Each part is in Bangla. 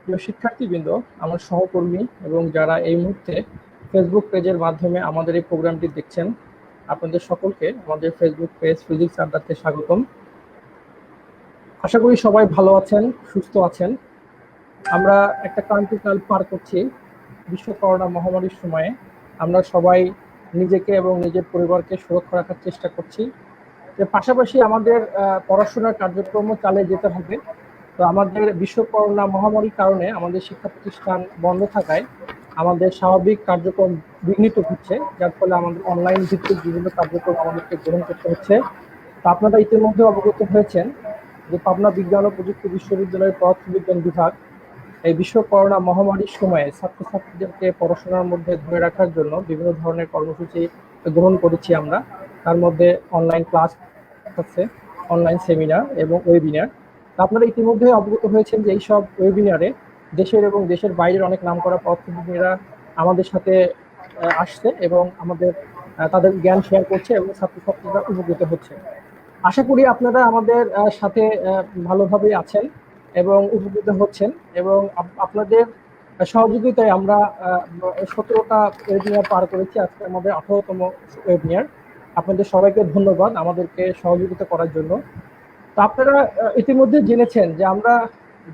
প্রিয় শিক্ষার্থীবৃন্দ, আমার সহকর্মী এবং যারা এই মুহূর্তে ফেসবুক পেজের মাধ্যমে আমাদের এই প্রোগ্রামটি দেখছেন, আপনাদের সকলকে আমাদের ফেসবুক পেজ ফিজিক্স আড্ডাতে স্বাগতম। আশা করি সবাই ভালো আছেন, সুস্থ আছেন। আমরা একটা ক্রান্তিকাল পার করছি বিশ্ব করোনা মহামারীর সময়ে। আমরা সবাই নিজেকে এবং নিজের পরিবারকে সুরক্ষা রাখার চেষ্টা করছি। এর পাশাপাশি আমাদের পড়াশোনার কার্যক্রমও চালিয়ে যেতে হবে। তো আমাদের বিশ্ব করোনা মহামারীর কারণে আমাদের শিক্ষা প্রতিষ্ঠান বন্ধ থাকায় আমাদের স্বাভাবিক কার্যক্রম বিঘ্নিত হচ্ছে, যার ফলে আমাদের অনলাইন ভিত্তিক বিভিন্ন কার্যক্রম আমাদেরকে গ্রহণ করতে হচ্ছে। তো আপনারা ইতিমধ্যে অবগত হয়েছেন যে পাবনা বিজ্ঞান ও প্রযুক্তি বিশ্ববিদ্যালয়ের পদার্থবিজ্ঞান বিভাগ এই বিশ্ব করোনা মহামারীর সময়ে ছাত্রছাত্রীদেরকে পড়াশোনার মধ্যে ধরে রাখার জন্য বিভিন্ন ধরনের কর্মসূচি গ্রহণ করেছি আমরা। তার মধ্যে অনলাইন ক্লাস আছে, অনলাইন সেমিনার এবং ওয়েবিনার। আপনারা ইতিমধ্যে অবগত হয়েছেন যে এইসব ওয়েবিনারে দেশের এবং দেশের বাইরের অনেক নামকরা পদার্থবিজ্ঞানীরা আমাদের সাথে আসছে এবং আমাদের তাদের জ্ঞান শেয়ার করছে এবং ছাত্রছাত্রীরা উপকৃত হচ্ছে। আশা করি আপনারা আমাদের সাথে ভালোভাবে আছেন এবং উপকৃত হচ্ছেন, এবং আপনাদের সহযোগিতায় আমরা 17টা ওয়েবিনার পার করেছি। আজকে আমাদের 18তম ওয়েবিনার। আপনাদের সবাইকে ধন্যবাদ আমাদেরকে সহযোগিতা করার জন্য। তো আপনারা ইতিমধ্যে জেনেছেন যে আমরা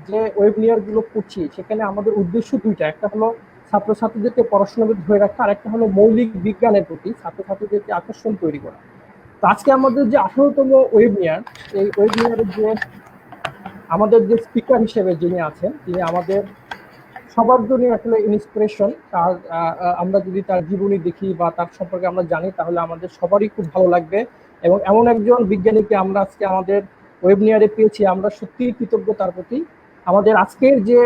যে ওয়েবিনার গুলো করছি সেখানে আমাদের উদ্দেশ্য দুইটা, একটা হলো ছাত্রছাত্রীদেরকে পড়াশোনার ধরে রাখা, আর একটা হলো মৌলিক বিজ্ঞানের প্রতি ছাত্রছাত্রীদেরকে আকর্ষণ তৈরি করা। তো আজকে আমাদের যে 18তম ওয়েবিনার, এই ওয়েবিনারের যে আমাদের যে স্পিকার হিসেবে যিনি আছেন, তিনি আমাদের সবার জন্য আসলে ইন্সপিরেশন। তার আমরা যদি তার জীবনী দেখি বা তার সম্পর্কে আমরা জানি তাহলে আমাদের সবারই খুব ভালো লাগবে। এবং এমন একজন বিজ্ঞানীকে আমরা আজকে আমাদের ওয়েবিনারে পেয়েছি, আমরা সত্যিই কৃতজ্ঞ তার প্রতি। আমাদের আজকের যে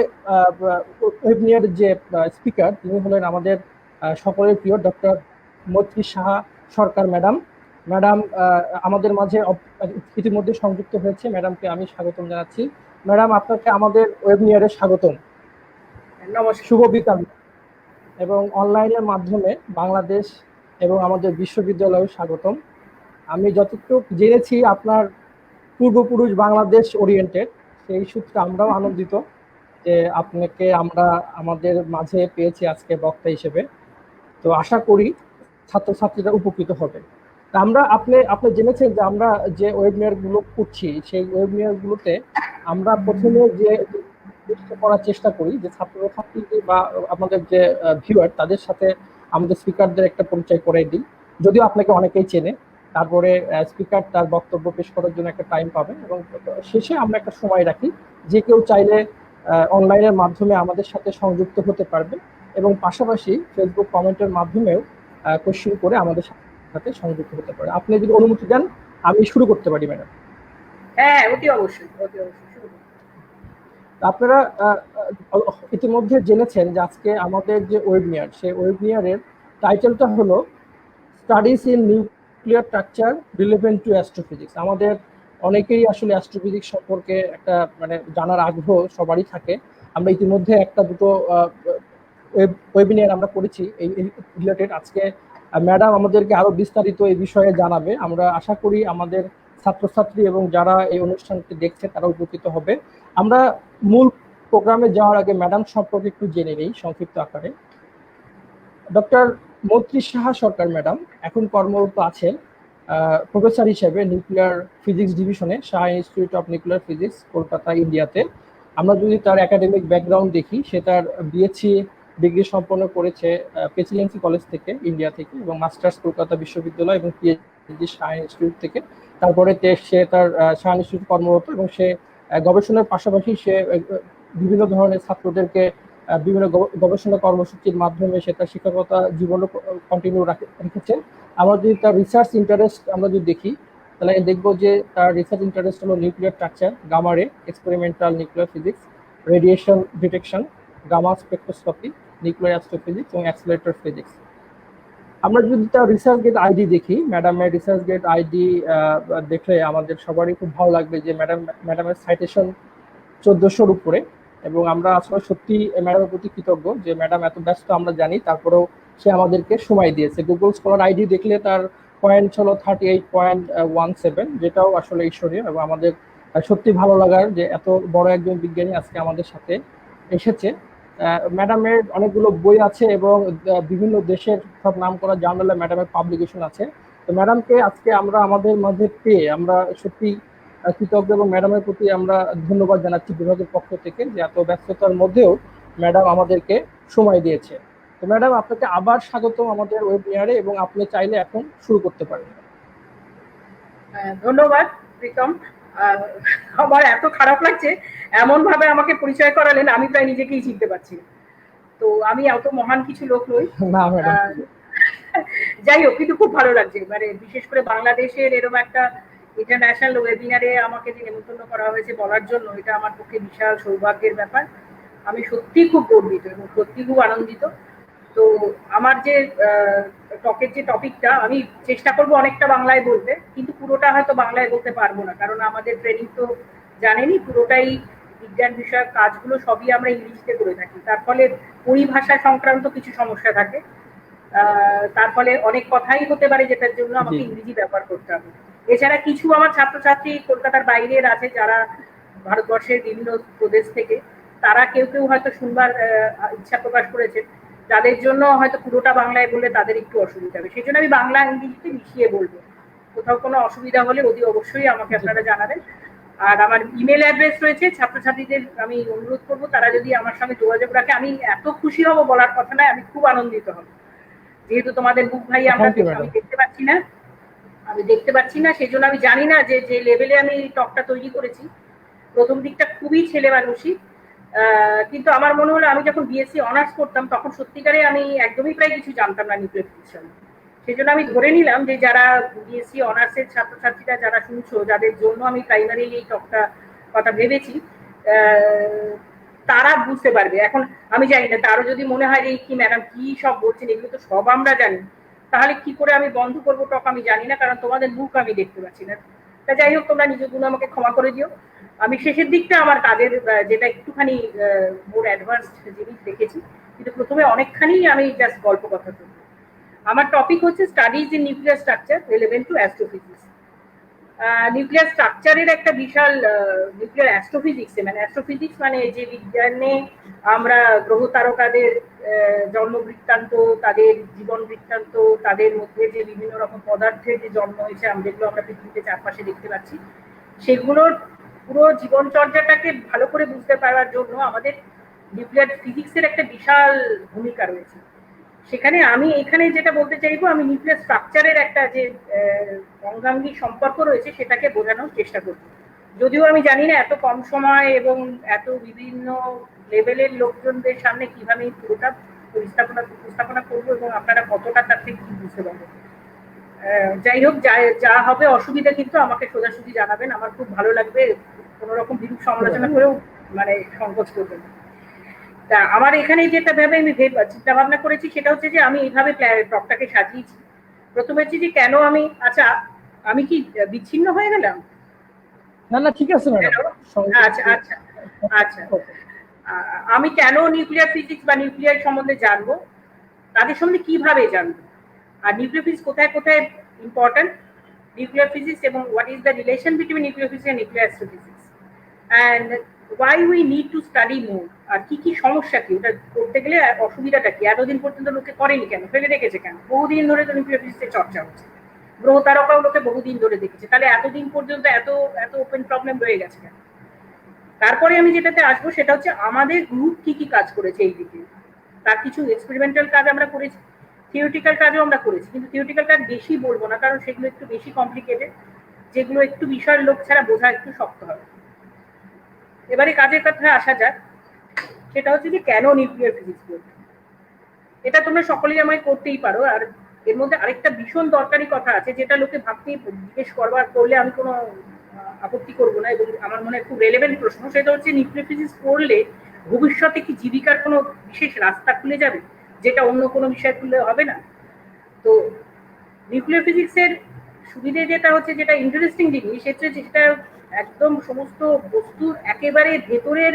ওয়েবিনারের যে স্পিকার, তিনি হলেন আমাদের সকলের প্রিয় ডক্টর মৈত্রী সাহা সরকার ম্যাডাম। ম্যাডাম আমাদের মাঝে ইতিমধ্যে সংযুক্ত হয়েছে। ম্যাডামকে আমি স্বাগতম জানাচ্ছি। ম্যাডাম, আপনাকে আমাদের ওয়েবিনারে স্বাগতম। শুভ বিকাল। এবং অনলাইনের মাধ্যমে বাংলাদেশ এবং আমাদের বিশ্ববিদ্যালয়ে স্বাগতম। আমি যতটুকু জেনেছি আপনার পূর্বপুরুষ বাংলাদেশ ওরিয়েন্টেড, সেই সূত্রে আমরাও আনন্দিত যে আপনাকে আমরা আমাদের মাঝে পেয়েছি আজকে বক্তা হিসেবে। তো আশা করি ছাত্রছাত্রীরা উপকৃত হবে। আমরা আপনি জেনেছেন যে আমরা যে ওয়েবিনার গুলো করছি সেই ওয়েবিনার গুলোতে আমরা প্রথমে যে করার চেষ্টা করি যে ছাত্রছাত্রী বা আমাদের যে ভিউয়ার তাদের সাথে আমাদের স্পিকারদের একটা পরিচয় করে দিই, যদিও আপনাকে অনেকেই চেনে। তারপরে স্পিকার তার বক্তব্য পেশ করার জন্য একটা টাইম পাবেন এবং শেষে আমরা একটা সময় রাখি, যে কেউ চাইলে অনলাইনের মাধ্যমে আমাদের সাথে সংযুক্ত হতে পারবে এবং পাশাপাশি ফেসবুক কমেন্টের মাধ্যমেও কোশ্চেন করে আমাদের সাথে সংযুক্ত হতে পারে। আপনি যদি অনুমতি দেন আমি শুরু করতে পারি ম্যাডাম। হ্যাঁ, অতি অবশ্যই। আপনারা ইতিমধ্যে জেনেছেন যে আজকে আমাদের যে ওয়েবিনার, সেই ওয়েবিনারের টাইটেলটা হলো studies in nuclear structure relevant two astrophysics. আমাদের অনেকেই আসলে অ্যাস্ট্রোফিজিক্স সম্পর্কে একটা জানার আগ্রহ সবারই থাকে। আমরা ইতিমধ্যে একটা দুটো ওয়েবিনার আমরা করেছি এই রিলেটেড। আজকে ম্যাডাম আমাদেরকে আরো বিস্তারিত এই বিষয়ে জানাবে। আমরা আশা করি আমাদের ছাত্রছাত্রী এবং যারা এই অনুষ্ঠানটি দেখছে তারা উপকৃত হবে। আমরা মূল প্রোগ্রামে যাওয়ার আগে ম্যাডাম সম্পর্কে একটু জেনে নেই সংক্ষিপ্ত আকারে। ডক্টর মৈত্রী সাহা সরকার ম্যাডাম এখন কর্মরত আছেন প্রফেসর হিসেবে নিউক্লিয়ার ফিজিক্স ডিভিশনে Saha institute of nuclear physics, Kolkata, ইন্ডিয়াতে। আমরা যদি তার একাডেমিক ব্যাকগ্রাউন্ড দেখি, সে তার বিএসসি ডিগ্রি সম্পন্ন করেছে প্রেসিডেন্সি কলেজ থেকে, ইন্ডিয়া থেকে, এবং মাস্টার্স কলকাতা বিশ্ববিদ্যালয় এবং পিএইচডি শাহ ইনস্টিটিউট থেকে। তারপরে সে তার শাহ ইনস্টিটিউট কর্মরত এবং সে গবেষণার পাশাপাশি সে বিভিন্ন ধরনের ছাত্রদেরকে বিভিন্ন গবেষণা কর্মসূচির মাধ্যমে সে তার শিক্ষকতা জীবনও কন্টিনিউ রেখেছেন। আমরা যদি তার রিসার্চ ইন্টারেস্ট আমরা যদি দেখি তাহলে দেখবো যে তার রিসার্চ ইন্টারেস্ট হলো nuclear structure, gamma ray, experimental nuclear physics, radiation detection, gamma spectroscopy, nuclear astrophysics এবং অ্যাক্সিলারেটর ফিজিক্স। আমরা যদি তার রিসার্চ গেট আইডি দেখি, ম্যাডামের রিসার্চ গেট আইডি দেখলে আমাদের সবারই খুব ভালো লাগবে যে ম্যাডামের সাইটেশন 1400-র উপরে। এবং আমরা আসলে সত্যি ম্যাডামের প্রতি কৃতজ্ঞ যে ম্যাডাম এত ব্যস্ত আমরা জানি, তারপরেও সে আমাদেরকে সময় দিয়েছে। গুগল স্কলার আইডি দেখলে তার পয়েন্ট হলো 38.17, যেটাও আসলে ঈশ্বরীয় এবং আমাদের সত্যি ভালো লাগার যে এত বড় একজন বিজ্ঞানী আজকে আমাদের সাথে এসেছে। ম্যাডামের অনেকগুলো বই আছে এবং বিভিন্ন দেশের সব নামকরা জার্নালে ম্যাডামের পাবলিকেশন আছে। তো ম্যাডামকে আজকে আমরা আমাদের মাঝে পেয়ে আমরা সত্যি কৃতজ্ঞ এবং ম্যাডামের প্রতি আমরা ধন্যবাদ জানাচ্ছি বিভাগের পক্ষ থেকে যে এত ব্যস্ততার মধ্যেও ম্যাডাম আমাদেরকে সময় দিয়েছে। তো ম্যাডাম আপনাকে আবার স্বাগতম আমাদের ওয়েবিনারে এবং আপনি চাইলে এখন শুরু করতে পারেন। ধন্যবাদ প্রীতম। আমার এত খারাপ লাগছে, এমন ভাবে আমাকে পরিচয় করালেন আমি প্রায় নিজেকেই চিনতে পারছি। তো আমি এত মহান কিছু লোক নই। না ম্যাডাম, যাই হোক, কিন্তু খুব ভালো লাগছে, মানে বিশেষ করে বাংলাদেশের এরকম একটা ইন্টারন্যাশনাল ওয়েবিনারে আমাকে যে নিমন্ত্রণ করা হয়েছে বলার জন্য, এটা আমার পক্ষে বিশাল সৌভাগ্যের ব্যাপার। আমি সত্যি খুব গর্বিত এবং সত্যি খুব আনন্দিত। তো আমার যে টকের যে টপিকটা, আমি চেষ্টা করবো অনেকটা বাংলায় বলতে, কিন্তু পুরোটা হয়তো বাংলায় বলতে পারবো না, কারণ আমাদের ট্রেনিং তো জানেনই পুরোটাই বিজ্ঞান বিষয়ক কাজগুলো সবই আমরা ইংরেজিতে করে থাকি। তার ফলে পরিভাষা সংক্রান্ত কিছু সমস্যা থাকে, তার ফলে অনেক কথাই হতে পারে যেটার জন্য আমাকে ইংরেজি ব্যবহার করতে হবে। এছাড়া কিছু আমার ছাত্রছাত্রী কলকাতার বাইরের আছে যারা ভারতবর্ষের বিভিন্ন প্রদেশ থেকে, তারা কেউ কেউ হয়তো শুনবার ইচ্ছা প্রকাশ করেছে, যাদের জন্য হয়তো পুরোটা বাংলায় বললে তাদের একটু অসুবিধা হবে, সেই জন্য আমি বাংলা ইংরেজিতে মিশিয়ে বলবো। কোথাও কোনো অসুবিধা হলে অতি অবশ্যই আমাকে আপনারা জানাবেন। আর আমার ইমেল অ্যাড্রেস রয়েছে, ছাত্রছাত্রীদের আমি অনুরোধ করবো তারা যদি আমার সঙ্গে যোগাযোগ রাখে, আমি এত খুশি হব বলার কথা নয়, আমি খুব আনন্দিত হব। যেহেতু তোমাদের বুক ভাই আমি দেখতে পাচ্ছি না, সেই জন্য আমি জানি না যে যে লেভেলে আমি টকটা তৈরি করেছি। প্রথম দিকটা খুবই ছেলে মানুষই, কিন্তু আমার মনে হলো আমি যখন বিএসসি অনার্স করতাম তখন সত্যিকারে আমি একদমই প্রায় কিছু জানতাম না নিউক্লিয়ার ফিজিক্স। সেই জন্য আমি ধরে নিলাম যে যারা বিএসসি অনার্সের ছাত্রছাত্রীরা যারা শুনছো, যাদের জন্য আমি প্রাইমারি এই টকটা কথা ভেবেছি, তারা বুঝতে পারবে। এখন আমি জানি না, তারও যদি মনে হয় যে কি ম্যাডাম কি সব বলছেন, এগুলো তো সব আমরা জানি, তাহলে কি করে আমি বন্ধ করবো টক আমি জানি না, কারণ তোমাদের মুখ আমি দেখতে পাচ্ছি না। তা যাই হোক, তোমরা নিজের গুণ আমাকে ক্ষমা করে দিও। আমি শেষের দিকটা আমার কাজের যেটা একটুখানি মোর অ্যাডভান্স জিনিস দেখেছি, কিন্তু প্রথমে অনেকখানি আমি জাস্ট গল্প কথা বলবো। আমার টপিক হচ্ছে studies in nuclear structure relevant two astrophysics. Nuclear স্ট্রাকচারের একটা বিশাল নিউক্লিয়ার অ্যাস্ট্রোফিজিক্সে, মানে অ্যাস্ট্রোফিজিক্স মানে যে বিজ্ঞানে আমরা গ্রহ তারকাদের জন্ম বৃত্তান্ত, তাদের জীবন বৃত্তান্ত, তাদের মধ্যে যে বিভিন্ন রকম পদার্থের যে জন্ম হয়েছে, যেগুলো আমরা পৃথিবীতে চারপাশে দেখতে পাচ্ছি, সেগুলোর পুরো জীবনচর্যাটাকে ভালো করে বুঝতে পারার জন্য আমাদের নিউক্লিয়ার ফিজিক্সের একটা বিশাল ভূমিকা রয়েছে। সেখানে আমি এখানে যেটা বলতে চাইবো, আমি নিউক্লিয়ার স্ট্রাকচারের একটা যে অঙ্গাঙ্গী সম্পর্ক রয়েছে সেটাকে বোঝানোর চেষ্টা করব। যদিও আমি জানি না এত কম সময় এবং এত বিভিন্ন লেভেলের লোকজনদের সামনে কিভাবে পুরোটা উপস্থাপনা করবো এবং আপনারা কতটা তার থেকে কি বুঝতে পারবেন। যাই হোক, যা হবে অসুবিধা কিন্তু আমাকে সোজাসুজি জানাবেন, আমার খুব ভালো লাগবে। কোনো রকম বিরূপ সমালোচনা করেও মানে সংকোচ করবেন। তা আমার এখানে যেটা ভেবে আমি চিন্তা ভাবনা করেছি সেটা হচ্ছে যে আমি এইভাবে টকটাকে সাজিয়েছি। প্রথমে হচ্ছে যে কেন আমি, আচ্ছা আমি কি বিচ্ছিন্ন হয়ে গেলাম? না না, ঠিক আছে ম্যাডাম। আচ্ছা আচ্ছা আচ্ছা, আমি কেন নিউক্লিয়ার ফিজিক্স বা নিউক্লিয়ার সম্বন্ধে জানবো, তাদের সম্বন্ধে কিভাবে জানবো, আর নিউক্লিয়ার ফিজিক্স কোথায় কোথায় ইম্পর্টেন্ট, নিউক্লিয়ার ফিজিক্স এবং what is the relation between nuclear physics and nuclear astrophysics, and why we need to study more, আর কি কি সমস্যা, কি ওটা করতে গেলে অসুবিধাটা কি, এতদিন পর্যন্ত লোকে করেনি কেন, ফেলে রেখেছে কেন, বহুদিন ধরে তো নিউক্লিয়ার ফিজিক্সের চর্চা হচ্ছে, গ্রহ তারকাও লোকে বহুদিন ধরে দেখেছে, তাহলে এতদিন পর্যন্ত এত এত ওপেন প্রবলেম রয়ে গেছে কেন। তারপরে আমি যেটাতে আসবো সেটা হচ্ছে আমাদের গ্রুপ কি কি কাজ করেছে এই দিকে, তার কিছু এক্সপেরিমেন্টাল কাজ আমরা করেছি, থিওরিটিক্যাল কাজও আমরা করেছি, কিন্তু থিওরিটিক্যাল কাজ বেশি বলবো না, কারণ সেগুলো একটু বেশি কমপ্লিকেটেড, যেগুলো একটু বিষয়ের লোক ছাড়া বোঝা একটু শক্ত হবে। এবারে কাজের কথা আসা যাক, সেটা হচ্ছে যে কেন নিউক্লিয়ার ফিজিক্স পড়বে। এটা তোমরা সকলেই আমায় করতেই পারো, আর এর মধ্যে আরেকটা ভীষণ দরকারি কথা আছে যেটা লোকে ভাবতে জিজ্ঞেস করবার করলে আমি কোনো আপত্তি করবো না, এবং আমার মনে হয় খুব রেলেভেন্ট প্রশ্ন, সেটা হচ্ছে নিউক্লিয়ার ফিজিক্স পড়লে ভবিষ্যতে কি জীবিকার কোনো বিশেষ রাস্তা খুলে যাবে, যেটা অন্য কোনো বিষয় খুলে হবে না। তো নিউক্লিয়ার ফিজিক্সের সুবিধে যেটা হচ্ছে, যেটা ইন্টারেস্টিং জিনিস, যেটা একদম সমস্ত বস্তুর একেবারে ভেতরের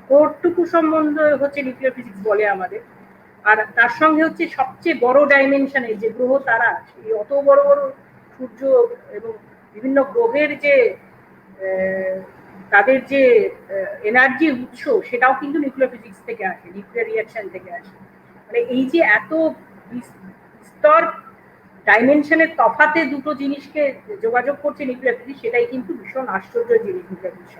কোরটুকু সম্বন্ধ হচ্ছে নিউক্লিয়ার ফিজিক্স বলে আমাদের। আর তার সঙ্গে হচ্ছে সবচেয়ে বড় ডাইমেনশনের যে গ্রহ তারা, সেই অত বড় বড় সূর্য এবং বিভিন্ন গ্রহের যে তাদের যে এনার্জি উৎস সেটাও কিন্তু নিউক্লিয়ার ফিজিক্স থেকে আসে, নিউক্লিয়ার রিয়াকশন থেকে আসে। মানে এই যে এত স্তর ডাইমেনশনের তফাতে দুটো জিনিসকে যোগাযোগ করছে নিউক্লিয়ার ফিজিক্স, সেটাই কিন্তু ভীষণ আশ্চর্যের জিনিস নিউক্লিয়ার ফিজিক্স।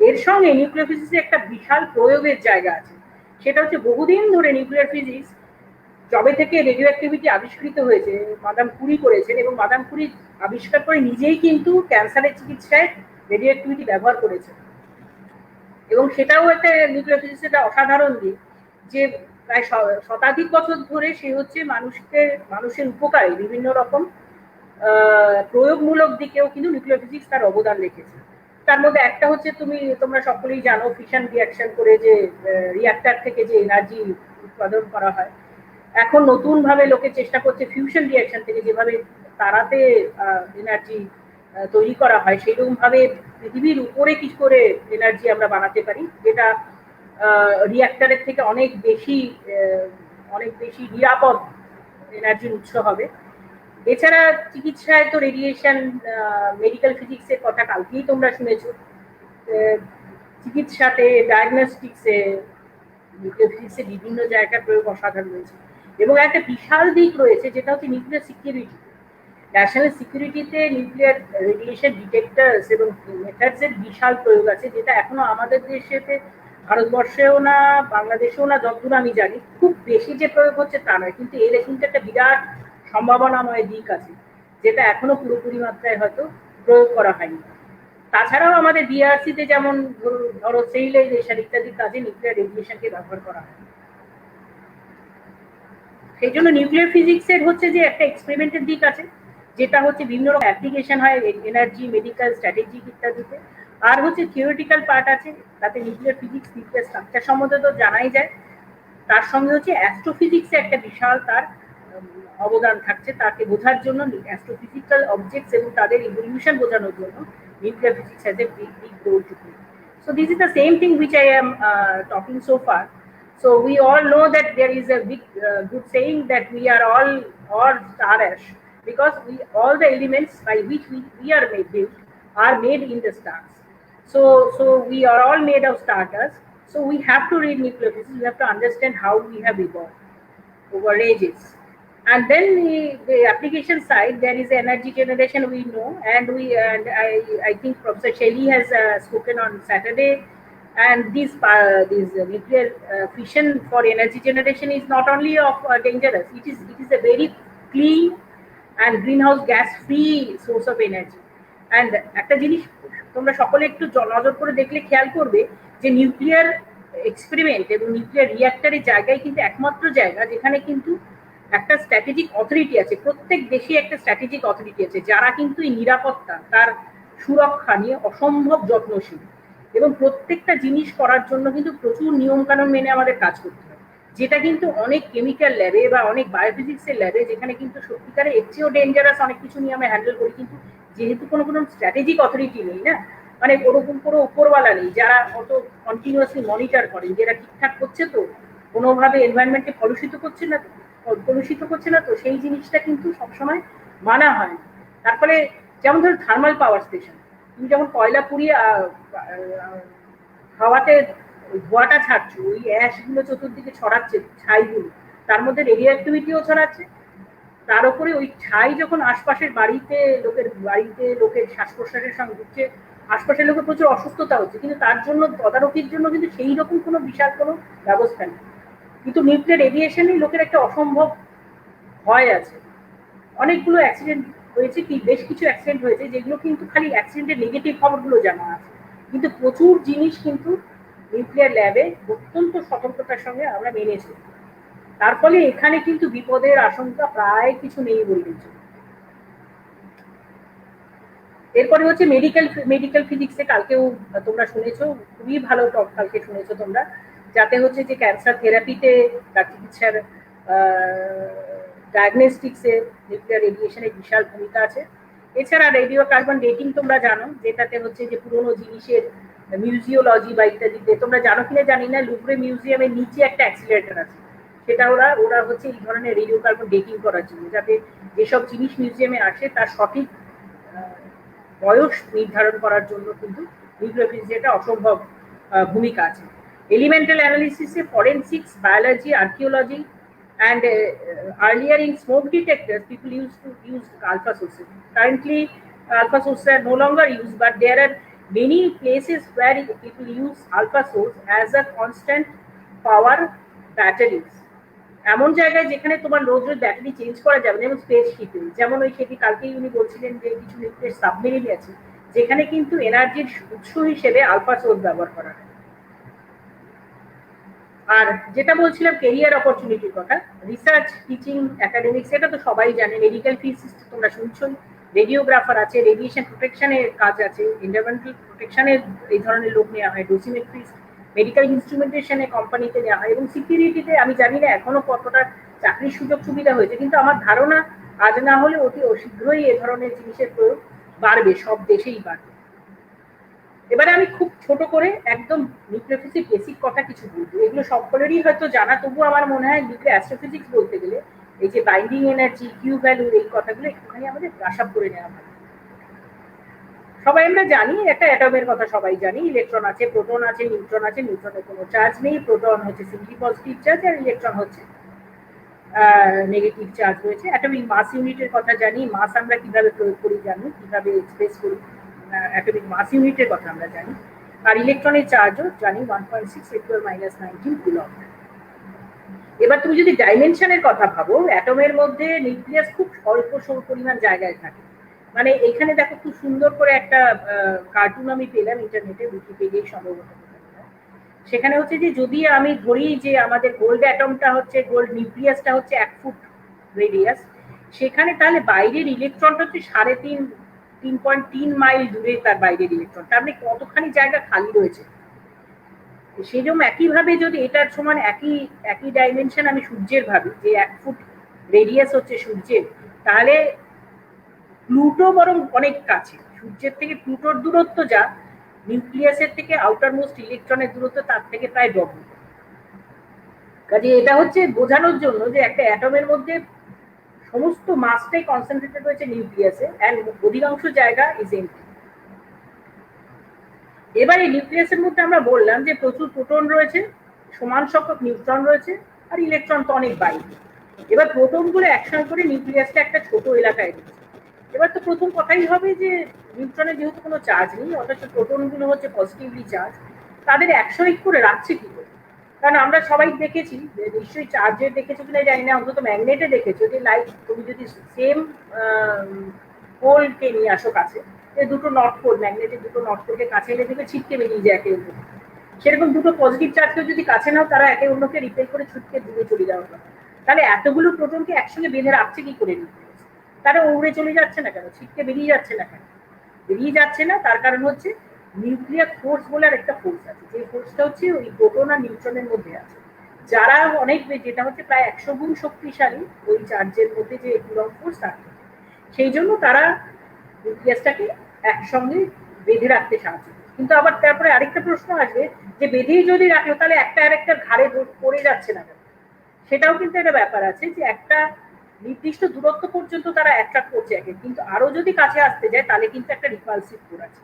এর সঙ্গে নিউক্লিয়ার ফিজিক্সের একটা বিশাল প্রয়োগের জায়গা আছে, সেটা হচ্ছে বহুদিন ধরে নিউক্লিয়ার ফিজিক্স যবে থেকে রেডিও অ্যাক্টিভিটি আবিষ্কৃত হয়েছে, মাদাম কুরি করেছেন, এবং মাদাম কুরি আবিষ্কার করে নিজেই কিন্তু ক্যান্সারের চিকিৎসায় রেডিও অ্যাক্টিভিটি ব্যবহার করেছেন। এবং সেটাও একটা নিউক্লিয়ার ফিজিক্স একটা অসাধারণ দিক যে প্রায় শতাধিক বছর ধরে সে হচ্ছে মানুষের উপকারে বিভিন্ন রকম প্রয়োগমূলক দিকেও কিন্তু নিউক্লিয়ার ফিজিক্স তার অবদান রেখেছে। তার মধ্যে একটা হচ্ছে তোমরা সকলেই জানো, ফিশন রিয়াকশন করে যে রিয়াক্টর থেকে যে এনার্জি উৎপাদন করা হয়। এখন নতুন ভাবে লোকে চেষ্টা করছে ফিউশন রিয়াকশন থেকে যেভাবে তারাতে এনার্জি তৈরি করা হয় সেইরকম ভাবে পৃথিবীর উপরে কিছু করে এনার্জি আমরা বানাতে পারি, যেটা রিয়াক্টরের থেকে অনেক বেশি নিরাপদ এনার্জির উৎস হবে। এছাড়া চিকিৎসায় তো রেডিয়েশন, মেডিকেল ফিজিক্সের কথা কালকেই তোমরা শুনেছো। চিকিৎসাতে, ডায়াগনস্টিক্সে নিউক্লিয়ার ফিজিক্সের বিভিন্ন জায়গায় প্রয়োগ অসাধারণ রয়েছে। এবং একটা বিশাল দিক রয়েছে যেটা হচ্ছে নিউক্লিয়ার সিকিউরিটি। ন্যাশনাল সিকিউরিটিতে নিউক্লিয়ার রেডিয়েশন ডিটেক্টরস এবং মেথডস এর বিশাল প্রয়োগ আছে, যেটা এখনো আমাদের দেশেতে, ভারতবর্ষেও না, বাংলাদেশেও না, যতদূর আমি জানি খুব বেশি যে প্রয়োগ হচ্ছে তা নয়, কিন্তু এর কিন্তু একটা বিরাট সম্ভাবনাময় দিক আছে যেটা এখনো পুরোপুরি মাত্রায় হয়তো প্রয়োগ করা হয়নি। তাছাড়াও আমাদের বিআরসিতে যেমন ধরো সেরিলাইজেশন ইত্যাদি কাজে নিউক্লিয়ার রেডিয়েশনকে ব্যবহার করা হয়। সেই জন্য নিউক্লিয়ার ফিজিক্সের হচ্ছে যে একটা এক্সপেরিমেন্টের দিক আছে, যেটা হচ্ছে বিভিন্ন রকম অ্যাপ্লিকেশন হয় এনার্জি, মেডিকেল, স্ট্র্যাটেজিক ইত্যাদিতে। আর হচ্ছে থিওরিটিক্যাল পার্ট আছে, তাতে নিউক্লিয়ার ফিজিক্স, নিউক্লিয়ার স্ট্রাকচার সম্বন্ধে তো জানাই যায়, তার সঙ্গে হচ্ছে অ্যাস্ট্রোফিজিক্সে একটা বিশাল তার অবদান থাকছে। তাকে বোঝার জন্য অ্যাস্ট্রোফিজিক্যাল অবজেক্টস এবং তাদের ইভলিউশন বোঝানোর জন্য nuclear physics has a big role to play. So this is the same thing which I am talking so far. So we all know that there is a big good saying that we are all star-ash, because all the elements by which we are built are made in the stars. So we are all made of stardust. So we have to read nuclear physics. We have to understand how we have evolved over ages. And then the application side, there is energy generation, we know, and I think Professor Shelley has spoken on Saturday. And this nuclear fission for energy generation is not only of dangerous, it is a very clean and greenhouse gas free source of energy. And একটা জিনিস তোমরা সকলে একটু নজর করে দেখলে খেয়াল করবে যে নিউক্লিয়ার এক্সপেরিমেন্ট এবং নিউক্লিয়ার রিঅ্যাক্টরের জায়গায় কিন্তু একমাত্র জায়গা যেখানে কিন্তু একটা স্ট্র্যাটেজিক অথরিটি আছে। প্রত্যেক দেশে একটা স্ট্র্যাটেজিক অথরিটি আছে যারা কিন্তু এই নিরাপত্তা, তার সুরক্ষা নিয়ে অসম্ভব যত্নশীল, এবং প্রত্যেকটা জিনিস করার জন্য কিন্তু প্রচুর নিয়ম কানুন মেনে আমাদের কাজ করতে হয়, যেটা কিন্তু অনেক কেমিক্যাল ল্যাবে বা অনেক বায়োফিজিক্সের ল্যাবে, যেখানে কিন্তু সত্যিকারে এর চেয়েও ডেঞ্জারাস অনেক কিছু নিয়ে আমরা হ্যান্ডেল করি, কিন্তু যেহেতু কোনো স্ট্র্যাটেজিক অথরিটি নেই না, মানে ওরকম কোনো উপরওয়ালা নেই যারা অত কন্টিনিউয়াসলি মনিটর করেন যে এরা ঠিকঠাক করছে তো, কোনোভাবে এনভায়রনমেন্টকে কলুষিত করছে না তো, সেই জিনিসটা কিন্তু সবসময় মানা হয়। তার ফলে যেমন ধরো থার্মাল পাওয়ার স্টেশন, তুমি যখন কয়লা পুড়িয়ে হাওয়াতে ধোঁয়াটা ছাড়ছো, ওই অ্যাশগুলো চতুর্দিকে ছড়াচ্ছে, ছাইগুলো, তার মধ্যে রেডিও অ্যাক্টিভিটিও ছড়াচ্ছে। তার উপরে ওই ছাই যখন আশপাশের লোকের শ্বাস প্রশ্বাসের সঙ্গে ঢুকছে, আশপাশের লোকের প্রচুর অসুস্থতা হচ্ছে, কিন্তু তার জন্য তদারকির জন্য কিন্তু সেই রকম কোনো বিশাল কোনো ব্যবস্থা নেই। কিন্তু নিউক্লিয়ার এভিয়েশনে লোকের একটা অসম্ভব ভয় আছে। অনেকগুলো অ্যাক্সিডেন্ট হয়েছে, বেশ কিছু অ্যাক্সিডেন্ট হয়েছে যেগুলো কিন্তু খালি অ্যাক্সিডেন্টের নেগেটিভ খবরগুলো জানা আছে, কিন্তু প্রচুর জিনিস কিন্তু নিউক্লিয়ার ল্যাবে অত্যন্ত সতর্কতার সঙ্গে আমরা মেনেছি। তার ফলে এখানে কিন্তু বিপদের আশঙ্কা প্রায় কিছু নেই বলতে। এরপরে হচ্ছে মেডিকেল ফিজিক্সে কালকেও তোমরা শুনেছো, খুবই ভালো টক কালকে শুনেছো তোমরা, যাতে হচ্ছে যে ক্যান্সার থেরাপিতে, তার চিকিৎসার ডায়াগনস্টিক্সে নিউক্লিয়ার রেডিয়েশনের বিশাল ভূমিকা আছে। এছাড়া রেডিও কার্বন ডেটিং তোমরা জানো, যেটাতে হচ্ছে যে পুরোনো জিনিসের মিউজিওলজি বা ইত্যাদিতে, তোমরা জানো কিনা জানি না, লুভরে মিউজিয়ামের নিচে একটা অ্যাক্সিলারেটর আছে, সেটা ওরা হচ্ছে এই ধরনের রেডিও কার্বন ডেটিং করার জন্য, যাতে যেসব জিনিস মিউজিয়ামে আসে তার সঠিক বয়স নির্ধারণ করার জন্য কিন্তু নিউক্লিওফিজিক্স এটা অসম্ভব ভূমিকা আছে। এলিমেন্টাল অ্যানালিসিসে forensics, biology, archaeology and earlier in smoke detectors people used to use alpha sources. Currently alpha sources are no longer used, but there are many places where people use alpha source as a constant power batteries. এমন জায়গায় যেখানে তোমার রোজ রোজ ব্যাটারি চেঞ্জ করা যাবে না, যেমন স্পেস শিপে, যেমন ওই সেটি কালকেই উনি বলছিলেন যে কিছু নিউক্লিয়ার সাবমেরিন আছে যেখানে কিন্তু এনার্জির উৎস হিসেবে আলফা সোর্স ব্যবহার করা হয়। আর যেটা বলছিলাম কেরিয়ার অপরচুনিটির কথা, রিসার্চ, টিচিং, একাডেমিক্স, এটা তো সবাই জানে। মেডিকেল ফিজিক্স তোমরা শুনছোই, রেডিওগ্রাফার আছে, রেডিয়েশন প্রোটেকশনের কাজ আছে, এনভায়রনমেন্টাল প্রোটেকশনের এই ধরনের লোক নেওয়া হয়, ডোসিমেট্রিস্ট, মেডিকেল ইনস্ট্রুমেন্টেশনে কোম্পানিতে নেওয়া হয়, এবং সিকিউরিটিতে আমি জানি না এখনো কতটা চাকরির সুযোগ সুবিধা হয়েছে, কিন্তু আমার ধারণা আজ না হলে অতি শীঘ্রই এ ধরনের জিনিসের প্রয়োগ বাড়বে, সব দেশেই বাড়বে। এবারে আমি খুব ছোট করে একদম নিউক্লিওফিজিক্স বেসিক কথা কিছু বলবো, এগুলো সকলেরই হয়তো জানা, তবুও আমার মনে হয় নিউক্লিয়ার অ্যাস্ট্রোফিজিক্স বলতে গেলে এই যে বাইন্ডিং এনার্জি, কিউ ভ্যালু, এই কথাগুলো একটুখানি আমাদের ব্রাশ আপ করে নেওয়া ভালো। সবাই আমরা জানি একটা অ্যাটমের কথা, সবাই জানি ইলেকট্রন আছে, প্রোটন আছে, নিউট্রন আছে। নিউট্রনের কোনো চার্জ নেই, প্রোটন হচ্ছে সিম্পলি পজিটিভ চার্জ, আর ইলেকট্রন হচ্ছে নেগেটিভ চার্জ রয়েছে। অ্যাটমিক মাস ইউনিটের কথা জানি, মাস আমরা কিভাবে প্রয়োগ করি জানি, কিভাবে এক্সপ্রেস করি, অ্যাটমিক মাস ইউনিটের কথা আমরা জানি। আর ইলেকট্রনের চার্জও জানি, 1.6 × 10⁻⁹ কুলম্ব। এবার তুমি যদি ডাইমেনশনের কথা ভাবো, অ্যাটমের মধ্যে নিউক্লিয়াস খুব অল্প পরিমাণ জায়গায় থাকে। মানে এখানে দেখো খুব সুন্দর করে একটা কার্টুন আমি পেলাম ইন্টারনেটে, উইকিপিডিয়ায় সম্ভবত, সেখানে হচ্ছে যে যদি আমি ধরি যে আমাদের গোল্ড অ্যাটমটা হচ্ছে, গোল্ড নিউক্লিয়াসটা হচ্ছে 1 ফুট রেডিয়াস, সেখানে তাহলে বাইরের ইলেকট্রনটা হচ্ছে 3.3 মাইল দূরে তার বাইরের ইলেকট্রন, তার মানে কতখানি জায়গা খালি রয়েছে। সেই জন্য একইভাবে যদি এটার সমান একই ডাইমেনশন আমি সূর্যের ভাবি, যে 1 ফুট রেডিয়াস হচ্ছে সূর্যের, তাহলে প্লুটো বরং অনেক কাছে। সূর্যের থেকে প্লুটোর দূরত্ব যা, নিউক্লিয়াসের থেকে আউটার মোস্ট ইলেকট্রনের দূরত্ব তার থেকে প্রায় ডবল। কাজে এটা হচ্ছে বোঝানোর জন্য যে একটা অ্যাটমের মধ্যে সমস্ত মাসটাই কনসেন্ট্রেটেড রয়েছে নিউক্লিয়াসে, এন্ড অধিকাংশ জায়গা ইজ এমটি। এবার এই নিউক্লিয়াসের মধ্যে আমরা বললাম যে প্রচুর প্রোটন রয়েছে, সমান সংখ্যক নিউট্রন রয়েছে, আর ইলেকট্রন তো অনেক বাইরে। এবার প্রোটনগুলো একসঙ্গে করে নিউক্লিয়াসটা একটা ছোট এলাকায় রয়েছে। এবার তো প্রথম কথাই হবে যে নিউট্রনের যেহেতু কোনো চার্জ নেই, অথচ প্রোটনগুলো হচ্ছে পজিটিভলি চার্জ, তাদের একসঙ্গে করে রাখছে কি করে? কারণ আমরা সবাই দেখেছি, নিশ্চয়ই চার্জের দেখেছো কিনা জানি না, অন্তত ম্যাগনেটে দেখেছো যে লাইক তুমি যদি সেম পোলকে নিয়ে আসো কাছে, যে দুটো নর্থ পোল, ম্যাগনেটের দুটো নর্থ পোলকে কাছে এনে দিলে ছিটকে বেরিয়ে যায় একে অন্যকে, সেরকম দুটো পজিটিভ চার্জকে যদি কাছে নাও, তারা একে অন্যকে রিপেল করে ছুটকে দূরে চলে যাওয়ার কথা। তাহলে এতগুলো প্রোটনকে একসঙ্গে বেঁধে রাখছে কি করে নিউক্লিয়াস? তারা উড়ে চলে যাচ্ছে না কেন, ছিটকে বেরিয়ে যাচ্ছে না কেন? বেরিয়ে যাচ্ছে না, তার কারণ হচ্ছে নিউক্লিয়ার ফোর্স বলে আর একটা ফোর্স আছে, যে ফোর্সটা হচ্ছে ওই প্রোটন আর নিউট্রনের মধ্যে আছে, যারা অনেক, যেটা হচ্ছে প্রায় 100 গুণ শক্তিশালী ওই চার্জের মধ্যে যে কুলম্ব ফোর্স থাকে। সেই জন্য তারা নিউক্লিয়াসটাকে একসঙ্গে বেঁধে রাখতে সাহায্য করে। কিন্তু আবার তারপরে আরেকটা প্রশ্ন আসবে যে বেঁধেই যদি রাখলো, তাহলে একটা আরেকটার ঘাড়ে পড়ে যাচ্ছে না কেন? সেটাও কিন্তু একটা ব্যাপার আছে, যে একটা নির্দিষ্ট দূরত্ব পর্যন্ত তারা অ্যাট্রাক্ট করছে একে, কিন্তু আরো যদি কাছে আসতে যায় তাহলে কিন্তু একটা রিপালসিভ ফোর্স আছে।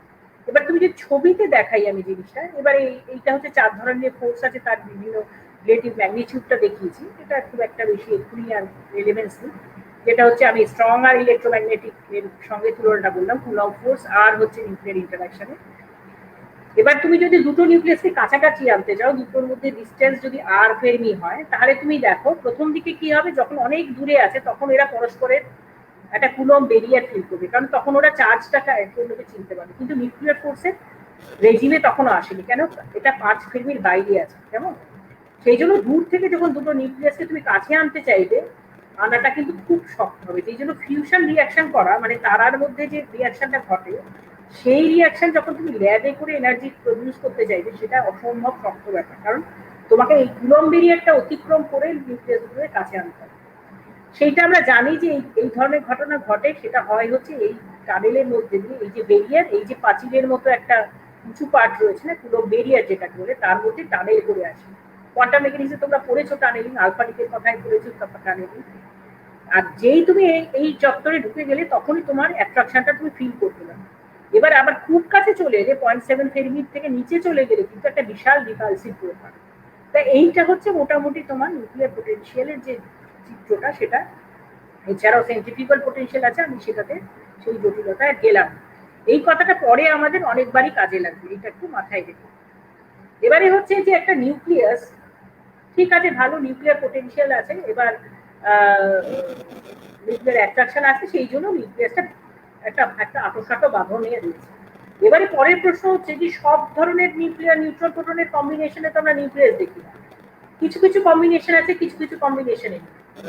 এবার তুমি যদি ছবিতে দেখাই আমি জিনিসটা, এবার এইটা হচ্ছে 4 ধরনের ফোর্স আছে, তার বিভিন্ন রিলেটিভ ম্যাগনিটিউডটা দেখিয়েছি, এটা খুব একটা বেশি এক্ষুনি আর রেলেভেন্স নেই। যেটা হচ্ছে আমি স্ট্রং আর ইলেকট্রোম্যাগনেটিক এর সঙ্গে তুলনাটা বললাম, কুলম্ব ফোর্স আর হচ্ছে নিউক্লিয়ার ইন্টারঅ্যাকশনে। এবার তুমি যদি দুটো নিউক্লিয়াসকে কাছাকাছি আনতে চাও, দুটোর মধ্যে ডিস্টেন্স যদি আর ফেরমি হয়, তাহলে তুমি দেখো প্রথম দিকে কি হবে, যখন অনেক দূরে আছে তখন এরা পরস্পরের একটা কুলম্ব বেরিয়ার ফিল করবে, কারণ তখন ওরা চার্জটাকে একে অন্যকে চিনতে পারবে। কিন্তু নিউক্লিয়ার ফোর্সের রেজিমে তখনও আসেনি, কেন? এটা 5 ফেরমির বাইরে আছে, কেমন? সেই জন্য দূর থেকে যখন দুটো নিউক্লিয়াসকে তুমি কাছে আনতে চাইবে, আনাটা কিন্তু খুব শক্ত হবে। সেই জন্য ফিউশন রিয়াকশন করা, মানে তারার মধ্যে যে রিয়াকশনটা ঘটে, সেই রিয়াকশন যখন তুমি ল্যাবে করে এনার্জি প্রডিউস করতে চাইবে, সেটা অসম্ভব শক্ত ব্যাপার, কারণ তোমাকে এই কুলম্ব বেরিয়ারটা অতিক্রম করে নিউক্লিয়াসগুলোর কাছে আনতে হবে। সেইটা আমরা জানি যে এই ধরনের ঘটনা ঘটে, সেটা হয় হচ্ছে এই টানেলের মধ্যে দিয়ে, এই যে বেরিয়ার, এই যে পাঁচিলের মতো একটা উঁচু পার্ট রয়েছে না, কুলম্ব বেরিয়ার যেটা বলে, তার মধ্যে টানেল করে আসে। কোয়ান্টাম মেকানিক্সে তোমরা পড়েছো টানেলিং, আলফাটিকের কথাই পড়েছো টানেলিং। আর যেই তুমি এই চত্বরে ঢুকে গেলে, তখনই তোমার অ্যাট্রাকশনটা তুমি ফিল করতে পারবে। এবার আবার খুব কাছে চলে এলে 0.7 ফেরেনহিট থেকে নিচে চলে গেলে কিন্তু একটা বিশাল রিপালসিভ প্রভাব। তা এইটা হচ্ছে মোটামুটি তোমার নিউক্লিয়ার পোটেনশিয়ালের যে চিত্রটা সেটা। এছাড়াও সেন্ট্রিফিউগাল পোটেনশিয়াল আছে, আমি সেটাতে সেই জটিলতায় গেলাম। এই কথাটা পরে আমাদের অনেকবারই কাজে লাগবে, এটা একটু মাথায় রেখে। এবারে হচ্ছে যে একটা নিউক্লিয়াস, ঠিক আছে ভালো নিউক্লিয়ার পোটেনশিয়াল আছে, এবার নিউক্লিয়ার অ্যাট্রাকশন আছে, সেই জন্য নিউক্লিয়াসটা একটা একটা আটোসাটো বাঁধনে রয়েছে। এবারে পরের প্রশ্ন হচ্ছে যে সব ধরনের নিউক্লিয়ার নিউট্রন প্রোটনের কম্বিনেশনে তো আমরা নিউক্লিয়াস দেখি না, কিছু কিছু কম্বিনেশন আছে, কিছু কিছু কম্বিনেশনে নেই।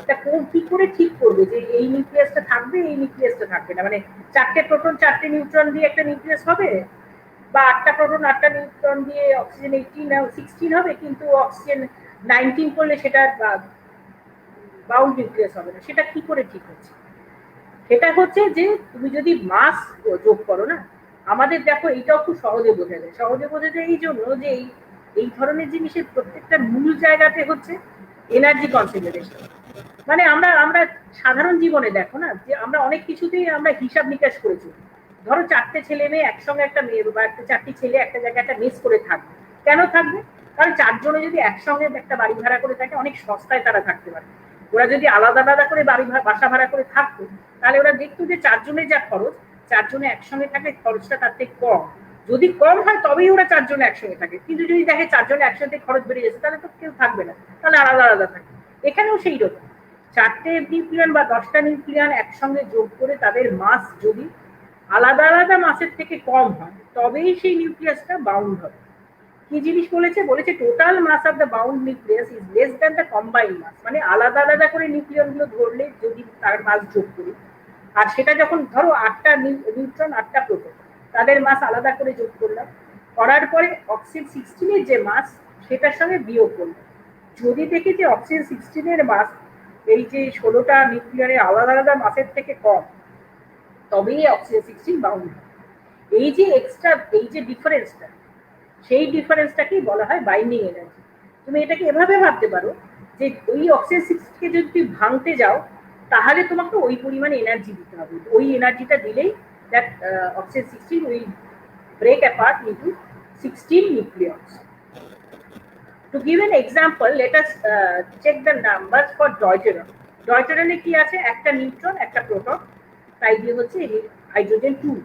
তা কি করে ঠিক করবে যে এই নিউক্লিয়াসটা থাকবে, এই নিউক্লিয়াসটা থাকবে না? মানে 4টে প্রোটন 4টে নিউট্রন দিয়ে একটা নিউক্লিয়াস হবে, বা 8টা প্রোটন 8টা নিউট্রন দিয়ে অক্সিজেন 16 হবে, কিন্তু অক্সিজেন 19 করলে সেটা বাউন্ড নিউক্লিয়াস হবে না। সেটা কি করে ঠিক হচ্ছে? সেটা হচ্ছে যে তুমি যদি মাস যোগ করো না, আমাদের দেখো এইটাও খুব সহজে বোঝা যায়। সহজে বোঝা যায় এই জন্য যে এই ধরনের জিনিসের প্রত্যেকটা মূল জায়গাতে হচ্ছে এনার্জি কনসিডারেশন। মানে আমরা আমরা সাধারণ জীবনে দেখো না যে আমরা অনেক কিছুতেই আমরা হিসাব নিকাশ করেছি। ধরো 4টে ছেলে মেয়ে একসঙ্গে একটা মেয়ে বা 4টি ছেলে একটা জায়গায় একটা মেস করে থাকবে, কেন থাকবে? কারণ 4 জনে যদি একসঙ্গে একটা বাড়ি ভাড়া করে থাকে অনেক সস্তায় তারা থাকতে পারে। ওরা যদি আলাদা আলাদা করে বাসা ভাড়া করে থাকতো, তাহলে ওরা দেখতো যে 4 জনের যা খরচ, 4 জনে একসঙ্গে থাকলে খরচটা তার থেকে কম। যদি কম হয় তবেই ওরা 4 জনে একসঙ্গে থাকে, কিন্তু যদি দেখে 4 জনে একসাথে খরচ বেড়ে যাচ্ছে, তাহলে তো কেউ থাকবে না, তাহলে আলাদা আলাদা থাকে। এখানেও সেই রকম 4টে নিউক্লিয়ন বা 10টা নিউক্লিয়ন একসঙ্গে যোগ করে তাদের মাস যদি আলাদা আলাদা মাসের থেকে কম হয়, তবেই সেই নিউক্লিয়াসটা বাউন্ড হবে। কি জিনিস বলেছে? বলেছে total mass of the bound nucleus is less than the combined mass. মানে আলাদা আলাদা করে নিউক্লিয়ন গুলো ধরলে যদি তার মাস যোগ করি, আর সেটা যখন ধরো 8টা নিউট্রন 8টা প্রোটন, তাদের মাস আলাদা করে যোগ করলাম, করার পরে অক্সিজেন 16 এর যে মাস সেটার সঙ্গে বিয়োগ করলাম, যদি দেখি যে অক্সিজেন 16 এর মাস এই যে 16টা নিউক্লিয়ারের আলাদা আলাদা মাসের থেকে কম, তবেই অক্সিজেন 16 বাউন্ড হয়। এই যে এক্সট্রা, এই যে ডিফারেন্সটা, সেই ডিফারেন্সটাকেই বলা হয় বাইন্ডিং এনার্জি। তুমি এটাকে এভাবে ভাবতে পারো যে ওই অক্সিজেন 6কে যদি তুমি ভাঙতে যাও, তাহলে তোমাকে ওই পরিমাণে এনার্জি দিতে হবে। ওই এনার্জিটা দিলেই that oxygen 16 will break apart into 16 nucleons. To give an example, let us check the numbers for deuteron. Deuteron এ কি আছে? একটা নিউট্রন একটা প্রোটন, তাই দিয়ে হচ্ছে হাইড্রোজেন 2।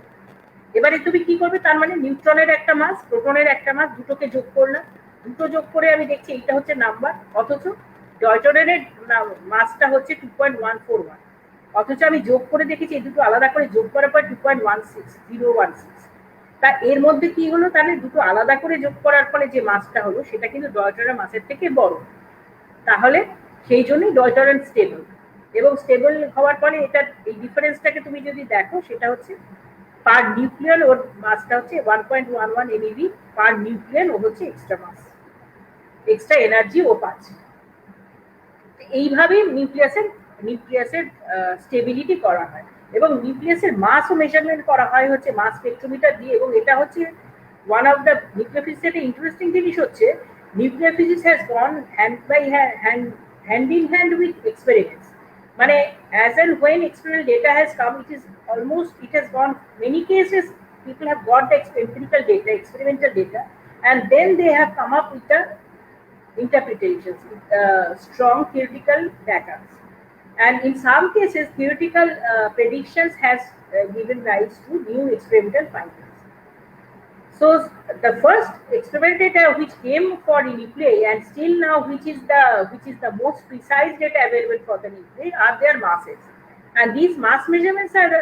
এবারে তুমি কি করবে? তার মানে নিউট্রনের একটা মাস, প্রোটনের একটা মাস, দুটোকে যোগ করলাম। দুটো যোগ করে আমি দেখছি এইটা হচ্ছে নাম্বার, অথচ ডয়টনের মাসটা হচ্ছে 2.141, অথচ আমি যোগ করে দেখেছি এই দুটো আলাদা করে যোগ করার পর 2.16016। তা এর মধ্যে কি হলো? তাহলে দুটো আলাদা করে যোগ করার ফলে যে মাসটা হলো সেটা কিন্তু ডয়টনের মাসের থেকে বড়। তাহলে সেই জন্যই ডয়টরেন স্টেবল, এবং স্টেবল হওয়ার ফলে এটা এই ডিফারেন্সটাকে তুমি যদি দেখো, সেটা হচ্ছে পার নিউক্লিয়ন ওর মাসটা হচ্ছে 1.11 MeV পার নিউক্লিয়ন, ও হচ্ছে এক্সট্রা মাস, এক্সট্রা এনার্জি ও পাচ্ছে। এইভাবেই নিউক্লিয়াসের স্টেবিলিটি করা হয়, এবং নিউক্লিয়াসের মাসও মেজারমেন্ট করা হয় হচ্ছে মাস স্পেকট্রোমিটার দিয়ে। এবং এটা হচ্ছে ওয়ান অফ দ্য নিউক্লিয়ার ফিজিক্সের একটা ইন্টারেস্টিং জিনিস হচ্ছে nuclear physics has gone hand in hand with experiments. মানে as and when experimental data has come, it has gone, many cases people have got the empirical data, experimental data, and then they have come up with the interpretations with strong theoretical data, and in some cases theoretical predictions has given rise to new experimental findings. So the first experimental data which came for the nuclei, and still now which is the most precise data available for the nuclei, are their masses. And these mass measurements are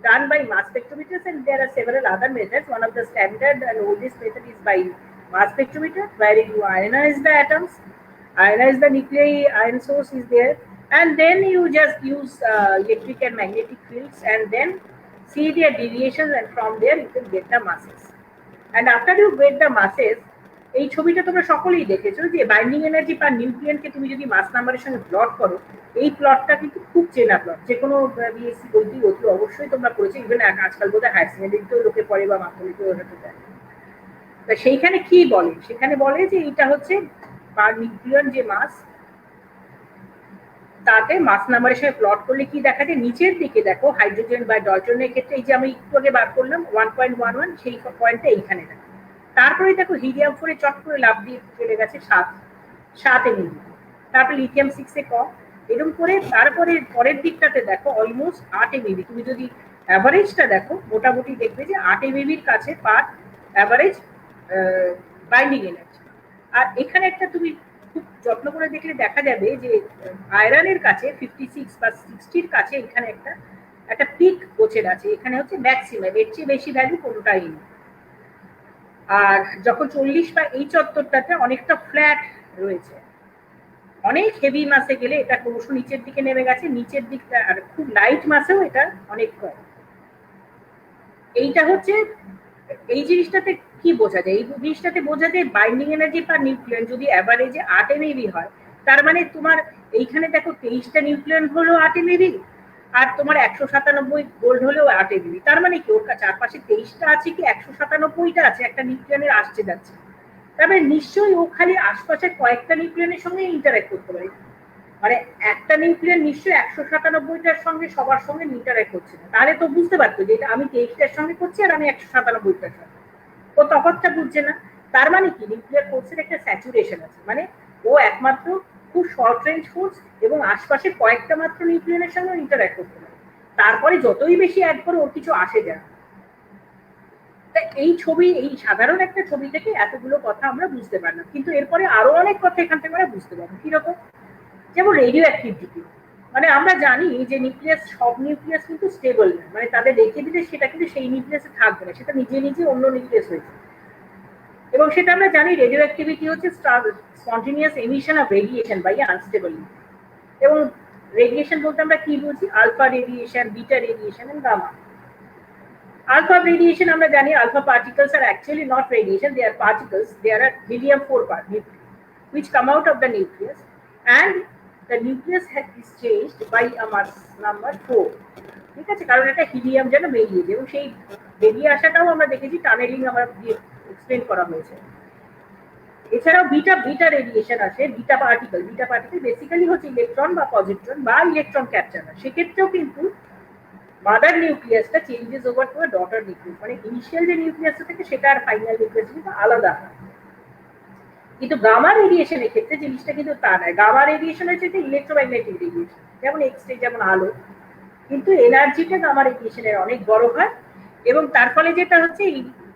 done by mass spectrometers, and there are several other methods. One of the standard and oldest method is by mass spectrometer, where you ionize the atoms, ionize the nuclei, ion source is there, and then you just use electric and magnetic fields, and then see their deviations, and from there you can get the masses. And after you get the masses, এই ছবিটা তোমরা সকলেই দেখেছো যে বাইন্ডিং এনার্জি পার নিউক্লিয়নকে তুমি যদি মাস নাম্বারের সঙ্গে প্লট করো, এই প্লটটা কিন্তু খুব চেনা প্লট, যে কোনো বিএসসি বইতেই অতি অবশ্যই তোমরা করেছো, ইভেন আজকাল বোধহয় হায়ার সেকেন্ডারিতেও লোকে পড়ে বা মাধ্যমিকেও ওটাতে দেয়। তা সেইখানে কি বলে? সেখানে বলে যে এটা হচ্ছে পার নিউক্লিয়ন যে মাস, তাতে মাস নাম্বারের সাথে প্লট করলে কি দেখা যায়, নিচের দিকে দেখো হাইড্রোজেন বা ডয়টনের ক্ষেত্রে এই যে আমি একটু আগে বার করলাম 1.11, সেই পয়েন্টটা এইখানে দেখো। তারপরে দেখো হিলিয়াম 4 চট করে লাভ দিয়ে চলে গেছে 7 এমএবি, তারপরে লিথিয়াম 6 এ কম, এরকম করে তারপরে পরের দিকটাতে দেখো অলমোস্ট 8 এমএবি। তুমি যদি অ্যাভারেজটা দেখো মোটামুটি দেখবে যে 8 এমএবির কাছে পার অ্যাভারেজ বাইন্ডিং এনার্জি। আর এখানে একটা তুমি খুব যত্ন করে দেখলে দেখা যাবে যে আয়রনের কাছে 56 বা 60-র কাছে এখানে একটা পিক গোছের আছে, এখানে হচ্ছে ম্যাক্সিমাম, এর চেয়ে বেশি ভ্যালু কোনোটাই নেই। আর যখন 40 বা এই চত্বরটাতে অনেকটা ফ্ল্যাট রয়েছে, অনেক হেভি মাসে গেলে এটা ক্রমশ নিচের দিকে নেমে গেছে, নিচের দিকটা, আর খুব লাইট মাসেও এটা অনেক কম। এইটা হচ্ছে এই জিনিসটাতে কি বোঝা যায়, এই জিনিসটাতে বোঝা যায় বাইন্ডিং এনার্জি পার নিউক্লিয়ন যদি অ্যাভারেজে 8 এমএবি হয়, তার মানে তোমার এইখানে দেখো 23টা নিউক্লিয়ন হলো 8 এমএবি, আর তোমার 197 গোল্ড হলেও 8 এমএবি। তার মানে কি ওর চারপাশে 23টা আছে কি 197টা আছে একটা নিউক্লিয়নের আসছে যাচ্ছে, তবে নিশ্চয়ই ও খালি আশপাশের কয়েকটা নিউক্লিয়নের সঙ্গে ইন্টারঅ্যাক্ট করতে পারে, মানে একটা নিউক্লিয়ন নিশ্চয়ই 197টার সঙ্গে সবার সঙ্গে ইন্টারঅ্যাক্ট করছে না, তাহলে তো বুঝতে পারতো যে এটা আমি 23টার সঙ্গে করছি আর আমি 197টার সঙ্গে, ও তফাৎটা বুঝছে না। তার মানে কি নিউক্লিয়ার ফোর্সের একটা স্যাচুরেশন আছে, মানে ও একমাত্র খুব শর্ট রেঞ্জ ফোর্স এবং আশপাশের কয়েকটা মাত্র নিউক্লিয়নের সঙ্গে ইন্টারঅ্যাক্ট করতে পারে, তারপরে যতই বেশি অ্যাড করে ওর কিছু আসে যায়। এই ছবি, এই সাধারণ একটা ছবি থেকে এতগুলো কথা আমরা বুঝতে পারলাম, কিন্তু এরপরে আরো অনেক কথা এখান থেকে আমরা বুঝতে পারবো। কিরকম? যেমন রেডিও অ্যাক্টিভিটি, মানে আমরা জানি যে নিউক্লিয়াস, সব নিউক্লিয়াস কিন্তু স্টেবল না, মানে তাদের রেখে দিলে সেটা কিন্তু সেই নিউক্লিয়াসে থাকবে না, সেটা নিজে নিজে অন্য নিউক্লিয়াস হয়েছে। এবং সেটা আমরা জানি রেডিও অ্যাক্টিভিটি হচ্ছে spontaneous emission of radiation by unstable. এবং রেডিয়েশন বলতে আমরা কি বুঝি? Alpha radiation, beta radiation and gamma. Alpha radiation আমরা জানি alpha particles are actually not radiation, they are particles, they are a helium-4 nucleus which come out of the nucleus, and the nucleus is changed by a mass number 4, ঠিক আছে, কারণ এটা হিলিয়াম যেন বেরিয়ে যায়, এবং সেই বেরিয়ে আসাটাও আমরা দেখেছি টানেলিং আমরা এক্সপ্লেন করা হয়েছে। এছাড়াও বিটা রেডিয়েশন আসে, বিটা পার্টিকেল বেসিক্যালি হচ্ছে ইলেকট্রন বা পজিট্রন বা ইলেকট্রন ক্যাপচার, সেক্ষেত্রেও কিন্তু মাদার নিউক্লিয়াসটা changes over to daughter nucleus, মানে ইনিশিয়াল যে নিউক্লিয়াসটা থাকে সেটা আর ফাইনাল নিউক্লিয়াস কিন্তু আলাদা হয়। কিন্তু গামা রেডিয়েশনের ক্ষেত্রে জিনিসটা কিন্তু তা নয়, গামা রেডিয়েশন হচ্ছে ইলেকট্রোম্যাগনেটিক রেডিয়েশন, যেমন এক্স-রে, যেমন আলো, কিন্তু এনার্জিটা গামা রেডিয়েশনের অনেক বড় হয়, এবং তার ফলে যেটা হচ্ছে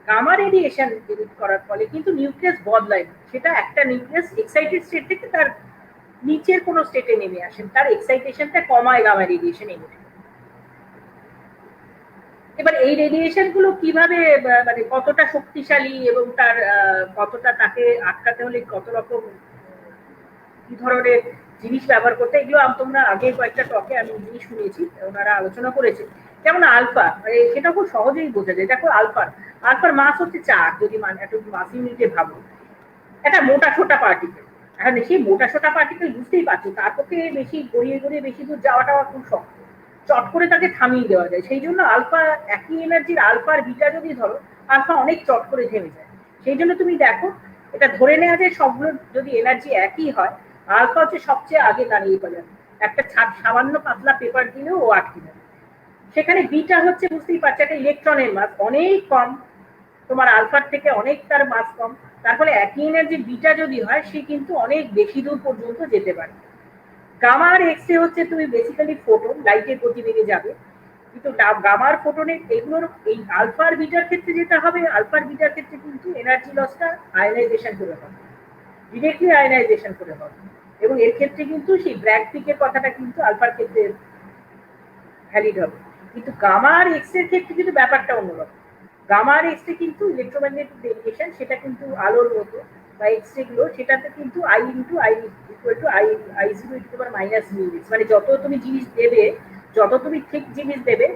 গামা রেডিয়েশন ইমিট করার ফলে কিন্তু নিউক্লিয়াস বদলায় না, সেটা একটা নিউক্লিয়াস এক্সাইটেড স্টেট থেকে তার নিচের কোনো স্টেটে নেমে আসেন, তার এক্সাইটেশনটা কমায় গামা রেডিয়েশন ইমিট। এবার এই রেডিয়েশন গুলো কিভাবে, মানে কতটা শক্তিশালী এবং তার কতটা, তাকে আটকাতে হলে কত রকম কি ধরনের জিনিস ব্যবহার করতে, এগুলো তোমরা আগে কয়েকটা টকে আমি জিনিস শুনেছি, ওনারা আলোচনা করেছে। যেমন আলফা, সেটা খুব সহজেই বোঝা যায়। দেখো আলফার মাস হচ্ছে 4, যদি মানে একটা মাস ইউনিটে ভাবো, একটা মোটা সোটা পার্টিকেল। এখন সেই মোটা সোটা পার্টিকেল বুঝতেই পারছো তার পক্ষে বেশি গড়িয়ে বেশি দূর যাওয়াটা খুব শক্ত, চট করে তাকে থামিয়ে দেওয়া যায়। সেই জন্য আলফা, একই এনার্জির আলফা আর বিটা যদি ধরো, আলফা অনেক চট করে থেমে যায়। সেই জন্য তুমি দেখো এটা ধরে নেওয়া যায় সবগুলো যদি এনার্জি একই হয়, আলফা হচ্ছে সবচেয়ে আগে দাঁড়িয়ে যাবে, একটা সামান্য পাতলা পেপার দিলেও ও আটকে যাবে। সেখানে বিটা হচ্ছে, বুঝতেই পারছো, একটা ইলেকট্রনের মাস অনেক কম, তোমার আলফার থেকে অনেক তার মাস কম, তার ফলে একই এনার্জি বিটা যদি হয় সে কিন্তু অনেক বেশি দূর পর্যন্ত যেতে পারে। গামা আর এক্স রে হচ্ছে তুমি বেসিক্যালি ফোটন, লাইটের গতিবেগে যাবে, কিন্তু গামার ফোটনের এগুলোর এই আলফার বিটার ক্ষেত্রে যেটা হবে, আলফার বিটার ক্ষেত্রে কিন্তু এনার্জি লসটা আয়নাইজেশন করে হবে, ডিরেক্টলি আয়নাইজেশন করে হবে, এবং এর ক্ষেত্রে কিন্তু সেই ব্র্যাগ পিকের কথাটা কিন্তু আলফার ক্ষেত্রে ভ্যালিড হবে। কিন্তু গামা আর এক্স এর ক্ষেত্রে কিন্তু ব্যাপারটা অন্যরকম। গামা আর এক্স রে কিন্তু ইলেকট্রোম্যাগনেটিক রেডিয়েশন, সেটা কিন্তু আলোর মতো, বা এক্স রে গুলো, সেটাতে কিন্তু I × I = I0 - মানে যত তুমি জিনিস দেবে, যত তুমি ঠিক জিনিস দেবে,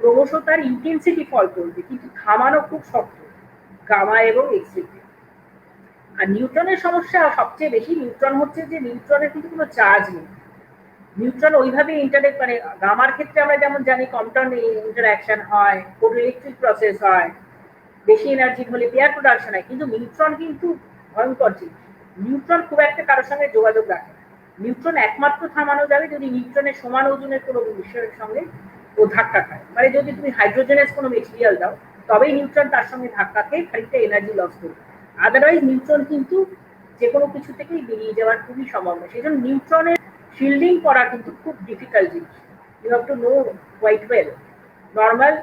ক্রমশ তার ইন্টেন্সিটি ফল করবে, কিন্তু থামানো খুব শক্ত গামা এবং এক্স রে। আর নিউট্রনের সমস্যা সবচেয়ে বেশি, নিউট্রন হচ্ছে যে নিউট্রনের কিন্তু কোনো চার্জ নেই, নিউট্রন ওইভাবে ইন্টারঅ্যাক্ট, মানে গামার ক্ষেত্রে আমরা যেমন জানি কম্পাউন্ড ইন্টারঅ্যাকশন হয়, ফটোইলেকট্রিক প্রসেস হয়, বেশি এনার্জি হলে পেয়ার প্রোডাকশন হয়, কিন্তু নিউট্রন কিন্তু ভয়ঙ্কর জিনিস। নিউট্রন খুব একটা কারোর সঙ্গে যোগাযোগ রাখে না, নিউট্রন একমাত্র থামানো যাবে যদি নিউট্রনের সমান ওজনের কোনো বিষয়ের সঙ্গে ও ধাক্কা খায়। মানে যদি তুমি হাইড্রোজেনাস কোনো মেটেরিয়াল দাও তবেই নিউট্রন তার সঙ্গে ধাক্কা খেয়ে খানিকটা এনার্জি লস করবে, আদারওয়াইজ নিউট্রন কিন্তু যে কোনো কিছু থেকেই বেরিয়ে যাওয়ার খুবই সম্ভাবনা। সেই জন্য নিউট্রনের শিল্ডিং করা কিন্তু খুব ডিফিকাল্ট জিনিস, you have to know quite well. Normal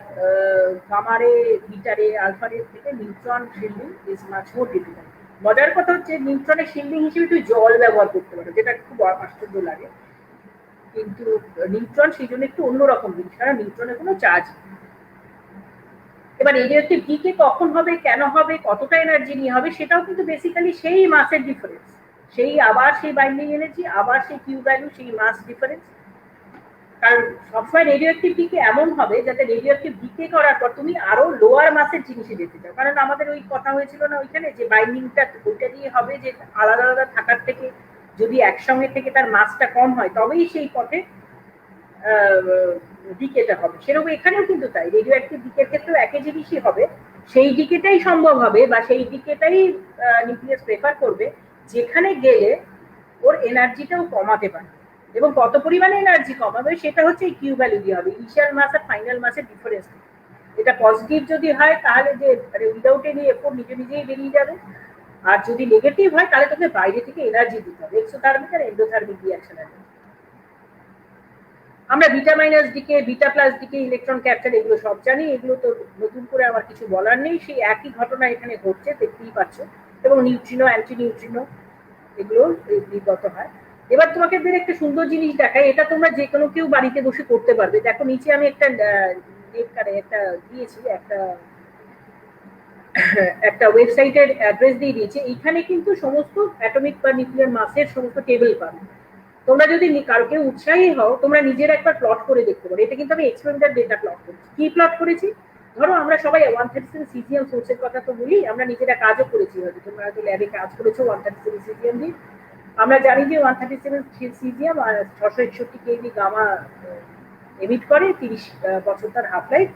গামারে বিটারে আলফারে থেকে neutron shielding is much more difficult. মজার কথা হচ্ছে নিউট্রনের শিল্ডিং হিসেবে তুই জল ব্যবহার করতে পারো, যেটা খুব আশ্চর্য লাগে, কিন্তু নিউট্রন সেই জন্য একটু অন্যরকম জিনিস, কারণ নিউট্রনের কোনো চার্জ। এবার রেডিওঅ্যাক্টিভ ডিকে কখন হবে, কেন হবে, কতটা এনার্জি নিয়ে হবে, সেটাও কিন্তু বেসিক্যালি সেই মাসের ডিফারেন্স, সেই আবার সেই বাইন্ডিং এনার্জি, আবার সেই কিউ ভ্যালু, সেই মাস ডিফারেন্স। কারণ সবসময় রেডিওঅ্যাক্টিভ ডিকে এমন হবে যাতে রেডিওঅ্যাক্টিভ ডিকে করার পর তুমি আরো লোয়ার মাসের জিনিসে যেতে চাও। কারণ আমাদের ওই কথা হয়েছিল না ওইখানে যে বাইন্ডিংটা ওইটা দিয়ে হবে যে আলাদা আলাদা থাকার থেকে যদি একসঙ্গে থেকে তার মাসটা কম হয় তবেই সেই পথে ডিকেটা হবে। সেরকম এখানেও কিন্তু তাই, রেডিওঅ্যাক্টিভ ডিকের ক্ষেত্রেও একই জিনিসই হবে, সেই ডিকেটাই সম্ভব হবে বা সেই ডিকেটাই নিউক্লিয়াস প্রেফার করবে যেখানে গেলে ওর এনার্জিটাও কমাতে পারে। এবং কত পরিমাণে এনার্জি কমাবে সেটা হচ্ছে এই কিউ ভ্যালু দিয়ে হবে, ইনিশিয়াল মাস আর ফাইনাল মাসের ডিফারেন্স। এটা পজিটিভ যদি হয় তাহলে যে উইদাউট এনি এফোর্ট নিজে নিজেই বেরিয়ে যাবে, আর যদি নেগেটিভ হয় তাহলে তোকে বাইরে থেকে এনার্জি দিতে হবে, এক্সোথার্মিক আর এন্ডোথার্মিক রিঅ্যাকশন আছে। আমরা beta minus decay, beta plus decay, electron capture এগুলো সব জানি, এগুলো তো নতুন করে আমার কিছু বলার নেই, সেই একই ঘটনা এখানে ঘটছে দেখতেই পাচ্ছ। এবং নিউট্রিনো, অ্যান্টি নিউট্রিনো এগুলো নির্গত হয়। এবার তোমাকে একটা সুন্দর জিনিস দেখায়, এটা তোমরা যে কোনো কেউ বাড়িতে বসে করতে পারবে। দেখো নিচে আমি একটা একটা দিয়েছি, একটা ওয়েবসাইটের অ্যাড্রেস দিয়ে দিয়েছি, এইখানে কিন্তু সমস্ত অ্যাটমিক বা নিউক্লিয়ার মাসের সমস্ত টেবিল পাবে। তোমরা যদি কাউকে উৎসাহী হও তোমরা নিজের একবার প্লট করে দেখতে পারো। এটা কিন্তু আমি এক্সপেরিমেন্টাল ডেটা প্লট করেছি। কি প্লট করেছি, ধরো আমরা সবাই 137 সিজিএম সোর্সের কথা তো বলি, আমরা নিজেরা কাজও করেছি, হয়তো তোমরা হয়তো ল্যাবে কাজ করেছো 137 সিজিএম দিয়ে। আমরা জানি যে 137 সিজিএম আর 661 কেভি গামা এমিট করে, 30 বছর তার হাফ লাইফ।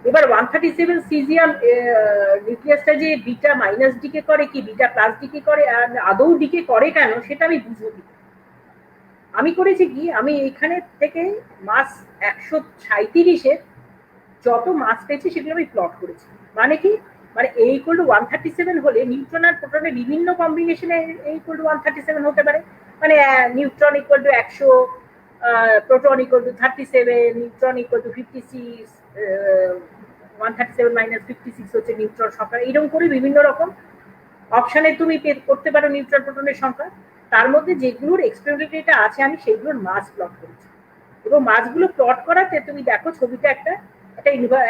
এবার 137 সিজিএম নিউক্লিয়াসটা যে বিটা মাইনাস ডিকে করে কি বিটা প্লাস ডিকে করে, আর আদৌ ডিকে করে কেন সেটা আমি বুঝবো কি। আমি করেছি কি, আমি এইখানে থেকে মাস 137-এর যত মাস পেয়েছি সেগুলো আমি প্লট করেছি। মানে কি, মানে এ ইকুয়াল টু 137 হলে নিউট্রন আর প্রোটনের বিভিন্ন কম্বিনেশনে এ ইকুয়াল টু 137 হতে পারে। মানে neutron equal to 100, proton equal to 37, neutron equal to 56, 137 minus 56 হচ্ছে নিউট্রন সংখ্যা। এইরকম করে বিভিন্ন রকম অপশানে তুমি করতে পারো নিউট্রন প্রোটনের সংখ্যা। তার মধ্যে যেগুলোর এক্সপেরিমেন্টাল ডেটা আছে আমি সেগুলোর মাস প্লট করেছি, এবং মাসগুলো প্লট করাতে তুমি দেখো ছবিটা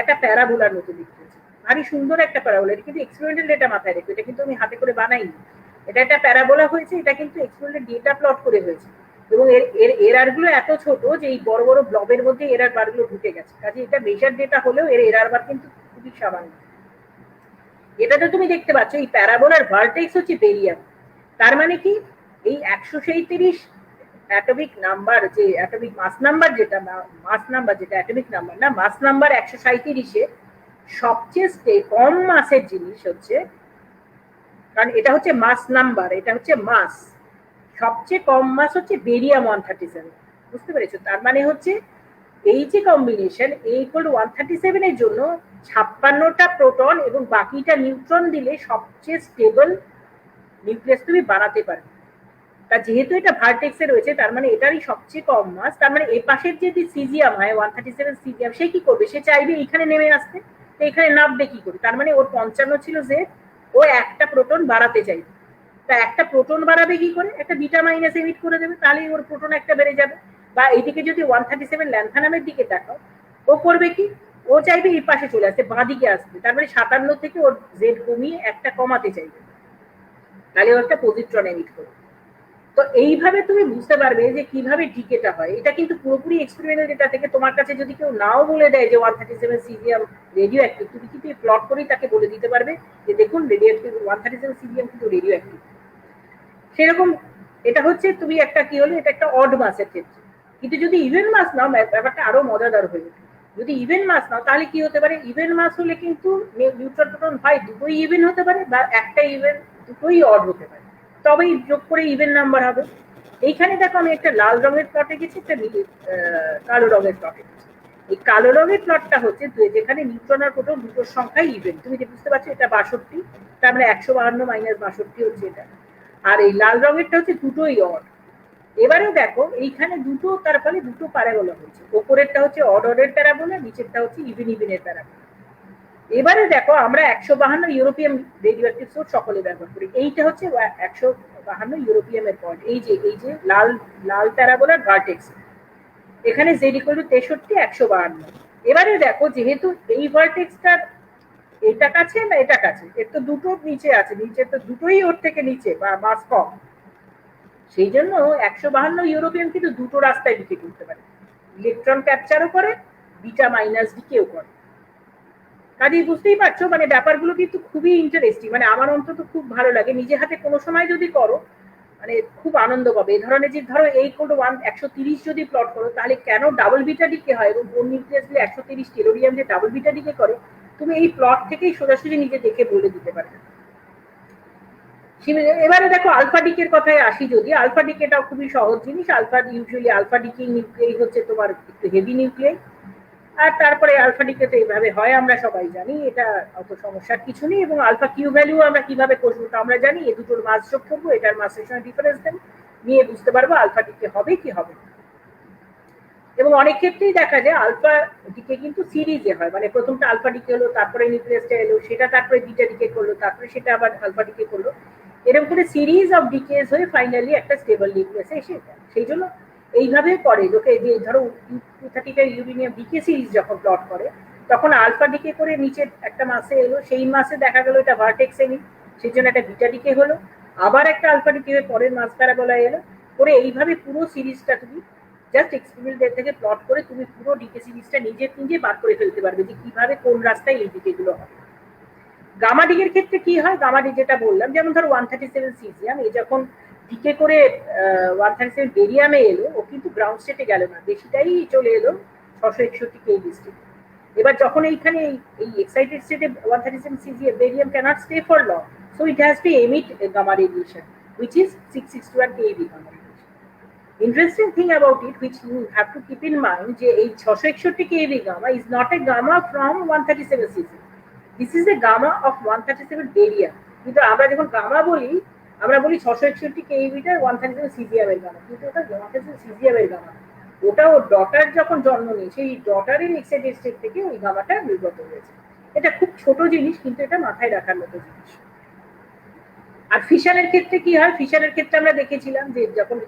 একটা প্যারাবোলার মতো দেখতে, ভারী সুন্দর একটা প্যারাবোলা। এটা কিন্তু এক্সপেরিমেন্টাল ডেটা মাথায় রেখো, এটা কিন্তু আমি হাতে করে বানাইনি, এটা একটা প্যারাবোলা হয়েছে, এটা কিন্তু এক্সপেরিমেন্টাল ডেটা প্লট করে হয়েছে। এবং এর এরার গুলো এত ছোট যে এই বড় বড় ব্লবের মধ্যে এরার বার গুলো ঢুকে গেছে, কাজে এটা মেজার ডেটা হলেও এর এরার বার কিন্তু খুবই সামান্য। এটাতে তুমি দেখতে পাচ্ছ এই প্যারাবোলার ভার্টেক্স হচ্ছে বেরিয়াম। তার মানে কি, এই 137 অ্যাটমিক নাম্বার, যে অ্যাটমিক মাস নাম্বার, যেটা মাস নাম্বার, যেটা অ্যাটমিক নাম্বার না, মাস নাম্বার 137-এ সবচেয়ে কম মাসের জিনিস হচ্ছে, কারণ এটা হচ্ছে মাস নাম্বার, এটা হচ্ছে মাস, সবচেয়ে কম মাস হচ্ছে বেরিয়াম 137। বুঝতে পেরেছো? তার মানে হচ্ছে এই যে কম্বিনেশন এ ইকুয়াল টু 137 এর জন্য 56টা প্রোটন এবং বাকিটা নিউট্রন দিলে সবচেয়ে স্টেবল নিউক্লিয়াস তুমি বানাতে পারবে। তা যেহেতু এটা ভার্টেক্সে রয়েছে তার মানে এটারই সবচেয়ে কম মাস, তার মানে এই পাশের যদি সিজিয়াম হয় 137 সিজিয়াম, সে কি করবে, সে চাইবে এখানে নেমে আসতে, তো এখানে নামবে কি করে, তার মানে ওর 55 ছিল যে ও একটা প্রোটন বাড়াতে চাইবে, তা একটা প্রোটন বাড়াবে কি করে, একটা বিটা মাইনাস এমিট করে দেবে, তাহলে ওর প্রোটন একটা বেড়ে যাবে। বা এইদিকে যদি 137 ল্যান্থানামের দিকে দেখাও, ও করবে কি, ও চাইবে এই পাশে চলে আসতে, বাঁ দিকে আসবে, তার মানে 57 থেকে ওর জেড কমিয়ে একটা কমাতে চাইবে, তাহলে ও একটা পজিট্রন এমিট করবে। তো এইভাবে তুমি বুঝতে পারবে যে কিভাবে ডিকেটা হয়। এটা কিন্তু পুরোপুরি এক্সপেরিমেন্টাল ডেটা থেকে, তোমার কাছে যদি কেউ নাও বলে দেয় যে 137 সিজিএম রেডিও অ্যাক্টিভ, তুমি কিন্তু প্লট করেই তাকে বলে দিতে পারবে যে দেখুন রেডিও অ্যাক্টিভ 137 সিজিএম কিন্তু রেডিও অ্যাক্টিভ। সেরকম এটা হচ্ছে তুমি একটা কি হলো, এটা একটা অড মাসের ক্ষেত্রে। কিন্তু যদি ইভেন মাস নাও ব্যাপারটা আরো মজাদার হয়ে ওঠে। যদি ইভেন মাস নাও তাহলে কি হতে পারে, ইভেন মাস হলে কিন্তু নিউট্রন প্রোটন হয় দুটোই ইভেন হতে পারে, বা একটা ইভেন দুটোই অড হতে পারে, তবেই যোগ করে ইভেন নাম্বার হবে। এইখানে দেখো আমি একটা লাল রঙের প্লটে গেছি, একটা কালো রঙের প্লটে গেছি। এই কালো রঙের প্লটটা হচ্ছে যেখানে নিউট্রন আর প্রোটন দুটোর সংখ্যাই ইভেন, তুমি যে বুঝতে পারছো এটা 62, তার মানে 152 মাইনাস 62 হচ্ছে এটা। আর এই লাল রঙেরটা হচ্ছে দুটোই অড। এবারেও দেখো এইখানে দুটো, তার ফলে দুটো প্যারাবোলা হচ্ছে, ওপরেরটা হচ্ছে অড অডের প্যারাবোলা, নিচেরটা হচ্ছে ইভেন ইভেনের প্যারাবোলা। এবারে দেখো আমরা 152 ইউরোপিয়ান রেডিও অ্যাক্টিভ সোর্স সকলে ব্যবহার করি, এইটা হচ্ছে 152 ইউরোপিয়ামের পয়েন্ট, এই যে লাল লাল প্যারাবোলার ভার্টেক্স, এখানে জেড ইকুয়াল টু 63, 152। এবারে দেখো যেহেতু এই ভার্টেক্সটার এটা কাছে না এটা কাছে, এর তো দুটো নিচে আছে, নিচে তো দুটোই ওর থেকে নিচে বা মাস কম, সেই জন্য 152 ইউরোপিয়ান কিন্তু দুটো রাস্তায় ডিকে করতে পারে, ইলেকট্রন ক্যাপচারও করে, বিটা মাইনাস ডিকেও করে। কাজেই বুঝতেই পারছো মানে ব্যাপারগুলো কিন্তু খুবই ইন্টারেস্টিং, মানে আমার অন্তত খুব ভালো লাগে, নিজে হাতে কোনো সময় যদি করো মানে খুব আনন্দ পাবে। এই ধরনের যে ধরো এই কোড 130 যদি প্লট করো, তাহলে কেন ডাবল বিটা ডিকে হয় এবং কোন নিউক্লিয়াস 130 টেলোরিয়াম যে ডাবল বিটা ডিকে করে, তুমি এই প্লট থেকেই সোজাসুজি নিজে দেখে বলে দিতে পারবে। এবারে দেখো আলফা ডিকের কথায় আসি, যদি আলফা ডিকেটাও খুবই সহজ জিনিস। Alpha usually alpha decay nuclei হচ্ছে তোমার একটু হেভি নিউক্লিয়াই, আর তারপরে আলফা ডিকে তো এইভাবে হয় আমরা সবাই জানি, এটা অত সমস্যার কিছু নেই। এবং আলফা কিউ ভ্যালু আমরা কিভাবে করবো তা আমরা জানি, এই দুটোর মাস যোগ করবো, এটার মাসের সঙ্গে ডিফারেন্স দেন নিয়ে বুঝতে পারবো আলফা ডিকে হবে কি হবে। এবং অনেক ক্ষেত্রেই দেখা যায় আলফা ডিকে কিন্তু সিরিজে হয়, মানে প্রথমটা আলফা ডিকে হলো, তারপরে নিউক্লিয়াসটা এলো, সেটা তারপরে বিটা ডিকে করলো, তারপরে সেটা আবার আলফা ডিকে করলো, এরকম করে সিরিজ অফ ডিকেস হয়ে ফাইনালি একটা স্টেবল নিউক্লিয়াসে এসে যায়। সেই জন্য এইভাবে করে লোকে, যে ধরো 235 ইউরেনিয়াম ডিকে সিরিজ যখন প্লট করে, তখন আলফা ডিকে করে নিচে একটা মাসে এলো, সেই মাসে দেখা গেল এটা ভার্টেক্সে নেই, সেই জন্য একটা বিটা ডিকে হলো, আবার একটা আলফা ডিকে হয়ে পরের মাস প্যারাবোলায় এলো, করে এইভাবে পুরো সিরিজটা তুমি জাস্ট এক্সপেরিমেন্ট থেকে প্লট করে তুমি পুরো ডিকে সিরিজটা নিজে বার করে ফেলতে পারবে যে কিভাবে কোন রাস্তায় এই ডিকে গুলো হবে। গামা ডিকের ক্ষেত্রে কি হয়, গামা ডি যেটা বললাম, যেমন ধরো 137 সিজিয়াম এই যখন ডিকে করে 137 বেরিয়ামে এলো, ও কিন্তু গ্রাউন্ড স্টেটে গেল না, বেশিটাই চলে এলো 661 কেভি স্টেটে। এবার যখন এইখানে এই এক্সাইটেড স্টেটে 137 caesium barium can't stay for long, so it has to emit gamma radiation which is 661 keV gamma radiation. Interesting thing about it which you have to keep in mind যে এই 661 keV gamma is not a gamma from 137 cesium. This is a gamma of 137 barium. কিন্তু আমরা যখন গামা বলি, আমরা বলি 661 কেভিটা 137 সিজিএম এর গামা, কিন্তু ওটা 137 সিজিএম এর গামা, ওটা ওর ডটার যখন জন্ম নিয়ে সেই ডটারের এক্সাইটেড স্টেট থেকে ওই গামাটা নির্গত হয়েছে। এটা খুব ছোট জিনিস, কিন্তু এটা মাথায় রাখার মতো জিনিস। আর ফিশনের ক্ষেত্রে কি হয়, ফিশনের ক্ষেত্রে আমরা দেখেছিলাম যে যখন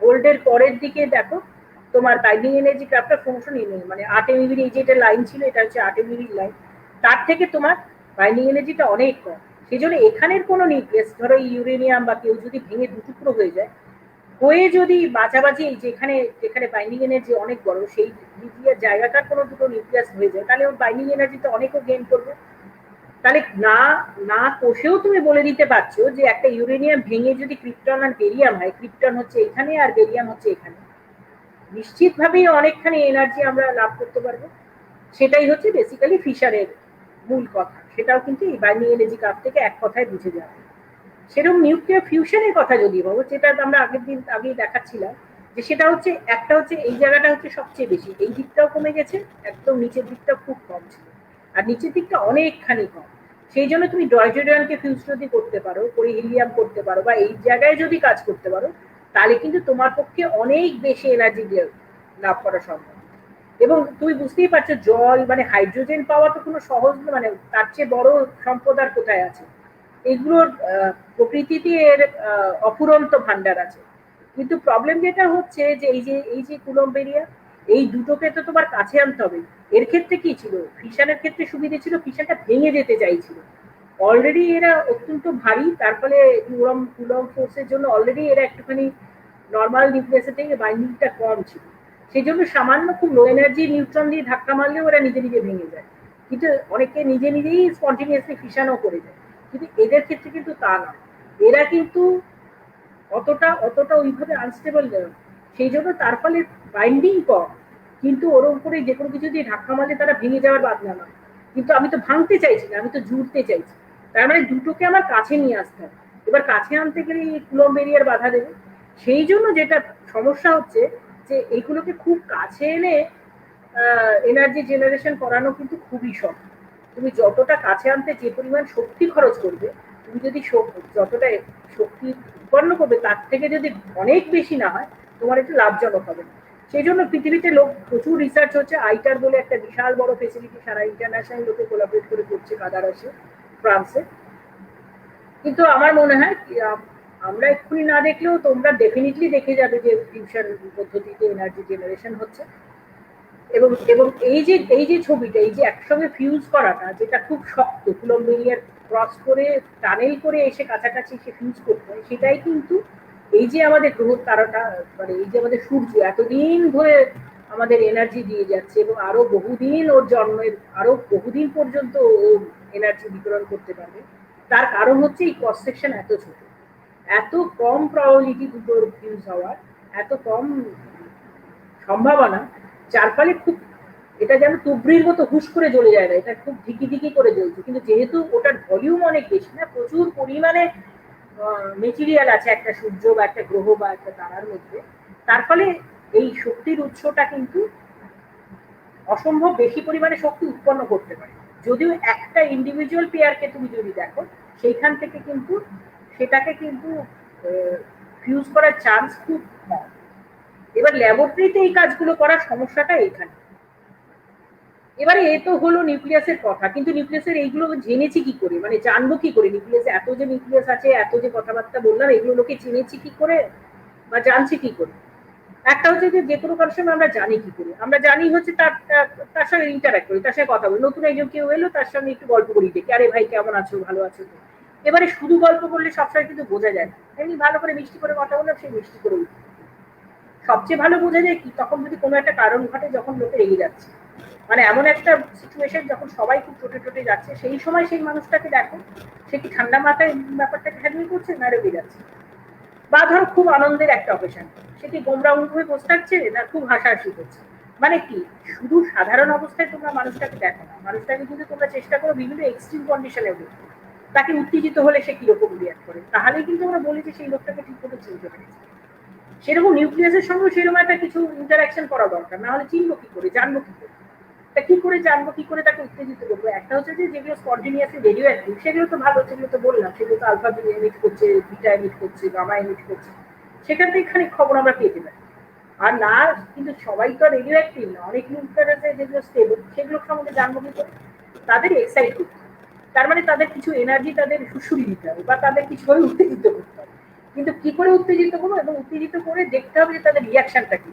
গোল্ডের পরের দিকে দেখো তোমার বাইন্ডিং এনার্জি ক্রাফটার ফাংশন মানে 8 এমইবির এই যে এটা লাইন ছিল, এটা হচ্ছে 8 এমইবির লাইন, তার থেকে তোমার বাইন্ডিং এনার্জিটা অনেক কম। সেই জন্য এখানের কোনো নিউক্লিয়াস ধরো ইউরেনিয়াম বা কেউ যদি ভেঙে দুটুকরো হয়ে যায়, হয়ে যদি বাঁচাবাচি যেখানে যেখানে বাইন্ডিং এনার্জি অনেক বড় সেই নিউক্লিয়ার জায়গাটার কোনো দুটো নিউক্লিয়াস হয়ে যায়, তাহলে ওর বাইন্ডিং এনার্জিটা অনেকও গেইন করবে। তাহলে না না কোষেও তুমি বলে দিতে পারছো যে একটা ইউরেনিয়াম ভেঙে যদি ক্রিপ্টন আর বেরিয়াম হয়, ক্রিপ্টন হচ্ছে এখানে আর বেরিয়াম হচ্ছে এখানে, নিশ্চিতভাবেই অনেকখানি এনার্জি আমরা লাভ করতে পারবো। সেটাই হচ্ছে বেসিক্যালি ফিশারের মূল কথা, সেটাও কিন্তু এই বাইন্ডিং এনার্জি কার্ভ থেকে এক কথায় বুঝে যাবে। সেরকম নিউক্লিয়ার ফিউশনের কথা যদি বলবো, যেটা আমরা আগেই দেখাচ্ছিলাম, যে সেটা হচ্ছে একটা হচ্ছে এই জায়গাটা হচ্ছে সবচেয়ে বেশি, এই দিকটাও কমে গেছে, একদম নিচের দিকটা খুব কম ছিল, আর নিচের দিকটা অনেকখানি কম। সেই জন্য তুমি ডয়জোডিয়ানকে ফিউজ যদি করতে পারো, করে হিলিয়াম করতে পারো, বা এই জায়গায় যদি কাজ করতে পারো, তাহলে কিন্তু তোমার পক্ষে অনেক বেশি এনার্জি লাভ করা সম্ভব। এবং তুমি বুঝতেই পারছো জল মানে হাইড্রোজেন পাওয়া তো কোনো সহজ, মানে তার চেয়ে বড় সম্পদ আর কোথায় আছে। এগুলোর প্রকৃতিতে এর অফুরন্ত ভান্ডার আছে, কিন্তু প্রবলেম যেটা হচ্ছে যে এই যে কুলম্বেরিয়া, এই দুটোকে তো তোমার কাছে আনতে হবে। এর ক্ষেত্রে কি ছিল, ফিশনের ক্ষেত্রে সুবিধে ছিল, ফিশনটা ভেঙে যেতে চাইছিল, অলরেডি এরা অত্যন্ত ভারী, তার ফলে কুলম ফোর্সের জন্য অলরেডি এরা একটুখানি নর্মাল নিউক্লিয়াসের থেকে বাইন্ডিংটা কম ছিল, সেই জন্য সামান্য খুব লো এনার্জি নিউট্রন দিয়ে ধাক্কা মারলেও ওরা নিজে নিজে ভেঙে যায়। কিন্তু অনেকে নিজেই স্পন্টেনিয়াসলি ফিশনও করে যায়, কিন্তু এদের ক্ষেত্রে কিন্তু তা না, এরা কিন্তু অতটা ওইভাবে আনস্টেবল নয়, সেই জন্য তার ফলে বাইন্ডিং কম, কিন্তু ওর উপরে যে কোনো কিছু দিয়ে ধাক্কা মারলে তারা ভেঙে যাওয়ার বাদনা নয়। কিন্তু আমি তো ভাঙতে চাইছি না, আমি তো জুড়তে চাইছি, তার মানে দুটোকে আমার কাছে নিয়ে আসতে হবে। এবার কাছে আনতে গেলে এই কুলম্বেরিয়ার বাধা দেবে, সেই জন্য যেটা সমস্যা হচ্ছে যে এইগুলোকে খুব কাছে এনে এনার্জি জেনারেশন করানো কিন্তু খুবই শক্ত। তুমি যতটা কাছে আনতে যে পরিমাণ শক্তি খরচ করবে, তুমি যদি যতটা শক্তি উৎপন্ন করবে তার থেকে যদি অনেক বেশি না হয়, তোমার একটু লাভজনক হবে না। সেই জন্য পৃথিবীতে প্রচুর রিসার্চ হচ্ছে। আইটার বলে একটা বিশাল বড় ফেসিলিটি সারা ইন্টারন্যাশনাল লোকে কোলাবরেট করে করছে কাদারাসে, ফ্রান্সে। কিন্তু আমার মনে হয় আমরা এক্ষুনি না দেখলেও তোমরা ডেফিনেটলি দেখে যাবে যে ফিউশন পদ্ধতিতে এনার্জি জেনারেশন হচ্ছে। এবং এবং এই যে ছবিটা, এই যে একসঙ্গে ফিউজ করাটা, যেটা খুব শক্ত, কুলম্বিয়ার ক্রস করে টানেল করে এসে কাছাকাছি এসে ফিউজ করতে হয়, সেটাই কিন্তু এই যে আমাদের গ্রহ তারাটা, মানে এই যে আমাদের সূর্য এতদিন ধরে আমাদের এনার্জি দিয়ে যাচ্ছে এবং আরো বহুদিন ওর জন্মের আরো বহুদিন পর্যন্ত ও এনার্জি বিতরণ করতে পারবে, তার কারণ হচ্ছে এই ক্রস সেকশন এত ছোট, এত কম প্রবাবিলিটি দুটোর ফিউজ হওয়ার, এত কম সম্ভাবনা, যার ফলে খুব এটা যেন তুবড়ির মতো হুশ করে জ্বলে যায় না, এটা খুব ধিকি ধিকি করে জ্বলছে। কিন্তু যেহেতু ওটার ভলিউম অনেক বেশি না, প্রচুর পরিমাণে মেটেরিয়াল আছে একটা সূর্য বা একটা গ্রহ বা একটা তারার মধ্যে, তার ফলে এই শক্তির উৎসটা কিন্তু অসম্ভব বেশি পরিমাণে শক্তি উৎপন্ন করতে পারে। যদিও একটা ইন্ডিভিজুয়াল পেয়ারকে তুমি যদি দেখো, সেইখান থেকে কিন্তু সেটাকে কিন্তু ফিউজ করার চান্স খুব কম। এবার ল্যাবরেটরিতে এই কাজগুলো করার সমস্যাটা এখানে। এবারে এ তো হলো নিউক্লিয়াসের কথা, কিন্তু নিউক্লিয়াসের এইগুলো জেনেছি কি করে, মানে জানবো কি করে নিউক্লিয়াসে এত যে নিউক্লিয়াস আছে, এত যে কথাবার্তা বললাম, এগুলো লোকে চিনেছি কি করে বা জানছি কি করে? একটা হচ্ছে যে কোনো কারোর সঙ্গে আমরা জানি কি করে, আমরা জানি হচ্ছে তার সঙ্গে ইন্টারাক্ট করি, তার সঙ্গে কথা বলি। নতুন একজন কেউ এলো, তার সঙ্গে একটু গল্প করি, দেখি আরে ভাই কেমন আছো, ভালো আছো তো। এবারে শুধু গল্প করলে সবসময় কিন্তু বোঝা যায় না। এমনি ভালো করে মিষ্টি করে কথা বললাম, সে মিষ্টি করে উঠবে। সবচেয়ে ভালো বোঝা যায় কি, তখন যদি কোনো একটা কারণ ঘটে, যখন লোকে রেগে যাচ্ছে, মানে এমন একটা সিচুয়েশন যখন সবাই খুব চটে চটে যাচ্ছে, সেই সময় সেই মানুষটাকে দেখো সে কি ঠান্ডা মাথায় ব্যাপারটাকে হ্যান্ডেল করছে না রেগে যাচ্ছে। বা ধরো খুব আনন্দের একটা অকেশন, সে কি গোমরা হয়ে বসে থাকছে না খুব হাসাহাসি করছে। মানে কি, শুধু সাধারণ অবস্থায় তোমরা মানুষটাকে দেখো না, মানুষটাকে কিন্তু তোমরা চেষ্টা করো বিভিন্ন এক্সট্রিম কন্ডিশনে দেখতে। তাকে উত্তেজিত হলে সে কিরকম রিয়াক্ট করে, তাহলেই কিন্তু আমরা বলি যে সেই লোকটাকে ঠিক মতো চিনতে পেরেছি। সেরকম নিউক্লিয়াসের সঙ্গে সেরকম একটা কিছু ইন্টারাকশন করা দরকার, না হলে চিনবো কি করে, জানবো কি করে? তা কি করে জানবো, কি করে তাকে উত্তেজিত করবো? একটা হচ্ছে যে যেগুলো স্পন্টেনিয়াসলি রেডিও অ্যাক্টিভ, সেগুলো তো ভালো, সেগুলো তো বললাম, সেগুলো তো আলফা এমিট করছে, বিটা এমিট করছে, গামা এমিট করছে, সেখান থেকে খানিক খবর আমরা পেতে পারি। আর না, কিন্তু সবাই তো রেডিও অ্যাক্টিভ না, অনেক নিউক্লিয়ার আছে যেগুলো স্টেবল, সেগুলো সম্বন্ধে জানবো কি করে? তাদের এক্সাইট করতে হবে, তার মানে তাদের কিছু এনার্জি তাদের সুশুরি দিতে হবে বা তাদের কিছুভাবে উত্তেজিত করতে হবে। কিন্তু কি করে উত্তেজিত করবো এবং উত্তেজিত করে দেখতে হবে যে তাদের রিয়াকশনটা কি।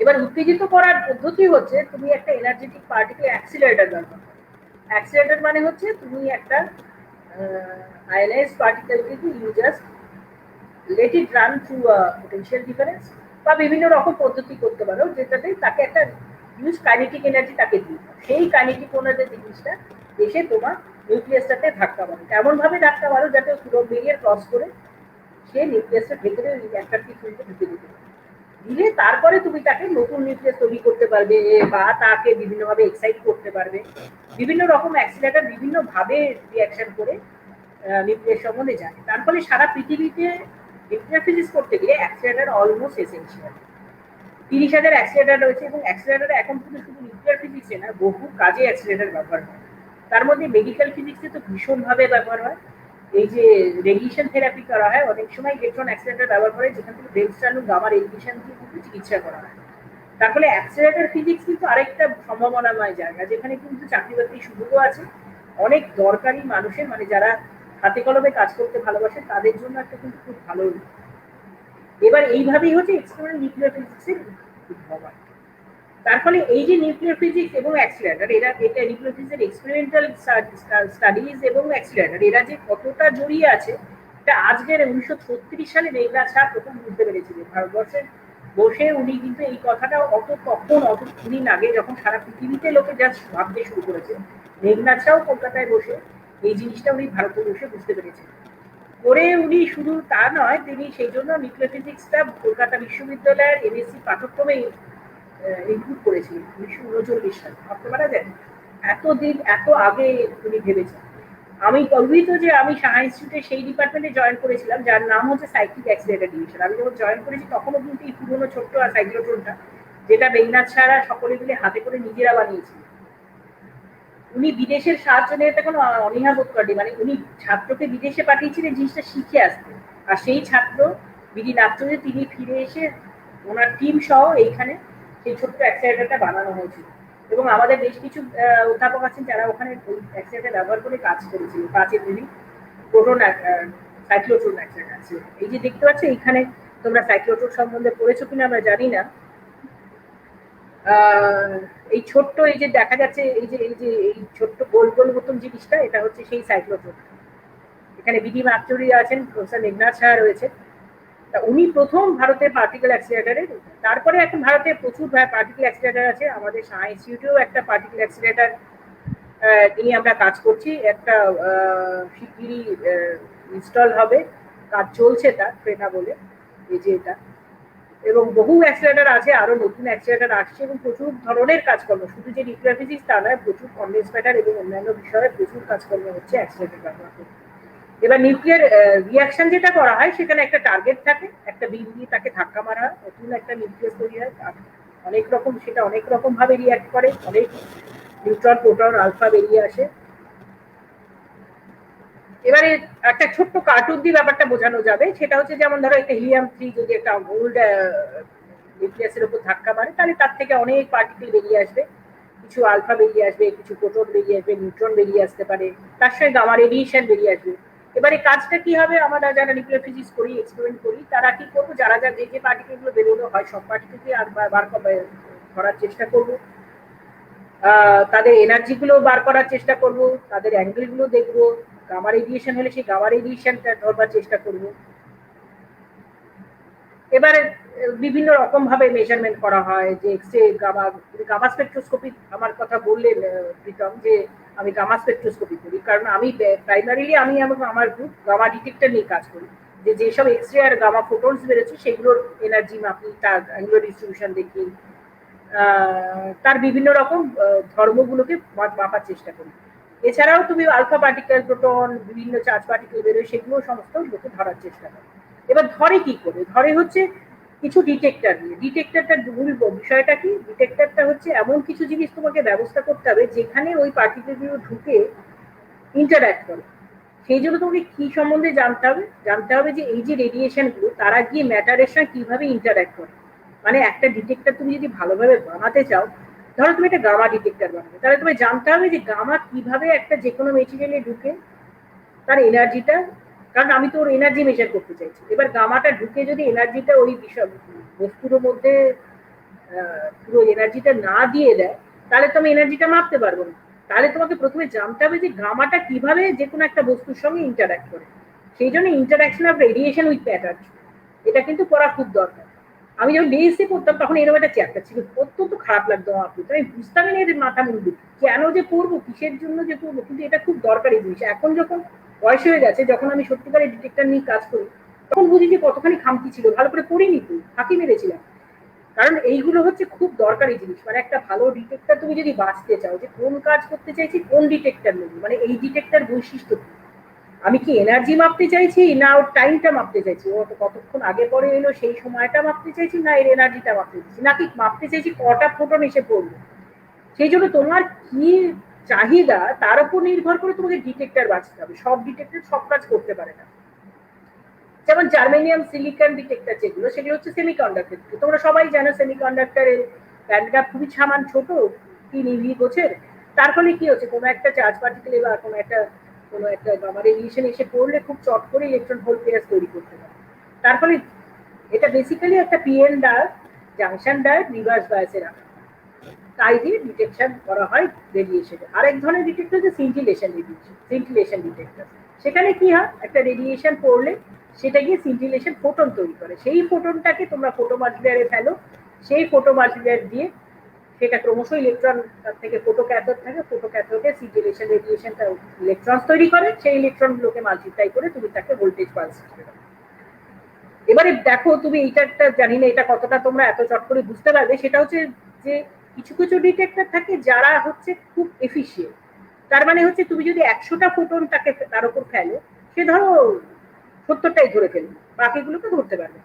এবার উত্তেজিত করার পদ্ধতি হচ্ছে তুমি একটা এনার্জেটিক পার্টিকে অ্যাক্সিলারেটর ব্যবহার করো। অ্যাক্সিলারেটর মানে হচ্ছে তুমি একটা আয়নাইজ পার্টিকেলকে you just let it run through potential difference, বা বিভিন্ন রকম পদ্ধতি করতে পারো যেটাতে তাকে একটা ইউজ কাইনেটিক এনার্জি তাকে দিই, সেই কাইনেটিক এনার্জি জিনিসটা এসে তোমার নিউক্লিয়াসটাতে ধাক্কা মারো, এমন ভাবে ধাক্কা মারো যাতে কুলম্বিয়ার ক্রস করে সে নিউক্লিয়াসের ভেতরে রিঅ্যাক্টরটি ফিল্ডে ঢুকে দিতে পারে। দিলে তারপরে তুমি তাকে নতুন নিউক্লিয়াস তৈরি করতে পারবে বা তাকে বিভিন্নভাবে এক্সাইট করতে পারবে। বিভিন্ন রকম অ্যাক্সিলারেটর বিভিন্ন ভাবে রিঅ্যাকশন করে নিউক্লিয়াস সম্বন্ধে জানে। তার ফলে সারা পৃথিবীতে নিউক্লিয়ার ফিজিক্স করতে গেলে অ্যাক্সিলারেটর অলমোস্ট এসেনশিয়াল। 30,000 অ্যাক্সিলারেটর রয়েছে এবং অ্যাক্সিলারেটর এখন কিন্তু শুধু নিউক্লিয়ার ফিজিক্সে না, বহু কাজে অ্যাক্সিলারেটর ব্যবহার হয়। তার মধ্যে মেডিকেল ফিজিক্সে তো ভীষণভাবে ব্যবহার হয়। এই যে রেডিয়েশন থেরাপি করা হয়, অনেক সময় ইলেকট্রন অ্যাক্সিলারেটর ব্যবহার করে, যেখান থেকে ব্রেন স্ট্যান্ডিং গামা রেডিয়েশন দিয়ে কিন্তু চিকিৎসা করা হয়। তার ফলে অ্যাক্সিলারেটর ফিজিক্স কিন্তু আরেকটা সম্ভাবনাময় জায়গা, যেখানে কিন্তু চাকরি বাকরির সুযোগও আছে। অনেক দরকারি মানুষের, মানে যারা হাতে কলমে কাজ করতে ভালোবাসে, তাদের জন্য একটা কিন্তু খুব ভালো। এবার এইভাবেই হচ্ছে এক্সপেরিমেন্টাল নিউক্লিয়ার ফিজিক্সের উদ্ভব হয়। তার ফলে এই যে নিউক্লিয়ার ফিজিক্স এবং অ্যাক্সিলারেটর, এটা নিউক্লিয়ার ফিজিক্সের এক্সপেরিমেন্টাল স্টাডিজ এবং অ্যাক্সিলারেটর, এরা যে কতটা জড়িয়ে আছে, এটা আজকের 1936 সালে মেঘনাথ শাহ প্রথম বুঝতে পেরেছিলেন ভারতবর্ষের বসে। উনি কিন্তু এই কথাটা অত দিন আগে, যখন সারা পৃথিবীতে লোকে জাস্ট ভাবতে শুরু করেছে, মেঘনাথ শাহ কলকাতায় বসে এই জিনিসটা উনি ভারতে বসে বুঝতে পেরেছেন। করে উনি শুধু তা নয়, তিনি সেই জন্য নিউক্লিয়ার ফিজিক্সটা কলকাতা বিশ্ববিদ্যালয়ের এমএসসি পাঠ্যক্রমে ইনক্লুড করেছিলেন 1939 সালে। ভাবতে পারা যায় এতদিন, এত আগে উনি ভেবেছেন। আমি গর্বিত যে আমি সাহা ইনস্টিটিউটে সেই ডিপার্টমেন্টে জয়েন করেছিলাম যার নাম হচ্ছে সাইক্লিক অ্যাক্সিলারেটর ডিভিশন। আমি যখন জয়েন করেছি তখনও কিন্তু এই পুরোনো ছোট্ট আর সাইক্লোট্রনটা, যেটা মেঘনাথ ছাড়া সকলে মিলে হাতে করে নিজেরা বানিয়েছিল। উনি বিদেশের সাহায্য নিতে কোনো অনীহা বোধ করেনি, মানে উনি ছাত্রকে বিদেশে পাঠিয়েছিলেন জিনিসটা শিখে আসতে, আর সেই ছাত্র বিডি নাগচন্দ্র তিনি ফিরে এসে ওনার টিম সহ এইখানে সেই ছোট্ট অ্যাক্সিলারেটরটা বানানো হয়েছিল। এবং আমাদের বেশ কিছু অধ্যাপক আছেন যারা ওখানে ওই অ্যাক্সিলারেটর ব্যবহার করে কাজ করেছিল, কাজের যিনি প্রোটন সাইক্লোট্রন অ্যাক্সিলারেটর আছে। এই যে দেখতে পাচ্ছ এইখানে, তোমরা সাইক্লোট্রন সম্বন্ধে পড়েছো কিনা আমরা জানি না। এই ছোট্ট এই যে দেখা যাচ্ছে এই ছোট্ট গোল গোল মতন জিনিসটা, এটা হচ্ছে সেই সাইক্লোট্রন। এখানে বিডি মাচুরি আছেন, প্রফেসর মেঘনাথ সাহা রয়েছে। তা উনি প্রথম ভারতের পার্টিকেল অ্যাক্সিলারেটরের, তারপরে এখন ভারতে প্রচুর পার্টিকেল অ্যাক্সিলারেটর আছে। আমাদের সাহা ইনস্টিটিউটেও একটা পার্টিকেল অ্যাক্সিলারেটর নিয়ে আমরা কাজ করছি, একটা শিগগিরই ইনস্টল হবে, কাজ চলছে তার প্রেরণা বলে, এই যে এটা। এবং বহু অ্যাক্সিলারেটর আছে, আরো নতুন অ্যাক্সিলারেটর আসছে এবং প্রচুর ধরনের কাজকর্ম, শুধু যে নিউক্লিয়ার ফিজিক্স তা নয়, প্রচুর কনডেন্স ম্যাটার এবং অন্যান্য বিষয়ে প্রচুর কাজকর্ম হচ্ছে অ্যাক্সিলারেটর ব্যবহার করে। এবার নিউক্লিয়ার রিয়াকশন যেটা করা হয় সেখানে একটা টার্গেট থাকে, একটা বিম দিয়ে তাকে ধাক্কা মারা হয়, নতুন একটা নিউক্লিয়াস তৈরি হয়, অনেক রকম, সেটা অনেক রকম ভাবে রিয়াক্ট করে, অনেক নিউট্রন প্রোটন আলফা বেরিয়ে আসে। এবারে একটা ছোট্ট কার্টুন দিয়ে ব্যাপারটা বোঝানো যাবে, সেটা হচ্ছে যেমন ধরো একটা হিলিয়াম-3 যদি একটা ওল্ড নিউক্লিয়াসের উপর ধাক্কা মারে, তাহলে তার থেকে অনেক পার্টিকেল বেরিয়ে আসবে, কিছু আলফা বেরিয়ে আসবে, কিছু প্রোটন বেরিয়ে আসবে, নিউট্রন বেরিয়ে আসতে পারে, তার সঙ্গে গামা রেডিয়েশন বেরিয়ে আসবে। এবারে কাজটা কি হবে, আমরা যারা নিউক্লিয়ার ফিজিক্স করি, এক্সপেরিমেন্ট করি, তারা কি করবো, যারা যে পার্টিকেলগুলো বেরোনো হয় সব পার্টিকেলকে আর বার করার চেষ্টা করবো, তাদের এনার্জি গুলো বার করার চেষ্টা করব, তাদের অ্যাঙ্গেল গুলো দেখবো, গামা রেডিয়েশন হলে সেই গামা রেডিয়েশনটা ধরবার চেষ্টা করব। এবারে বিভিন্ন রকম ভাবে মেজারমেন্ট করা হয়, যে এক্সরে গামা স্পেকট্রোস্কোপি, আমার কথা বললেন প্রীতম, যে আমি গামা স্পেকট্রোস্কোপি করি, কারণ আমি প্রাইমারিলি আমি আমার গ্রুপ গামা ডিটেক্টর নিয়ে কাজ করি, যেসব এক্সরে আর গামা ফোটনস বেরোচ্ছে সেগুলোর এনার্জি মাপি, তার অ্যাঙ্গুলার ডিস্ট্রিবিউশন দেখি, তার বিভিন্ন রকম ধর্মগুলোকে মাপার চেষ্টা করি। এছাড়াও তুমি আলফা পার্টিকেল, প্রোটন, বিভিন্ন চার্জ পার্টিকেল বেরোয়, সেগুলো সমস্ত লোকে ধরার চেষ্টা করে। এবার ধরে কি করে, ধরে হচ্ছে কিছু ডিটেক্টর নিয়ে। ডিটেক্টরটার মূল বিষয়টা কি, ডিটেক্টরটা হচ্ছে এমন কিছু জিনিস তোমাকে ব্যবস্থা করতে হবে যেখানে ওই পার্টিকেলগুলো ঢুকে ইন্টারঅ্যাক্ট করে। সেই জন্য তোমাকে কি সম্বন্ধে জানতে হবে যে এই যে রেডিয়েশনগুলো তারা গিয়ে ম্যাটারের সঙ্গে কিভাবে ইন্টারঅ্যাক্ট করে। মানে একটা ডিটেক্টর তুমি যদি ভালোভাবে বানাতে চাও, ধরো তুমি একটা গামা ডিটেক্টর বানাবে, তাহলে তুমি জানতে হবে যে গামা কিভাবে একটা যে কোনো মেটেরিয়ালে ঢুকে তার এনার্জিটা, কারণ আমি তো ওর এনার্জি মেজার করতে চাইছি, এবার গামাটা ঢুকে যদি এনার্জিটা ওই বিষয় বস্তুর মধ্যে পুরো এনার্জিটা না দিয়ে দেয়, তাহলে তো আমি এনার্জিটা মাপতে পারবো না। তাহলে তোমাকে প্রথমে জানতে হবে যে গামাটা কিভাবে যে কোনো একটা বস্তুর সঙ্গে ইন্টারঅ্যাক্ট করে। সেই জন্য interaction of radiation with pattern, এটা কিন্তু পড়া খুব দরকার। আমি যখন বিএসসি পড়তাম তখন এরকম একটা চ্যাপ্টার ছিল, অত্যন্ত খারাপ লাগতো আমার পড়তে, আমি বুঝতামই না এদের মাথা মুন্ডু কেন যে পড়বো, কিসের জন্য যে পড়বো, কিন্তু এটা খুব দরকারি জিনিস। এখন যখন বয়স হয়ে গেছে, যখন আমি সত্যিকারের ডিটেক্টর নিয়ে কাজ করি, তখন বুঝি যে কতখানি খামতি ছিল, ভালো করে পড়িনি, তুই ফাঁকি মেরেছিলাম। কারণ এইগুলো হচ্ছে খুব দরকারি জিনিস, মানে একটা ভালো ডিটেক্টর তুমি যদি বাঁচতে চাও, যে কোন কাজ করতে চাইছি, কোন ডিটেক্টর নেব, মানে এই ডিটেক্টর বৈশিষ্ট্য কি, আমি কি এনার্জি মাপতে চাইছি না ওর টাইমটা মাপতে চাইছি, ও কতক্ষণ আগে পরে এলো সেই সময়টা মাপতে চাইছি, না এর এনার্জিটা মাপতে চাইছি, নাকি মাপতে চাইছি কটা ফোটন এসে পড়লো। সেই জন্য তোমার কি চাহিদা তার উপর নির্ভর করে তোমাকে ডিটেক্টর বাঁচতে হবে। সব ডিটেক্টর সব কাজ করতে পারে না। যেমন জার্মেনিয়াম সিলিকন ডিটেক্টর যেগুলো, সেগুলো হচ্ছে সেমিকন্ডাক্টর। তোমরা সবাই জানো সেমিকন্ডাক্টরের ব্যান্ডগ্যাপ খুবই সামান, ছোট 3 ইভি গোছের। তার ফলে কি হচ্ছে, কোনো একটা চার্জ পার্টিকেলে বা কোনো একটা গামা রেডিয়েশন এসে পড়লে খুব চট করে ইলেকট্রন হোল পেয়ার তৈরি করতে পারে। তার ফলে এটা বেসিক্যালি একটা PN diode, junction diode, reverse বায়াসে রাখা, তাই দিয়ে ডিটেকশন করা হয় রেডিয়েশন। আরেক ধরনের ডিটেক্টর হচ্ছে সিন্টিলেশন ডিটেক্টর। সেখানে কি হয়, একটা রেডিয়েশন পড়লে সেটা গিয়ে সিন্টিলেশন ফোটন তৈরি করে, সেই ফোটনটাকে তোমরা ফোটোমাল্টিপ্লায়ারে ফেলো, সেই ফোটোমাল্টিপ্লায়ার দিয়ে সেটা ক্রমশ ইলেকট্রন, তার থেকে ফোটোক্যাথোড থাকে, ফোটোক্যাথোডে সিন্টিলেশন রেডিয়েশনটা ইলেকট্রন তৈরি করে, সেই ইলেকট্রনগুলোকে মাল্টিপ্লাই করে তুমি তাকে ভোল্টেজ পালস দিতে পারো। এবারে দেখো, তুমি এইটা একটা জানি না এটা কতটা তোমরা এত চট করে বুঝতে পারবে, সেটা হচ্ছে যে কিছু কিছু ডিটেক্টর থাকে যারা হচ্ছে খুব এফিশিয়েন্ট, তার মানে হচ্ছে তুমি যদি 100টা ফোটন তাকে তার উপর ফেলো, সে ধরো 70টাই ধরে ফেলবে, বাকিগুলোকে ধরতে পারবে।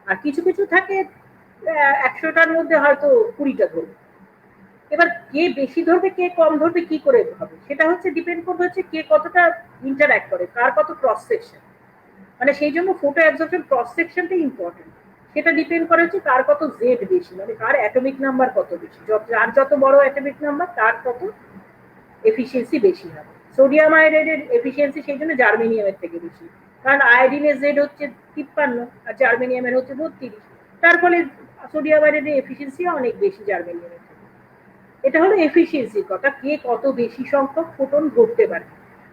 আর কিছু কিছু থাকে 100টার মধ্যে হয়তো 20টা ধরবে। এবার কে বেশি ধরবে কে কম ধরবে কি করে হবে, সেটা হচ্ছে ডিপেন্ড করবে হচ্ছে কে কতটা ইন্টারঅ্যাক্ট করে, কার কত ক্রস সেকশন। মানে সেই জন্য ফোটো অ্যাবজর্পশন ক্রস সেকশনটাই ইম্পর্টেন্ট। সেটা ডিপেন্ড করে হচ্ছে কার কত জেড বেশি, মানে কার অ্যাটমিক নাম্বার কত বেশি, যার যত বড় অ্যাটমিক নাম্বার তার তত এফিসিয়েন্সি বেশি হবে। সোডিয়াম আয়োডাইডের এফিসিয়েন্সি সেই জন্য জার্মেনিয়ামের থেকে বেশি, কারণ আয়োডিনের জেড হচ্ছে 53 আর জার্মেনিয়ামের হচ্ছে 32। তার ফলে সোডিয়াম আয়োডাইডের এফিসিয়েন্সি অনেক বেশি জার্মেনিয়ামের থেকে। এটা হলো এফিসিয়েন্সির কথা, কে কত বেশি সংখ্যক ফোটন ধরতে পারে।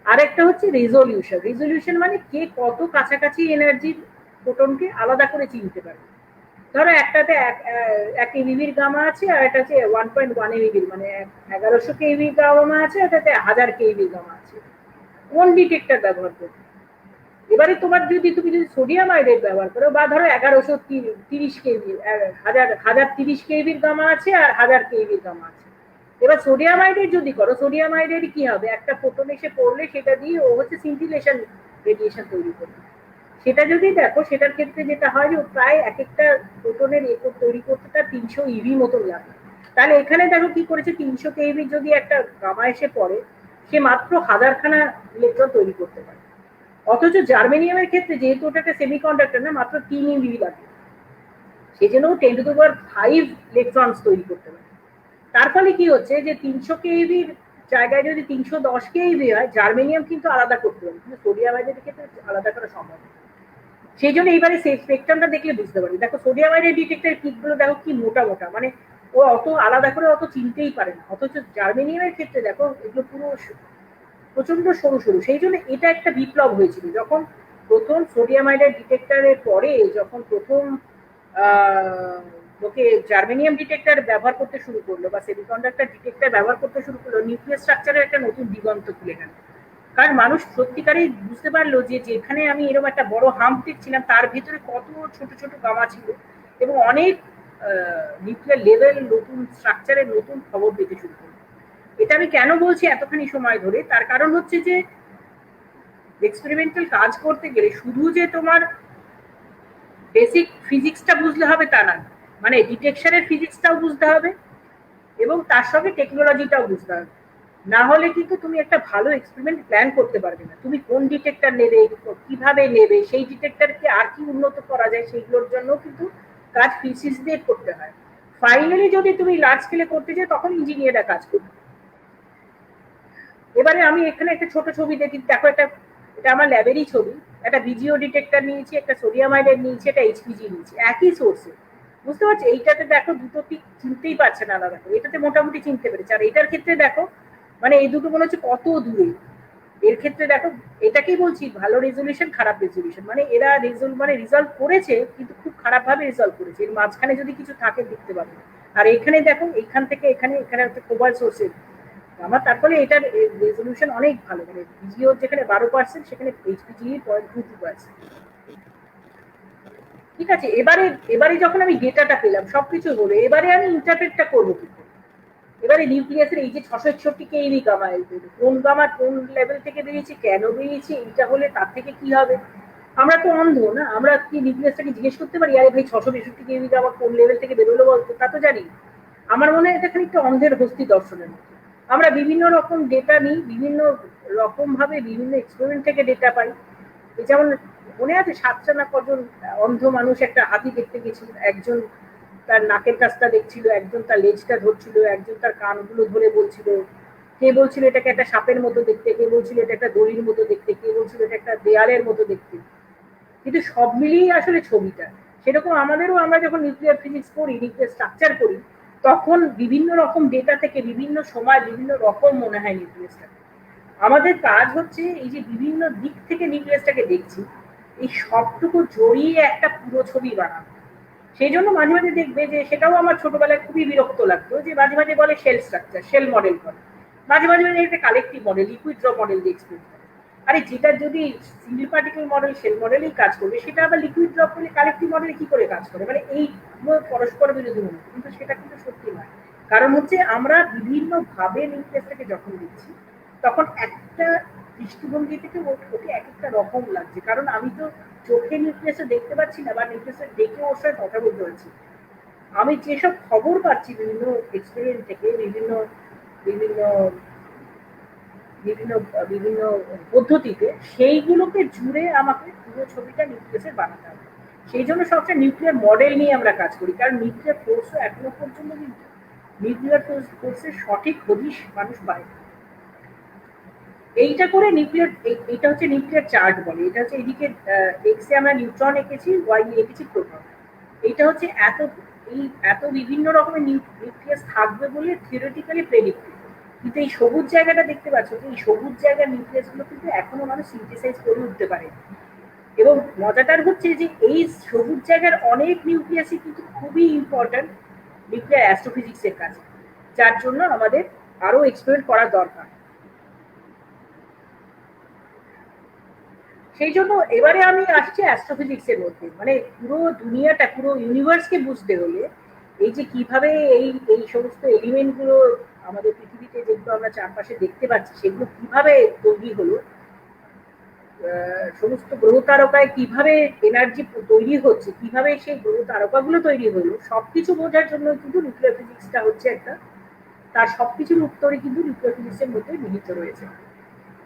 আরেকটা হচ্ছে রেজলিউশন। রেজলিউশন মানে কে কত কাছাকাছি এনার্জির ফোটনকে আলাদা করে চিনতে পারে। ধরো একটাতে 1 এবিবির গামা আছে আর একটা হচ্ছে 1.1 এবিবির, মানে 1100 কেবি গামা আছে, এটাতে 1000 কেবি গামা আছে। কোন ডিটেক্টর ব্যবহার করবে? এবারে তোমার তুমি যদি সোডিয়াম আয়োডাইড ব্যবহার করো, বা ধরো 1130 কেবি, 1030 কেবির গামা আছে আর 1000 কেবির গামা আছে। এবার সোডিয়াম আয়োডাইড যদি করো, সোডিয়াম আয়োডাইড কি হবে, একটা ফোটন এসে পড়লে সেটা দিয়ে ও হচ্ছে সিন্টিলেশন রেডিয়েশন তৈরি করবে। সেটা যদি দেখো, সেটার ক্ষেত্রে যেটা হয় যে প্রায় এক একটা ফোটনের একক তৈরি করতে তার 300 ইভি মতো লাগে। তাহলে এখানে দেখো কি করেছে, 300 কেভি যদি একটা গামা এসে পড়ে, সে মাত্র 1000খানা ইলেকট্রন তৈরি করতে পারে। অথচ জার্মেনিয়ামের ক্ষেত্রে যেহেতু ওটা একটা সেমিকন্ডাক্টর না, মাত্র 3 ইভি লাগে, সেই জন্য 10⁵ ইলেকট্রন তৈরি করতে পারে। তার ফলে কি হচ্ছে যে 300 কেভির জায়গায় যদি 310 কেভি হয়, জার্মেনিয়াম কিন্তু আলাদা করতে পারে, কিন্তু সোডিয়াম আয়োডাইডের ক্ষেত্রে আলাদা করা সম্ভব। সেই জন্য এইবারে স্পেকট্রামটা দেখলে বুঝতে পারি। দেখো সোডিয়াম আয়োডাইড ডিটেক্টরের পিকগুলো দেখো কি মোটা মোটা, মানে ও অত আলাদা করে অত চিনতেই পারে না। অথচ জার্মেনিয়ামের ক্ষেত্রে দেখো এগুলো পুরো প্রচন্ড সরু সরু। সেই জন্য এটা একটা বিপ্লব হয়েছিল যখন প্রথম সোডিয়াম আয়োডাইড ডিটেক্টরের পরে, যখন প্রথম লোকে জার্মেনিয়াম ডিটেক্টর ব্যবহার করতে শুরু করলো বা সেমিকন্ডাক্টর ডিটেক্টর ব্যবহার করতে শুরু করলো, নিউক্লিয়াস স্ট্রাকচারের একটা নতুন দিগন্ত খুলে গেল। কারণ মানুষ সত্যিকারই বুঝতে পারলো যে যেখানে আমি এরকম একটা বড় হাম্প দেখছিলাম, তার ভিতরে কত ছোট ছোট গামা ছিল এবং অনেক নিউক্লিয়ার লেভেল নতুন স্ট্রাকচারের নতুন খবর পেতে শুরু করলো। এটা আমি কেন বলছি এতখানি সময় ধরে, তার কারণ হচ্ছে যে এক্সপেরিমেন্টাল কাজ করতে গেলে শুধু যে তোমার বেসিক ফিজিক্সটা বুঝলে হবে তা না, মানে ডিটেকশনের ফিজিক্সটাও বুঝতে হবে এবং তার সঙ্গে টেকনোলজিটাও বুঝতে হবে। না হলে কিন্তু তুমি একটা ভালো এক্সপেরিমেন্ট প্ল্যান করতে পারবে না। তুমি কোন ডিটেক্টর নেবে, কিভাবে নেবে, সেই ডিটেক্টরকে আর কি উন্নত করা যায়, সেইগুলোর জন্য কিন্তু কাজ ফিজিক্স দিয়ে করতে হয়। ফাইনালি যদি তুমি লার্জ স্কেলে করতে চাও, তখন ইঞ্জিনিয়াররা কাজ করবে। এবারে আমি এখানে একটা ছোট ছবি দেখি, দেখো এটা আমার ল্যাবেরই ছবি। একটা ভিজিও ডিটেক্টর নিয়েছি, একটা সোডিয়াম আয়োডাইড নিয়েছি, একটা এইচপিজি নিয়েছি, একই সোর্সে। বুঝতে পারছো? এইটাতে দেখো দুটো পিক চিনতেই পারছে না আলাদা করে, এটাতে মোটামুটি চিনতে পেরেছে। আর এটার ক্ষেত্রে দেখো, মানে এই দুটো মনে হচ্ছে কত দূরে। এর ক্ষেত্রে দেখো, এটাকেই বলছি ভালো রেজলিউশন খারাপ রেজলিউশন, মানে এরা রেজাল্ট করেছে কিন্তু খুব খারাপ ভাবে রেজাল্ট করেছে। এর মাঝখানে যদি কিছু থাকে দেখতে পাবে। আর এখানে দেখো, এখান থেকে এখানে হচ্ছে কোবাল্ট সোর্সের আমার, তারপরে এটার রেজলিউশন অনেক ভালো, মানে ভিজিওর যেখানে 12% সেখানে এইচপিজি 0.22%। ঠিক আছে, এবারে যখন আমি ডেটাটা পেলাম সবকিছু হলো, এবারে আমি ইন্টারপ্রেটটা করবো কি করে? এবারে নিউক্লিয়াসের এই যে 661 কেভি গামা, কোন গামা কোন লেভেল থেকে বেরিয়েছে, কেন বেরিয়েছে, এইটা হলে তার থেকে কি হবে? আমরা তো অন্ধ না, আমরা কি নিউক্লিয়াসটাকে জিজ্ঞেস করতে পারি আরে ভাই 662 কেভি গামা কোন লেভেল থেকে বেরোলো বলতো? তা তো জানি। আমার মনে হয় এটা খানিকটা অন্ধের হস্তি দর্শনের মতো। আমরা বিভিন্ন রকম ডেটা নিই, বিভিন্ন রকম ভাবে বিভিন্ন এক্সপেরিমেন্ট থেকে ডেটা পাই। যেমন মনে আছে 7টা না কজন অন্ধ মানুষ একটা হাতি দেখতে গেছিল, একজন তার নাকের কাছটা দেখছিল, একজন তার লেজটা ধরছিল, একজন তার কানগুলো ধরে বলছিল, কে বলছিল এটাকে একটা সাপের মতো দেখতে, কে বলছিল এটা একটা দড়ির মতো দেখতে, কে বলছিল এটা একটা দেয়ালের মতো দেখতে। কিন্তু সব মিলিয়েই আসলে ছবিটা সেরকম। আমাদেরও আমরা যখন নিউক্লিয়ার ফিজিক্স করি, নিউক্লিয়ার স্ট্রাকচার করি, তখন বিভিন্ন রকম ডেটা থেকে বিভিন্ন সময় বিভিন্ন রকম মনে হয় নিউক্লিয়াসটা। আমাদের কাজ হচ্ছে এই যে বিভিন্ন দিক থেকে নিউক্লিয়াসটাকে দেখছি, এই সবটুকু জড়িয়ে একটা পুরো ছবি বানানো। সেই জন্য মাঝে মাঝে দেখবে যে, সেটাও আমার ছোটবেলায় খুবই বিরক্ত লাগতো, যে মাঝে মাঝে বলে শেল স্ট্রাকচার, শেল মডেল করে, মাঝে মাঝে একটা collective model, liquid draw model দিয়ে এক্সপ্লেন করে। আরে যেটা যদি সিঙ্গেল পার্টিকেল মডেল শেল মডেলেই কাজ করবে, সেটা আবার লিকুইড ড্র করলে কালেক্টিভ মডেলে কি করে কাজ করে? মানে এই পরস্পর বিরোধী মনে কিন্তু সেটা কিন্তু সত্যি নয়। কারণ হচ্ছে আমরা বিভিন্ন ভাবে নিউক্লিয়াসটাকে যখন দিচ্ছি, তখন একটা দৃষ্টিভঙ্গি থেকে ওকে এক একটা রকম লাগছে, কারণ আমি তো চোখে নিউক্লিয়াসে দেখতে পাচ্ছি না বা নিউক্লিয়াসে দেখে ওর সাথে কথা বলতে পারছি। আমি যেসব খবর পাচ্ছি বিভিন্ন এক্সপেরিয়েন্স থেকে, বিভিন্ন বিভিন্ন বিভিন্ন বিভিন্ন পদ্ধতিতে, সেইগুলোকে জুড়ে আমাকে পুরো ছবিটা নিউক্লিয়াসের বানাতে হবে। সেই জন্য সবচেয়ে নিউক্লিয়ার মডেল নিয়ে আমরা কাজ করি, কারণ নিউক্লিয়ার ফোর্সও এখনো পর্যন্ত কিন্তু নিউক্লিয়ার ফোর্সের সঠিক হদিশ মানুষ পায়। এইটা করে নিউক্লিয়ার, এইটা হচ্ছে নিউক্লিয়ার চার্ট বলে, এটা হচ্ছে এদিকে এক্সে আমরা নিউট্রন এঁকেছি, ওয়াই এঁকেছি প্রোটন। এইটা হচ্ছে এত বিভিন্ন রকমের নিউক্লিয়াস থাকবে বলে থিওরিটিক্যালি প্রেডিক্টেড। কিন্তু এই সবুজ জায়গাটা দেখতে পাচ্ছ, এই সবুজ জায়গার নিউক্লিয়াস গুলো কিন্তু এখনো মানুষ সিনথেসাইজ করে উঠতে পারে। এবং মজাটার হচ্ছে যে এই সবুজ জায়গার অনেক নিউক্লিয়াসই কিন্তু খুবই ইম্পর্টেন্ট নিউক্লিয়ার অ্যাস্ট্রোফিজিক্সের কাছে, যার জন্য আমাদের আরো এক্সপ্লোর করা দরকার। সেই জন্য এবারে আমি আসছি অ্যাস্ট্রোফিজিক্সের মধ্যে, মানে পুরো দুনিয়াটা, পুরো ইউনিভার্সকে বুঝতে হলে এই যে কিভাবে এই এই সমস্ত এলিমেন্ট গুলো আমাদের পৃথিবীতে যেগুলো আমরা চারপাশে দেখতে পাচ্ছি সেগুলো কিভাবে তৈরি হলো, সমস্ত গ্রহ তারকায় কিভাবে এনার্জি তৈরি হচ্ছে, কিভাবে সেই গ্রহ তারকাগুলো তৈরি হলো, সবকিছু বোঝার জন্য কিন্তু নিউক্লিয়ার ফিজিক্সটা হচ্ছে একটা, তার সবকিছুর উত্তরে কিন্তু নিউক্লিয়ার ফিজিক্সের মধ্যে নিহিত রয়েছে।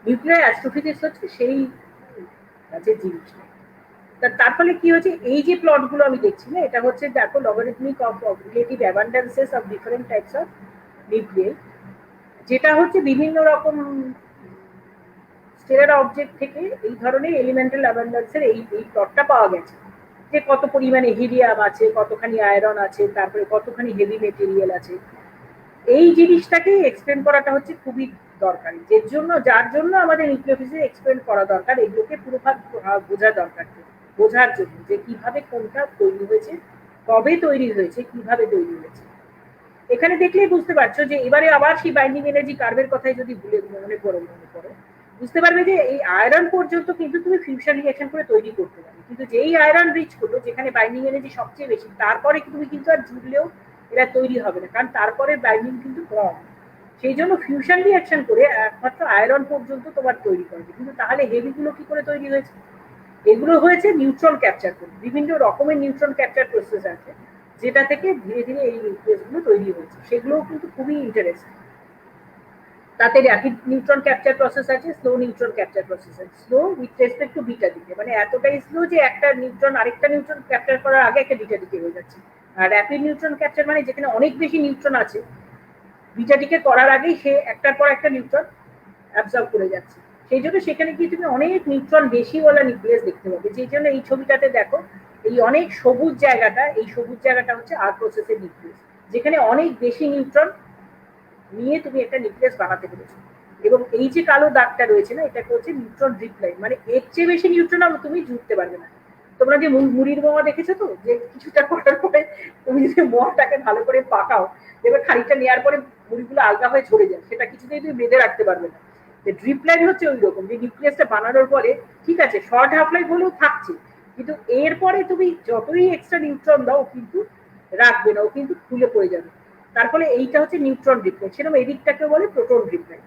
নিউক্লিয়ার অ্যাস্ট্রোফিজিক্স হচ্ছে সেই যে জিনিসটা। তার ফলে কি হচ্ছে, এই যে প্লট গুলো আমি দেখছি না, এটা হচ্ছে দেখো logarithmic of relative abundances of different types of nuclei, যেটা হচ্ছে বিভিন্ন রকম স্টেলার অবজেক্ট থেকে এই ধরনের এলিমেন্টাল অ্যাবান্ডেন্সের এই প্লটটা পাওয়া গেছে, যে কত পরিমাণে হিলিয়াম আছে, কতখানি আয়রন আছে, তারপরে কতখানি হেভি মেটেরিয়াল আছে। এই জিনিসটাকে এক্সপ্লেন করাটা হচ্ছে খুবই দরকারি, যার জন্য আমাদের নিউক্লিয়ার ফিজিক্স এক্সপ্লেন করা দরকার, এগুলোকে পুরোভাগ বোঝা দরকার, বোঝার জন্য যে কিভাবে কোনটা তৈরি হয়েছে, কবে তৈরি হয়েছে, কিভাবে তৈরি হয়েছে। এখানে দেখলেই বুঝতে পারছো যে এবারে আবার সেই বাইন্ডিং এনার্জি কার্ভের কথাই যদি মনে করো বুঝতে পারবে যে এই আয়রন পর্যন্ত কিন্তু তুমি ফিউশন রিঅ্যাকশন করে তৈরি করতে পারবে, কিন্তু যেই আয়রন রিচ করলো যেখানে বাইন্ডিং এনার্জি সবচেয়ে বেশি, তারপরে তুমি কিন্তু আর জুড়লেও এরা তৈরি হবে না, কারণ তারপরে বাইন্ডিং কিন্তু কম। সেই জন্য ফিউশন রিঅ্যাকশন করে একমাত্র আয়রন পর্যন্ত তোমার তৈরি করবে। কিন্তু তাহলে হেভিগুলো কি করে তৈরি হয়েছে? এগুলো হয়েছে নিউট্রন ক্যাপচার করে, বিভিন্ন রকমের নিউট্রন ক্যাপচার প্রসেস আছে যেটা থেকে ধীরে ধীরে এই নিউক্লিয়াসগুলো তৈরি হয়েছে, সেগুলোও কিন্তু খুবই ইন্টারেস্টিং। তাতে র্যাপিড নিউট্রন ক্যাপচার প্রসেস আছে, স্লো নিউট্রন ক্যাপচার প্রসেস আছে। Slow with respect to beta decay, মানে এতটাই স্লো যে একটা নিউট্রন আরেকটা নিউট্রন ক্যাপচার করার আগে একটা বিটা ডিকে হয়ে যাচ্ছে। আর র্যাপিড নিউট্রন ক্যাপচার মানে যেখানে অনেক বেশি নিউট্রন আছে, বিটা ডিকে করার আগেই সে একটার পর একটা নিউট্রন অ্যাবজর্ব করে যাচ্ছে। সেই জন্য সেখানে গিয়ে তুমি অনেক নিউট্রন বেশিওয়ালা নিউক্লিয়াস দেখতে পাবে। সেই জন্য এই ছবিটাতে দেখো এই অনেক সবুজ জায়গাটা, এই সবুজ জায়গাটা হচ্ছে আর প্রসেসের নিউক্লিয়াস, যেখানে অনেক বেশি নিউট্রন নিয়ে তুমি একটা নিউক্লিয়াস বানাতে পেরেছো। এবং এই যে কালো দাগটা রয়েছে না, এটাকে হচ্ছে নিউট্রন ড্রিপ লাইন, মানে এর চেয়ে বেশি নিউট্রন তুমি জুড়তে পারবে না। তোমরা যে মুড়ির মোয়া দেখেছো তো, যে কিছুটা করার পরে তুমি যদি মোয়াটাকে ভালো করে পাকাও, এবার খানিকটা নেওয়ার পরে মুড়িগুলো আলগা হয়ে ঝরে যায়, সেটা কিছুতেই তুমি বেঁধে রাখতে পারবে না। ড্রিপ লাইন হচ্ছে ওই রকম, যে নিউক্লিয়াসটা বানানোর পরে ঠিক আছে শর্ট হাফ লাইফ হলেও থাকছে, কিন্তু এরপরে তুমি যতই এক্সট্রা নিউট্রন দাও কিন্তু রাখবে না, ও কিন্তু খুলে পড়ে যাবে। তার ফলে এইটা হচ্ছে নিউট্রন ড্রিপ লাইন, সেরকম এদিকটাকে বলে প্রোটন ড্রিপ লাইন।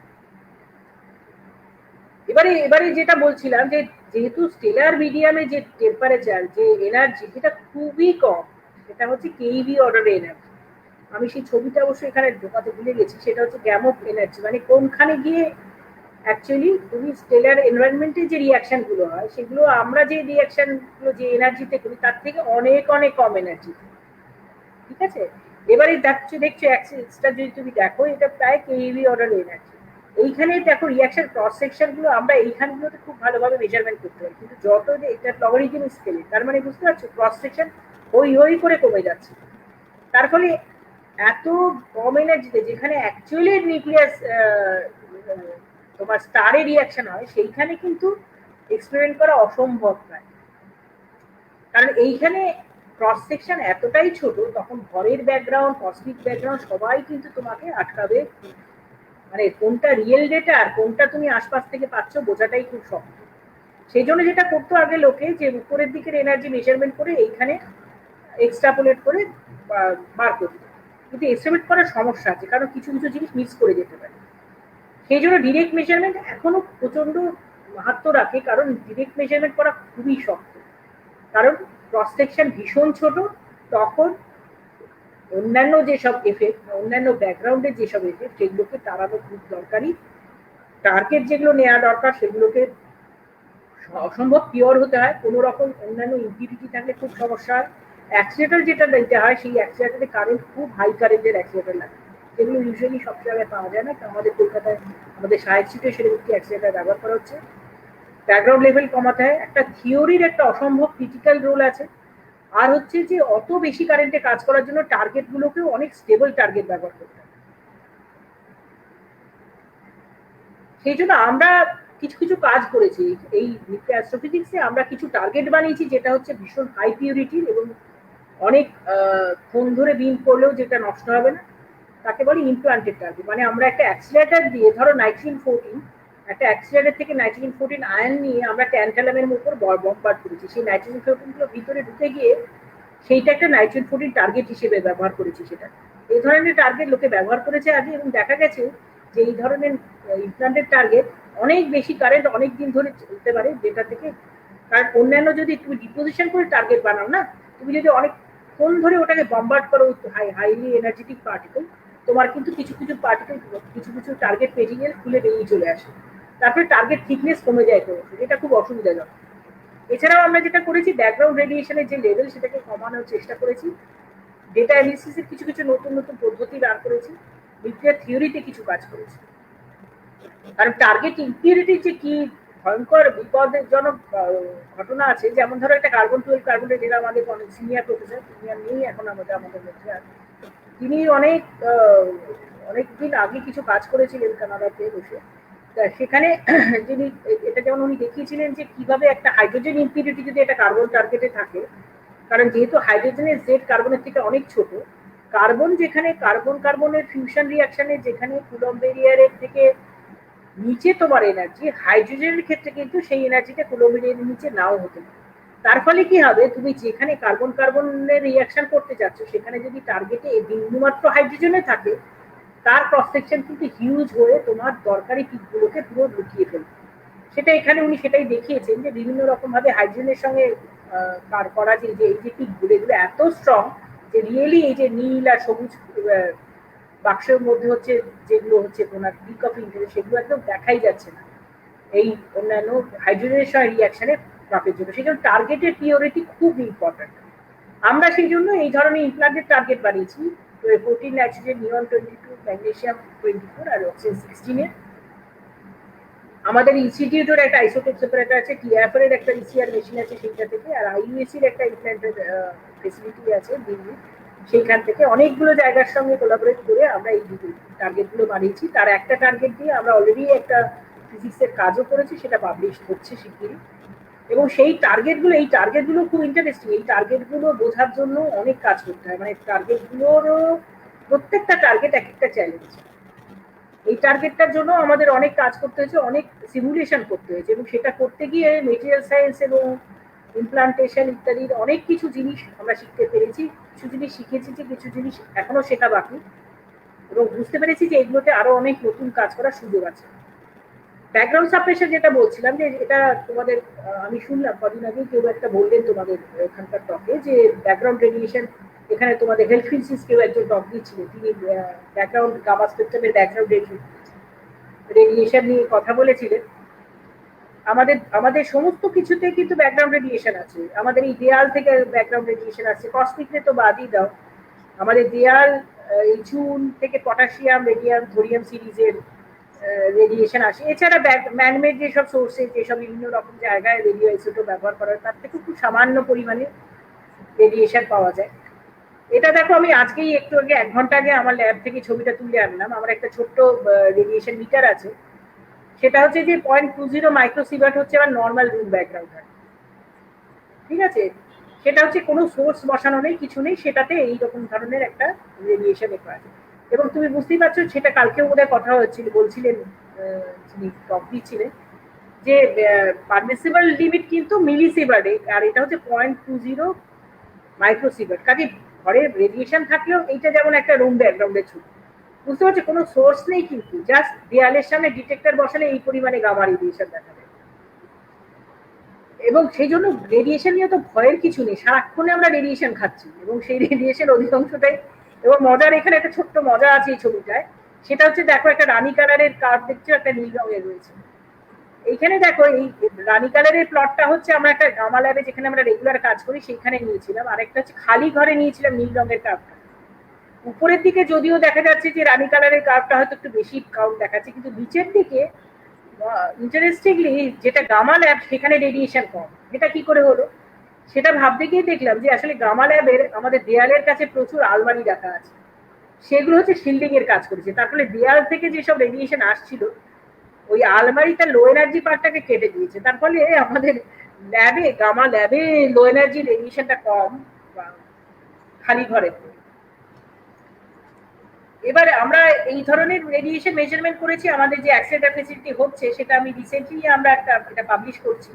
এবারে যেটা বলছিলাম, যে যেহেতু স্টেলার মিডিয়ামে যে টেম্পারেচার, যে এনার্জি, যেটা খুবই কম, সেটা হচ্ছে কেইভি অর্ডারের এনার্জি। আমি সেই ছবিটা অবশ্যই এখানে ঢোকাতে ভুলে গেছি, সেটা হচ্ছে গ্যামো এনার্জি, মানে কোনখানে গিয়ে অ্যাকচুয়ালি তুমি স্টেলার এনভায়রনমেন্টে যে রিয়াকশন গুলো হয়, সেগুলো আমরা যে রিয়াকশন গুলো যে এনার্জিতে করি তার থেকে অনেক অনেক কম এনার্জি। ঠিক আছে, এবারে দেখছো এক্সটা যদি তুমি দেখো, এটা প্রায় কেইভি অর্ডার এনার্জি। এইখানে দেখো রিয়াকশন ক্রস সেকশন গুলো আমরা এইখানগুলোতে খুব ভালোভাবে মেজারমেন্ট করতে পারি, কিন্তু যত এটা লগারিদম স্কেলে, তার মানে বুঝতে পারছো ক্রস সেকশন হই হই করে কমে যাচ্ছে। তার ফলে এত কম এনার্জিতে যেখানে অ্যাকচুয়ালি নিউক্লিয়াস তোমার স্টারে রিয়াকশন হয়, সেইখানে কিন্তু এক্সপেরিমেন্ট করা অসম্ভব প্রায়, কারণ এইখানে ক্রস সেকশন এতটাই ছোট, তখন ঘরের ব্যাকগ্রাউন্ড, কসমিক ব্যাকগ্রাউন্ড সবাই কিন্তু তোমাকে আটকাবে, মানে কোনটা রিয়েল ডেটা আর কোনটা তুমি আশপাশ থেকে পাচ্ছ বোঝাটাই খুব শক্ত। সেই জন্য যেটা করতো আগে লোকে, যে উপরের দিকের এনার্জি মেজারমেন্ট করে এইখানে এক্সট্রাপোলেট করে বার করতো, কিন্তু এস্টিমেট করার সমস্যা আছে, কারণ কিছু কিছু জিনিস মিস করে যেতে পারে। সেই জন্য ডিরেক্ট মেজারমেন্ট এখনো প্রচন্ড মাহাত্ম্য রাখে, কারণ ডিরেক্ট মেজারমেন্ট করা খুবই শক্ত, কারণ ক্রস সেকশন ভীষণ ছোট। তখন অন্যান্য যেসব এফেক্ট, অন্যান্য ব্যাকগ্রাউন্ডের যেসব এফেক্ট, সেগুলোকে তাড়ানো খুব দরকারি। টার্গেট যেগুলো নেওয়া দরকার সেগুলোকে অসম্ভব পিওর হতে হয়, কোনো রকম অন্যান্য ইম্পিউরিটি থাকলে খুব সমস্যা হয়। অ্যাক্সিলেটার যেটা দিতে হয়, সেই অ্যাক্সিলেটারে কারেন্ট, খুব হাই কারেন্টের অ্যাক্সিলেটার লাগে, যেগুলো ইউজুয়ালি সব জায়গায় পাওয়া যায় না। আমাদের কলকাতায় আমাদের সাহেব সিটে সেরকম একটি অ্যাক্সিলেটার ব্যবহার করা হচ্ছে। ব্যাকগ্রাউন্ড লেভেল কমাতে হয়, একটা থিওরির একটা অসম্ভব ক্রিটিক্যাল রোল আছে। আর হচ্ছে যে অত বেশি কারেন্টে কাজ করার জন্য টার্গেটগুলোকেও অনেক স্টেবল টার্গেট ব্যবহার করতে হয়। সেই জন্য আমরা কিছু কিছু কাজ করেছি এই অ্যাস্ট্রোফিজিক্সে। আমরা কিছু টার্গেট বানিয়েছি যেটা হচ্ছে ভীষণ হাই পিউরিটি এবং অনেক ক্ষণ ধরে বিম করলেও যেটা নষ্ট হবে না, তাকে বলি ইমপ্লান্টেড টার্গেট। মানে আমরা একটা অ্যাক্সিলারেটর দিয়ে, ধরো নাইট্রিন 14, একটা অ্যাক্সিলারেটর থেকে নাইট্রিন 14 আয়ন নিয়ে আমরা ট্যানটালামের উপর বম্বার্ড করেছি। সেই নাইট্রিন 14 গুলো ভিতরে ঢুকে গিয়ে সেইটা একটা নাইট্রিন 14 টার্গেট হিসেবে ব্যবহার করেছি। সেটা এই ধরনের টার্গেট লোকে ব্যবহার করেছে আগে, এবং দেখা গেছে যে এই ধরনের ইমপ্লান্টেড টার্গেট অনেক বেশি কারেন্ট অনেক দিন ধরে চলতে পারে, যেটা থেকে, কারণ অন্যান্য যদি তুমি ডিপোজিশন করে টার্গেট বানাও না, তুমি যদি অনেকক্ষণ ধরে ওটাকে বম্বার্ড করো হাইলি এনার্জেটিক পার্টিকেল, তোমার কিন্তু কিছু কিছু পার্টিকেল, কিছু কিছু টার্গেট মেটেরিয়াল খুলে বেরিয়ে চলে আসে, তারপরে টার্গেট থিকনেস কমে যায় ক্রমশ, এটা খুব অসুবিধাজনক। এছাড়াও আমরা যেটা করেছি, ব্যাকগ্রাউন্ড রেডিয়েশনের যে লেভেল সেটাকে কমানোর চেষ্টা করেছি। ডেটা অ্যানালিসিসের কিছু কিছু নতুন নতুন পদ্ধতি বার করেছি। নিউক্লিয়ার থিওরিতে কিছু কাজ করেছি, কারণ টার্গেট ইম্পিউরিটির যে কি ভয়ঙ্কর বিপদজনক ঘটনা আছে। যেমন ধরো একটা কার্বন 12 কার্বনের, যেটা আমাদের অনেক সিনিয়র প্রফেসর, সিনিয়র নেই এখন আমাদের মধ্যে আছে, তিনি অনেকদিন আগে কিছু কাজ করেছিলেন কানাডাতে বসে। সেখানে যিনি এটা যেমন উনি দেখিয়েছিলেন যে কিভাবে একটা হাইড্রোজেন ইম্পিউরিটি যদি একটা কার্বন টার্গেটে থাকে, কারণ যেহেতু হাইড্রোজেনের জেড কার্বনের থেকে অনেক ছোট, কার্বন যেখানে কার্বন কার্বনের ফিউশন রিয়াকশনে যেখানে কুলম্ব ব্যারিয়ারের থেকে নিচে তোমার এনার্জি, হাইড্রোজেনের ক্ষেত্রে কিন্তু সেই এনার্জিটা কুলম্ব ব্যারিয়ারের নিচে নাও হতে পারে। তার ফলে কি হবে, তুমি যেখানে কার্বন কার্বনের রিয়াকশন করতে যাচ্ছ সেখানে যদি টার্গেটে বিন্দুমাত্র হাইড্রোজেনে থাকে, তার ক্রস সেকশন কিন্তু হিউজ হয়ে তোমার দরকারি পিকগুলোকে পুরো লুকিয়ে ফেলবে। সেটা এখানে উনি সেটাই দেখিয়েছেন যে বিভিন্ন রকম ভাবে হাইড্রোজেনের সঙ্গে করা যে এই যে পিকগুলো, এগুলো এত স্ট্রং যে রিয়েলি এই যে নীল আর সবুজ বাক্সের মধ্যে হচ্ছে যেগুলো হচ্ছে তোমার পিক অফ ইন্টারেস্ট, সেগুলো একদম দেখাই যাচ্ছে না এই অন্যান্য হাইড্রোজেনের সঙ্গে রিয়াকশনে ড্রপের জন্য। সেই জন্য টার্গেটের পিওরিটি খুব ইম্পর্টেন্ট। আমরা সেই জন্য এই ধরনের ইমপ্লান্টেড টার্গেট বানিয়েছি। 14 নাইট্রোজেন, নিয়ন 22, ম্যাগনেসিয়াম 24 আর অক্সিজেন 16 আমাদের ইনস্টিটিউটের একটা আইসোটোপ সেপারেটর আছে, টিএফআর এর একটা ইসিআর মেশিন আছে সেইটা থেকে, আর আইইউএসির একটা ইমপ্লান্টেড ফেসিলিটি আছে দিল্লি, সেইখান থেকে অনেকগুলো জায়গার সঙ্গে কোলাবোরেট করে আমরা এই টার্গেটগুলো বানিয়েছি। তার একটা টার্গেট দিয়ে আমরা অলরেডি একটা ফিজিক্সের কাজও করেছি, সেটা পাবলিশ হচ্ছে শিগগিরই। এবং সেই টার্গেটগুলো খুব ইন্টারেস্টিং। এই টার্গেটগুলো বোঝার জন্য অনেক কাজ করতে হয়, মানে টার্গেটগুলোরও প্রত্যেকটা টার্গেট এক একটা চ্যালেঞ্জ। এই টার্গেটটার জন্য আমাদের অনেক কাজ করতে হয়েছে, অনেক সিমুলেশন করতে হয়েছে, এবং সেটা করতে গিয়ে মেটেরিয়াল সায়েন্স এবং ইমপ্লান্টেশন ইত্যাদির অনেক কিছু জিনিস আমরা শিখতে পেরেছি। কিছু জিনিস শিখেছি, যে কিছু জিনিস এখনো শেখা বাকি, এবং বুঝতে পেরেছি যে এগুলোতে আরো অনেক নতুন কাজ করার সুযোগ আছে। ব্যাকগ্রাউন্ড সাপ্রেশন যেটা বলছিলাম, যে এটা তোমাদের আমি শুনলাম কদিন আগে কেউ একটা বললেন তোমাদের এখানকার টকে, যে ব্যাকগ্রাউন্ড রেডিয়েশন, এখানে তোমাদের হেলথ ফিজিক্স কেউ একজন টক দিচ্ছিলেন, তিনি ব্যাকগ্রাউন্ড গামা স্পেকট্রামের ব্যাকগ্রাউন্ড রেডিয়েশন নিয়ে কথা বলেছিলেন। আমাদের সমস্ত কিছুতে কিন্তু ব্যাকগ্রাউন্ড রেডিয়েশন আছে। আমাদের এই দেয়াল থেকে ব্যাকগ্রাউন্ড রেডিয়েশন আছে, কসমিকরে তো বাদই দাও। আমাদের দেয়াল, এই চুন থেকে পটাশিয়াম, রেডিয়াম, থোরিয়াম সিরিজের রেডিয়েশন আসে। এছাড়া ম্যানমেড যেসব সোর্সে, যেসব বিভিন্ন রকম জায়গায় রেডিও আইসোটোপ ব্যবহার করা হয়, তার থেকে খুব সামান্য পরিমাণে রেডিয়েশন পাওয়া যায়। এটা দেখো, আমি আজকেই একটু আগে 1 ঘন্টা আগে আমার ল্যাব থেকে ছবিটা তুলে আনলাম। আমার একটা ছোট্ট রেডিয়েশন মিটার আছে, সেটা হচ্ছে যে 0.20 মাইক্রোসিভার্ট হচ্ছে আমার নর্মাল রুম ব্যাকগ্রাউন্ড। ঠিক আছে, সেটা হচ্ছে কোনো সোর্স বসানো নেই, কিছু নেই, সেটাতে এইরকম ধরনের একটা রেডিয়েশন আছে। এবং তুমি বুঝতেই পারছো, সেটা কালকেও বোধহয় কথা হচ্ছিল, বলছিলেন যিনি টক দিচ্ছিলেন, যে পারমিসিবল লিমিট কিন্তু মিলিসিভার্টে, আর এটা হচ্ছে 0.20 মাইক্রোসিভার্ট। কাজে ঘরে রেডিয়েশন থাকলেও এইটা যেমন একটা রুম ব্যাকগ্রাউন্ডের ছবি, বুঝতে পারছো, কোনো সোর্স নেই, কিন্তু জাস্ট দেয়ালের সামনে ডিটেক্টর বসালে এই পরিমাণে গামা রেডিয়েশন দেখা যায়। এবং সেই জন্য রেডিয়েশন নিয়ে তো ভয়ের কিছু নেই, সারাক্ষণে আমরা রেডিয়েশন খাচ্ছি এবং সেই রেডিয়েশন অধিকাংশটাই। এবং মজার এখানে একটা ছোট্ট মজা আছে এই ছবিটায়, সেটা হচ্ছে দেখো একটা রানী কালারের কার্ভ দেখছো, একটা নীল রঙের রয়েছে। এইখানে দেখো এই রানী কালারের প্লটটা হচ্ছে আমরা একটা গামা ল্যাবে যেখানে আমরা রেগুলার কাজ করি সেইখানে নিয়েছিলাম, আর একটা হচ্ছে খালি ঘরে নিয়েছিলাম নীল রঙের কার্ভটা। উপরের দিকে যদিও দেখা যাচ্ছে যে রানী কালারের কার্ভটা হয়তো একটু বেশি কাউন্ট দেখাচ্ছে, কিন্তু নিচের দিকে ইন্টারেস্টিংলি যেটা গামা ল্যাব সেখানে রেডিয়েশন কম। এটা কি করে হলো, সেটা ভাবতে গিয়ে দেখলাম যে আসলে গামা ল্যাবের আমাদের দেয়ালের কাছে প্রচুর আলমারি রাখা আছে, সেগুলো হচ্ছে শিল্ডিং এর কাজ করেছে। তার ফলে দেয়াল থেকে যেসব রেডিয়েশন আসছিল ওই আলমারিটা লো এনার্জি পার্টটাকে কেটে দিয়েছে, তার ফলে আমাদের ল্যাবে গামা ল্যাবে লো এনার্জি রেডিয়েশনটা কম খালি ঘরে। এবার আমরা এই ধরনের রেডিয়েশন মেজারমেন্ট করেছি, আমাদের যে অ্যাক্সিলেটার ফেসিলিটি হচ্ছে সেটা আমি রিসেন্টলি আমরা এটা পাবলিশ করছি।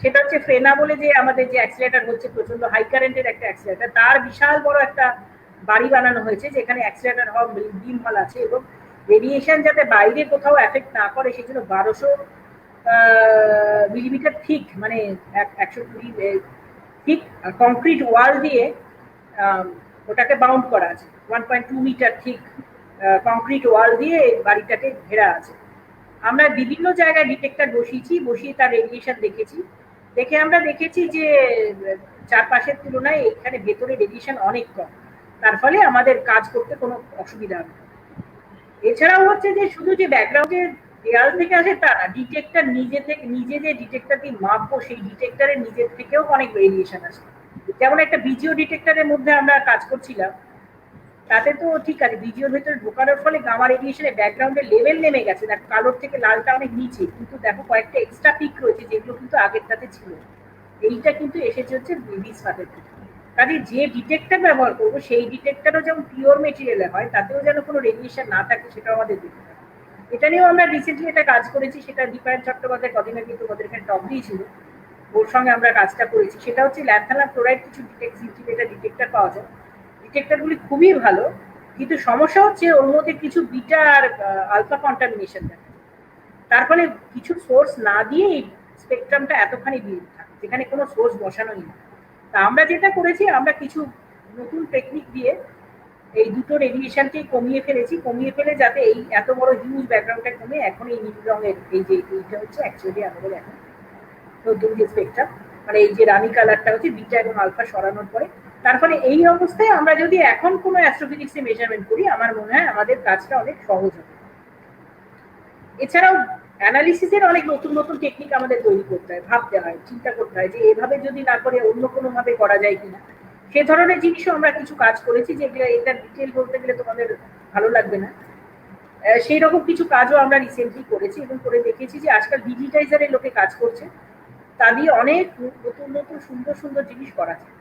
সেটা হচ্ছে ফ্রেনা বলে যে আমাদের যে অ্যাক্সিলেটার হচ্ছে প্রচন্ড হাই কারেন্টের একটা অ্যাক্সিলেটার, তার বিশাল বড় একটা বাড়ি বানানো হয়েছে যেখানে অ্যাক্সিলেটার হল, বিম হল আছে, এবং রেডিয়েশন যাতে বাইরে কোথাও এফেক্ট না করে সেই জন্য 1200 মিলিমিটার থিক, মানে 120 থিক কংক্রিট ওয়াল দিয়ে ওটাকে বাউন্ড করা আছে। 1.2 মিটার থিক কংক্রিট ওয়াল দিয়ে বাড়িটাকে ঘেরা আছে। আমরা বিভিন্ন জায়গায় ডিটেক্টর বসিয়ে তার রেডিয়েশন দেখেছি। দেখে আমরা দেখেছি যে চারপাশের তুলনায় এখানে ভেতরে রেডিয়েশন অনেক কম, তার ফলে আমাদের কাজ করতে কোনো অসুবিধা হবে না। এছাড়াও হচ্ছে যে শুধু যে ব্যাকগ্রাউন্ডে দেয়াল থেকে আসে তা না, ডিটেক্টর নিজে যে ডিটেক্টর দিয়ে মাপবো সেই ডিটেক্টরের নিজের থেকেও অনেক ভেরিয়েশন আসে। যেমন একটা বিজিও ডিটেক্টরের মধ্যে আমরা কাজ করছিলাম, তাতে তো ঠিক আছে ভিডিওর ভেতরে ঢোকানোর ফলে গামা রেডিয়েশনের ব্যাকগ্রাউন্ডের লেভেল নেমে গেছে, দেখো কালোর থেকে লালটা অনেক নিচে, কিন্তু দেখো কয়েকটা এক্সট্রা পিক রয়েছে যেগুলো কিন্তু আগেরটাতে ছিল। এইটা কিন্তু এসেছে হচ্ছে বেবিস ফাটের থেকে। কাজে যে ডিটেক্টর ব্যবহার করবো সেই ডিটেক্টরও যেমন পিওর মেটেরিয়ালে হয়, তাতেও যেন কোনো রেডিয়েশন না থাকে সেটাও আমাদের দেখতে হবে। এটা নিয়েও আমরা রিসেন্টলি একটা কাজ করেছি, সেটা দীপায়ন চট্টোপাধ্যায় কদিন আগে তোমাদের এখানে টক দিয়েছিল, ওর সঙ্গে আমরা কাজটা করেছি। সেটা হচ্ছে ল্যান্থানাম ক্লোরাইড কিছু ডিটেক্টর পাওয়া যায়, ডিটেক্টরগুলি খুবই ভালো, কিন্তু সমস্যা হচ্ছে ওর মধ্যে কিছু বিটা আর আলফা কন্টামিনেশন থাকে, তার ফলে কিছু সোর্স না দিয়ে স্পেকট্রামটা এতখানি দিয়ে থাকে যেখানে কোনো সোর্স বসানোই না। তা আমরা যেটা করেছি, আমরা কিছু নতুন টেকনিক দিয়ে এই দুটো রেডিয়েশনকে কমিয়ে ফেলে যাতে এই এত বড় হিউজ ব্যাকগ্রাউন্ডটা কমে এখন এই নীল রঙের এই যে এইটা হচ্ছে অ্যাকচুয়ালি আমাদের এখন নতুন যে স্পেকট্রাম, মানে এই যে রানী কালারটা হচ্ছে বিটা এবং আলফা সরানোর পরে। তার ফলে এই অবস্থায় আমরা যদি এখন কোনো অ্যাস্ট্রোফিজিক্সে মেজারমেন্ট করি আমার মনে হয় আমাদের কাজটা অনেক সহজ হবে। এছাড়াও অ্যানালিসিসের অনেক নতুন নতুন টেকনিক আমাদের তৈরি করতে হয়, ভাবতে হয়, চিন্তা করতে হয় যে এভাবে যদি না করে অন্য কোনো ভাবে করা যায় কিনা। সে ধরনের জিনিসও আমরা কিছু কাজ করেছি, যেগুলো এটা ডিটেল বলতে গেলে তোমাদের ভালো লাগবে না। সেই রকম কিছু কাজও আমরা রিসেন্টলি করেছি এবং করে দেখেছি যে আজকাল ডিজিটাইজারে লোকে কাজ করছে, তা দিয়ে অনেক নতুন নতুন সুন্দর সুন্দর জিনিস করা যায়।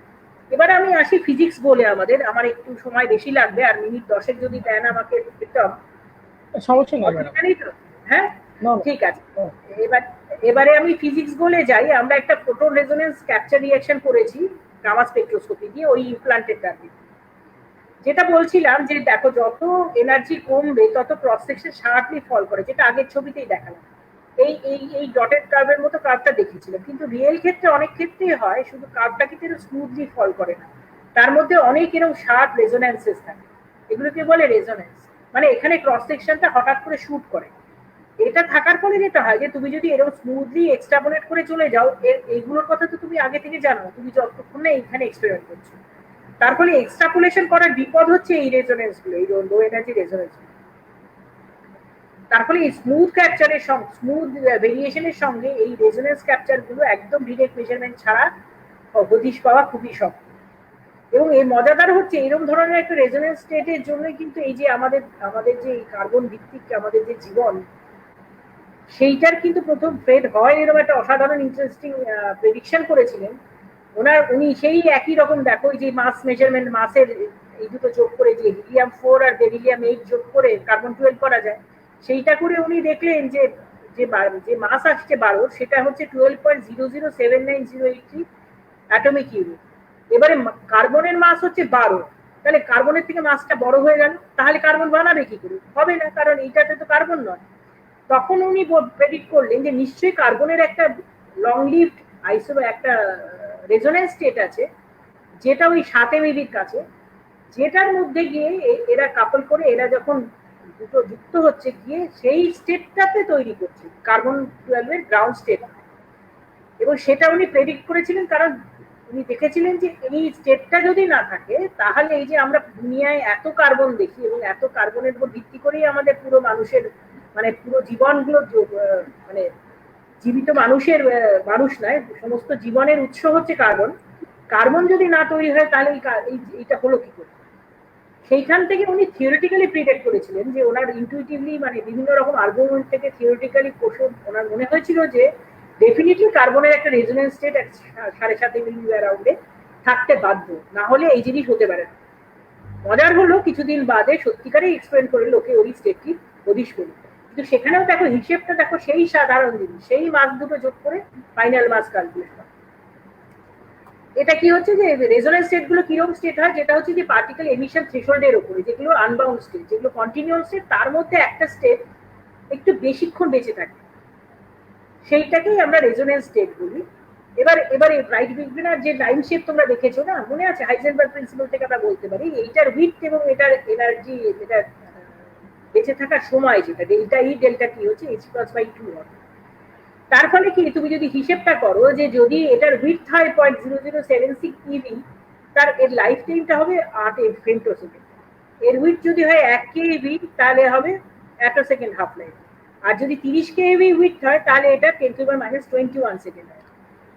এবার আমি আসি ফিজিক্স বলে, আমার একটু সময় বেশি লাগবে, আর মিনিট 10 যদি দেন আমাকে একদম সমস্যা নেই ম্যাডাম। হ্যাঁ ঠিক আছে। এবারে আমি ফিজিক্স বলে যাই। আমরা একটা ফোটন রেজোনেন্স ক্যাপচার রিঅ্যাকশন করেছি গামা স্পেকট্রোস্কোপি দিয়ে ওই ইমপ্লান্টের টার্গেট। যেটা বলছিলাম যে দেখো যত এনার্জি কমবে তত ক্রস সেকশন শার্পলি ফল করে, যেটা আগের ছবিতেই দেখালাম। এই ডটেড কার্ভের মতো কার্ভটা দেখেছিলাম, কিন্তু রিয়েল ক্ষেত্রে অনেক ক্ষেত্রেই হয় শুধু কার্ভটা কিন্তু স্মুথলি ফল করে না, তার মধ্যে অনেক এরকম শার্প রেজোন্যান্সেস থাকে, এগুলোকে বলে রেজোন্যান্স। মানে এখানে ক্রস সেকশনটা হঠাৎ করে শুট করে। এটা থাকার ফলে যেটা হয় যে তুমি যদি এরকম স্মুথলি এক্সট্রাপোলেট করে চলে যাও, এইগুলোর কথা তো তুমি আগে থেকে জানো, তুমি যতক্ষণ না এইখানে এক্সপেরিমেন্ট করছো। তার ফলে এক্সট্রাপোলেশন করার বিপদ হচ্ছে এই রেজোনেন্স গুলো, এই লো এনার্জি রেজোনেন্স। তার ফলে স্মুথ ক্যাপচারের সঙ্গে স্মুথ ভেরিয়েশনের সঙ্গে এই রেজোনেন্স ক্যাপচার গুলো একদম ডিরেক্ট মেজারমেন্ট ছাড়া হদিশ পাওয়া খুবই শক্ত। এবং এই মজাদার হচ্ছে এরকম ধরনের একটা রেজোনেন্স স্টেটের জন্য কিন্তু এই যে আমাদের যে কার্বন ভিত্তিক আমাদের যে জীবন, সেইটার কিন্তু প্রথম ফ্রেড হয় এরকম একটা অসাধারণ ইন্টারেস্টিং প্রেডিকশন করেছিলেন উনি সেই একই রকম দেখো যে মাস মেজারমেন্ট, মাসের এই দুটো যোগ করে যে হিলিয়াম 4 আর বেরিলিয়াম 8 যোগ করে কার্বন 12 করা যায়, সেইটা করে উনি দেখলেন যে যে মাস আসছে 12 সেটা হচ্ছে 12.007908 অ্যাটমিক ইউনিট। এবারে কার্বনের মাস হচ্ছে 12, তাহলে কার্বনের থেকে মাসটা বড় হয়ে গেল, তাহলে কার্বন বানাবে কি করে? হবে না, কারণ এইটাতে তো কার্বন নয়। তখন উনি প্রেডিক্ট করলেন যে নিশ্চয়ই কার্বনের একটা লং লিভড আইসো একটা রেজোনেন্স স্টেট আছে, যেটা ওই 7 MeV কাছে, যেটার মধ্যে গিয়ে এরা কাপল করে এরা যখন দুটো যুক্ত হচ্ছে গিয়ে সেই স্টেটটাতে তৈরি করছে কার্বন 12 এর গ্রাউন্ড স্টেট। এবং সেটা উনি প্রেডিক্ট করেছিলেন, কারণ উনি দেখেছিলেন যে এই স্টেটটা যদি না থাকে তাহলে এই যে আমরা দুনিয়ায় এত কার্বন দেখি এবং এত কার্বনের উপর ভিত্তি করেই আমাদের পুরো মানুষের মানে পুরো জীবনগুলো মানে জীবিত মানুষের মানুষ নয়, সমস্ত জীবনের উৎস হচ্ছে কার্বন। কার্বন যদি না তৈরি হয় তাহলে এইটা হলো কি করে? সেইখান থেকে উনি থিওরিটিক্যালি প্রিডিক্ট করেছিলেন যে ওনার ইনটুইটিভলি মানে বিভিন্ন রকম আর্গুমেন্ট থেকে থিওরিটিক্যালি ওনার মনে হয়েছিল যে ডেফিনেটলি কার্বনের একটা রেজোনেন্স স্টেট 7.5 MeV অ্যারাউন্ডে থাকতে বাধ্য, না হলে এই জিনিস হতে পারে না। মজার হলো কিছুদিন বাদে সত্যিকারই এক্সপ্লেন করে লোকে ওই স্টেটটি হদিশ করল, কিন্তু সেখানেও দেখো হিসেবটা দেখো সেই সাধারণ জিনিস, সেই মাস দুটো যোগ করে ফাইনাল মাস ক্যালকুলেট করা। এটা কি হচ্ছে যে রেজোনেন্স স্টেট গুলো কিরকম স্টেট হয়, যেটা হচ্ছে যে পার্টিকেল এমিশন থ্রেশহোল্ডের উপরে, যেগুলো আনবাউন্ড স্টেট, যেগুলো কন্টিনিউয়াস স্টেট, তার মধ্যে একটা স্টেট একটু বেশিক্ষণ বেঁচে থাকে, সেইটাকেই আমরা রেজোনেন্স স্টেট বলি। এবারে ব্রাইট বিগ ব্যাং যে লাইন শেপ তোমরা দেখেছো না, মনে আছে হাইজেনবার্গ প্রিন্সিপাল থেকে আমরা বলতে পারি এইটার উইডথ এবং এটার এনার্জি, এটা বেঁচে থাকার সময় যেটা ডেল্টা ই ডেল্টা টি হচ্ছে h+/2 হবে। তার ফলে কি তুমি যদি হিসেবটা করো যে যদি এটার উইডথ হয় 0.0076 EV, তার এর লাইফ টাইমটা হবে 8 ফেমটোসেকেন্ড। এর উইডথ যদি হয় 1 keV তাহলে হবে 1 সেকেন্ড হাফ লাইফ। আর যদি 30 keV উইডথ হয় তাহলে এটা 10⁻21 সেকেন্ড হয়।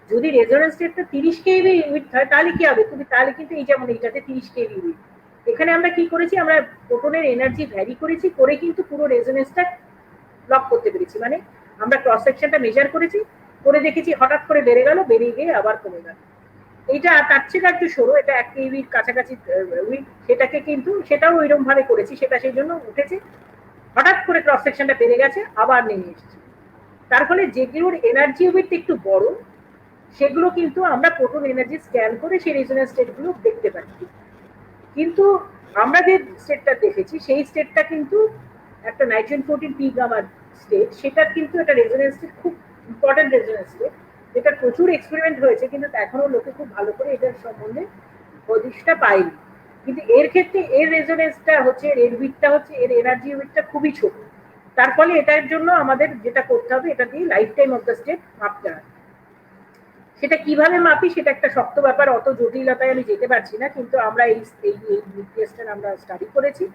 যদি রেজোনেন্স স্টেটটা 30 keV উইডথ হয় তাহলে কি হবে, তুমি তাহলে কিন্তু এই যেমন এইটাতে 30 keV উইডথ, এখানে আমরা কি করেছি, আমরা প্রোটনের এনার্জি ভ্যারি করেছি, করে কিন্তু পুরো রেজোনেন্সটা লক করতে পেরেছি। মানে আমরা ক্রস সেকশনটা মেজার করেছি, করে দেখেছি হঠাৎ করে বেড়ে গেল, বেড়ে গিয়ে আবার কমে গেল। এইটা তার থেকে একটু সরু, এটা 1 keV কাছাকাছি উইথ, সেটাকে কিন্তু সেটাও ওইরকম ভাবে করেছি, সেটা সেই জন্য উঠেছে, হঠাৎ করে ক্রস সেকশনটা বেড়ে গেছে আবার নেমে এসেছে। তার ফলে যেগুলোর এনার্জি উইথ একটু বড় সেগুলো কিন্তু আমরা প্রোটন এনার্জি স্ক্যান করে সেই রেজোনেন্স স্টেটগুলো দেখতে পাচ্ছি। কিন্তু আমরা যে স্টেটটা দেখেছি সেই স্টেটটা কিন্তু একটা নাইট্রোজেন 14 পি গামার স্টেট, সেটা কিন্তু একটা রেজোনেন্স স্টেট, খুব ইম্পর্টেন্ট রেজোনেন্স স্টেট, যেটা প্রচুর এক্সপেরিমেন্ট হয়েছে কিন্তু এখনো লোকে খুব ভালো করে এটার সম্বন্ধে হদিশটা পায়নি। কিন্তু এর ক্ষেত্রে এর রেজোনেন্সটা হচ্ছে, এর উইথটা হচ্ছে, এর এনার্জি উইথটা খুবই ছোট। তার ফলে এটার জন্য আমাদের যেটা করতে হবে, এটা দিয়ে life time of the state মাপতে হয়। সেটা কিভাবে মাপি সেটা একটা শক্ত ব্যাপার, অত জটিলতায় আমি যেতে পারছি না, কিন্তু আমরা এই নিউক্লিয়াসটা আমরা স্টাডি করেছি,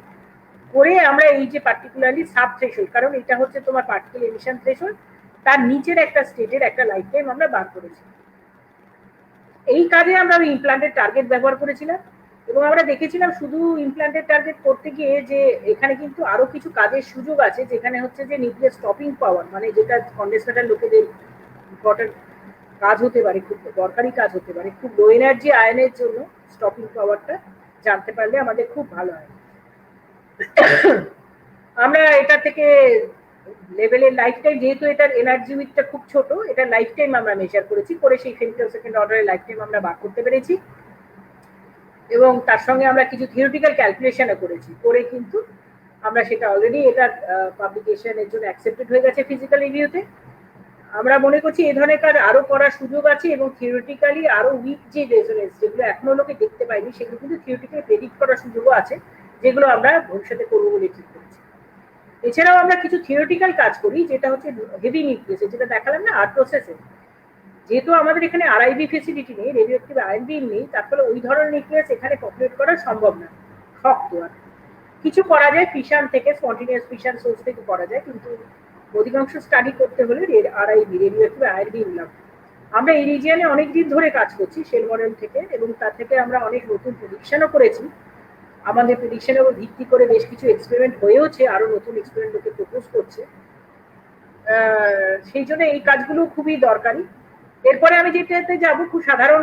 করে আমরা এই যে পার্টিকুলারলি সাব থ্রেশহোল্ড, কারণ এটা হচ্ছে তোমার পার্টিকেল এমিশন থ্রেশহোল্ড, তার নিচের একটা স্টেটের একটা লাইফ টাইম আমরা বার করেছি। এই কাজে আমরা ওই ইমপ্লান্টের টার্গেট ব্যবহার করেছিলাম, এবং আমরা দেখেছিলাম শুধু ইমপ্লান্টের টার্গেট করতে গিয়ে যে এখানে কিন্তু আরো কিছু কাজের সুযোগ আছে, যেখানে হচ্ছে যে নিউক্লিয়াস স্টপিং পাওয়ার, মানে যেটা কন্ডেন্সার লোকেদের ইম্পর্টেন্ট কাজ হতে পারে, খুব দরকারি কাজ হতে পারে, খুব লো এনার্জি আয়নের জন্য স্টপিং পাওয়ারটা জানতে পারলে আমাদের খুব ভালো হয়। আমরা এটা থেকে লেভেলের লাইফ টাইম, যেহেতু এটার এনার্জি উইথটা খুব ছোট, এটার লাইফ টাইম আমরা মেজার করেছি, করে সেই ফেমটোসেকেন্ড অর্ডারের লাইফ টাইম আমরা বার করতে পেরেছি, এবং তার সঙ্গে আমরা কিছু থিওরিটিক্যাল ক্যালকুলেশনও করেছি, করে কিন্তু আমরা সেটা অলরেডি এটার পাবলিকেশনের জন্য অ্যাকসেপ্টেড হয়ে গেছে ফিজিক্যাল রিভিউতে। আমরা মনে করছি এই ধরনের কাজ আরো করার সুযোগ আছে, এবং থিওরিটিক্যালি আরো উইক যে রেজোনেন্স যেগুলো এখনো লোকে দেখতে পাইনি সেগুলো কিন্তু থিওরিটিক্যালি প্রেডিক্ট করার সুযোগও আছে, যেগুলো আমরা ভবিষ্যতে করবো বলে ঠিক করেছি। এছাড়াও আমরা কিছু থিওরিটিক্যাল কাজ করি, যেটা হচ্ছে হেভি নিউক্লিয়াসে, যেটা দেখালাম না আর্ট প্রসেসে, যেহেতু আমাদের এখানে আরআইবি ফেসিলিটি নেই, রেডিও অ্যাক্টিভ আয়ন বিম নেই, তার ফলে ওই ধরনের নিউক্লিয়াস এখানে পপুলেট করা সম্ভব না, শক্ত। আর কিছু করা যায় ফিশন থেকে, স্পন্টিনিয়াস ফিশন সোর্স থেকে করা যায়, কিন্তু অধিকাংশ স্টাডি করতে হলে আরআইবি, রেডিও অ্যাক্টিভ আয়ন বিম লাগবে। আমরা এই রিজিয়নে অনেকদিন ধরে কাজ করছি শেল মডেল থেকে, এবং তার থেকে আমরা অনেক নতুন প্রেডিকশনও করেছি। আমাদের প্রেডিকশনের উপর ভিত্তি করে বেশ কিছু এক্সপেরিমেন্ট হয়েওছে, আরো নতুন এক্সপেরিমেন্ট লোকে প্রপোজ করছে, সেই জন্য এই কাজগুলো খুবই দরকারি। এরপরে আমি যেটাতে যাবো খুব সাধারণ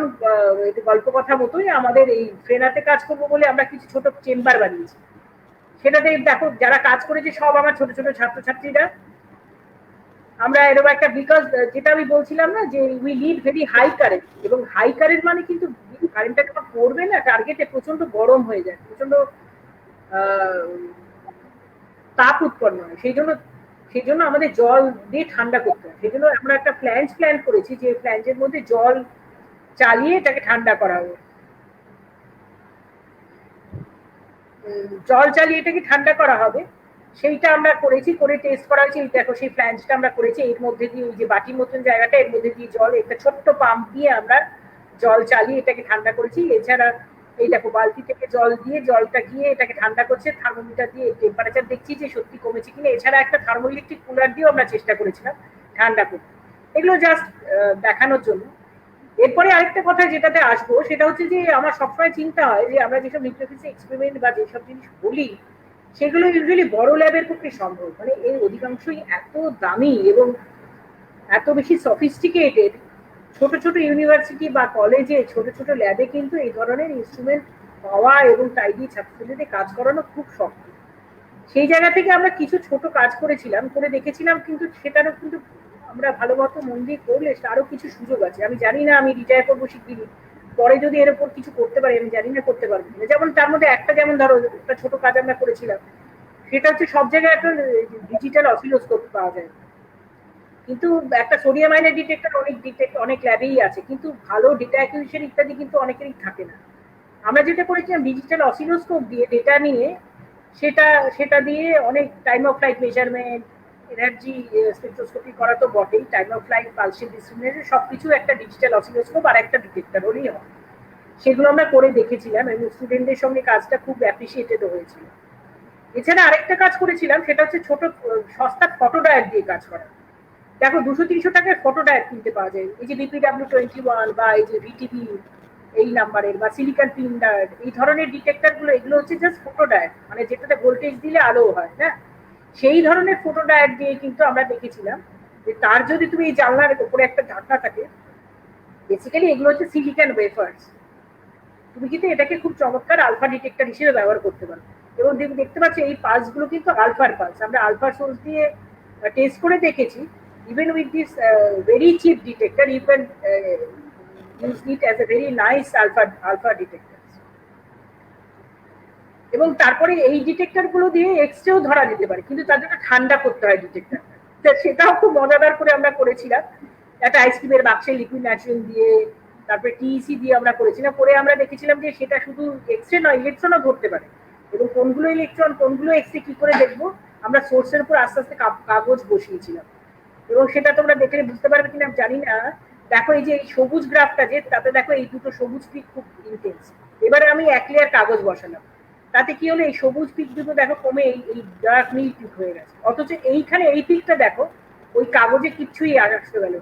গল্প কথা মতোই, আমাদের এই ফ্রেনাতে কাজ করবো বলে আমরা কিছু ছোট চেম্বার বানিয়েছি। সেটাতে দেখো যারা কাজ করেছে সব আমার ছোট ছোট ছাত্রছাত্রীরা, আমরা এরকম একটা, বিকজ যেটা আমি বলছিলাম না যে we lead very high current, এবং হাই কারেন্ট মানে কিন্তু কারেন্টটা যখন পড়বে না টার্গেটে প্রচন্ড গরম হয়ে যায়, প্রচন্ড তাপ উৎপন্ন হয়। সেই জন্য আমাদের জল দিয়ে ঠান্ডা করতে হয়। সেই জন্য আমরা একটা প্ল্যান করেছি যে প্ল্যান্টের মধ্যে জল চালিয়ে এটাকে ঠান্ডা করা হবে, জল চালিয়ে এটাকে ঠান্ডা করা হবে। সেইটা আমরা করেছি, করে টেস্ট করা হয়েছে। এই দেখো সেই ফ্ল্যাঞ্চটা আমরা করেছি, এর মধ্যে দিয়ে ওই যে বাটির মতন জায়গাটা, এর মধ্যে দিয়ে জল, একটা ছোট্ট পাম্প দিয়ে আমরা জল চালিয়ে এটাকে ঠান্ডা করেছি। এছাড়া এই দেখো বালতি থেকে জল দিয়ে জলটা গিয়ে এটাকে ঠান্ডা করছে, থার্মোমিটার দিয়ে টেম্পারেচার দেখছি যে সত্যি কমেছে কিনা। এছাড়া একটা থার্মোইলেকট্রিক কুলার দিয়েও আমরা চেষ্টা করেছিলাম ঠান্ডা করতে। এগুলো জাস্ট দেখানোর জন্য। এরপরে আরেকটা কথা যেটাতে আসবো সেটা হচ্ছে যে আমার সবসময় চিন্তা হয় যে আমরা যেসব নিউক্লিয়াস এক্সপেরিমেন্ট বা যেসব জিনিস বলি সেগুলো ইউজুয়ালি বড় ল্যাবের পক্ষে সম্ভব, মানে এর অধিকাংশই এত দামি এবং এত বেশি সফিস্টিকেটেড। ছোট ছোট ইউনিভার্সিটি বা কলেজে ছোট ছোট ল্যাবে কিন্তু এই ধরনের ইনস্ট্রুমেন্ট পাওয়া এবং তাই দিয়ে ছাত্রছাত্রীদের কাজ করানো খুব শক্ত। সেই জায়গা থেকে আমরা কিছু ছোট কাজ করেছিলাম, করে দেখেছিলাম, কিন্তু সেটারও কিন্তু আমরা ভালো মতো মন দিয়ে করলে আরো কিছু সুযোগ আছে। আমি জানি না আমি রিটায়ার করবো শিগগিরই, পরে যদি এর উপর কিছু করতে পারি, আমি জানি না করতে পারবো কিনা। যেমন তার মধ্যে একটা, যেমন ধরো একটা ছোট কাজ আমরা করেছিলাম, সেটা হচ্ছে সব জায়গায় একটা ডিজিটাল অসিলোস্কোপ পাওয়া যায়, কিন্তু একটা সোডিয়াম আয়নের ডিটেক্টর অনেক ল্যাবেই আছে, কিন্তু ভালো ডেটা অ্যাকুইজিশন ইত্যাদি কিন্তু অনেকেরই থাকে না। আমরা যেটা করেছিলাম ডিজিটাল অসিলোস্কোপ দিয়ে ডেটা নিয়ে সেটা দিয়ে অনেক time of flight measurement, energy spectroscopy করা তো বটেই, টাইম অফ ফ্লাইট, পালসের ডিসক্রিমিনেশন সবকিছু একটা ডিজিটাল অসিলোস্কোপ আর একটা ডিটেক্টর হলেই হয়। সেগুলো আমরা করে দেখেছিলাম এবং স্টুডেন্টদের সঙ্গে কাজটা খুব অ্যাপ্রিসিয়েটেড হয়েছিল। এছাড়া আরেকটা কাজ করেছিলাম, সেটা হচ্ছে ছোট সস্তা ফটো ডায়েট দিয়ে কাজ করা। দেখো 200-300 টাকায় ফটো ডায়েট কিনতে পাওয়া যায়, এই যে BPW21 বা এই যে VTB এই নাম্বারের বা সিলিকন পিন ডায়েট, এই ধরনের ডিটেক্টর গুলো, এগুলো হচ্ছে জাস্ট ফটো ডায়েট, মানে যেটাতে ভোল্টেজ দিলে আলো হয়, হ্যাঁ, সেই ধরনের ফটো ডায়েট দিয়ে কিন্তু আমরা দেখেছিলাম যে তার যদি তুমি এই জানলার উপরে একটা ঢাকনা থাকে, বেসিক্যালি এগুলো হচ্ছে সিলিকন ওয়েফার্স, তুমি কিন্তু এটাকে খুব চমৎকার আলফা ডিটেক্টর হিসেবে ব্যবহার করতে পারো। এবং দেখতে পাচ্ছ এই পালস গুলো কিন্তু আলফার পালস, আমরা আলফা সোর্স দিয়ে টেস্ট করে দেখেছি। Even with this very cheap detector you can use it as a very nice alpha detector. এবং তারপরে এই ডিটেক্টর গুলো দিয়ে এক্সরেও ধরা যেতে পারে, কিন্তু তার জন্য ঠান্ডা করতে হয় ডিটেক্টরটা। সেটাও খুব মজাদার করে আমরা করেছিলাম, একটা আইসক্রিমের বাক্সে লিকুইড ন্যাট্রিন দিয়ে, তারপরে টিইসি দিয়ে আমরা করেছিলাম। পরে আমরা দেখেছিলাম যে সেটা শুধু এক্সরে নয়, ইলেকট্রনও ধরতে পারে, এবং কোনগুলো ইলেকট্রন কোনগুলো এক্সরে কি করে দেখবো আমরা সোর্সের উপর আস্তে আস্তে কাগজ বসিয়েছিলাম। এবং সেটা তোমরা দেখলে বুঝতে পারবে কিনা জানি না। দেখো এই যে এই সবুজ গ্রাফটা, যে তাতে দেখো এই দুটো সবুজ পিক খুব ইন্টেন্স। এবারে আমি 1 লেয়ার কাগজ বসালাম, তাতে কি হলো এই সবুজ পিক দুটো দেখো কমে এই ডার্ক নীল পিক হয়ে গেছে, অথচ এইখানে এই পিকটা দেখো ওই কাগজে কিচ্ছুই আসতে গেল।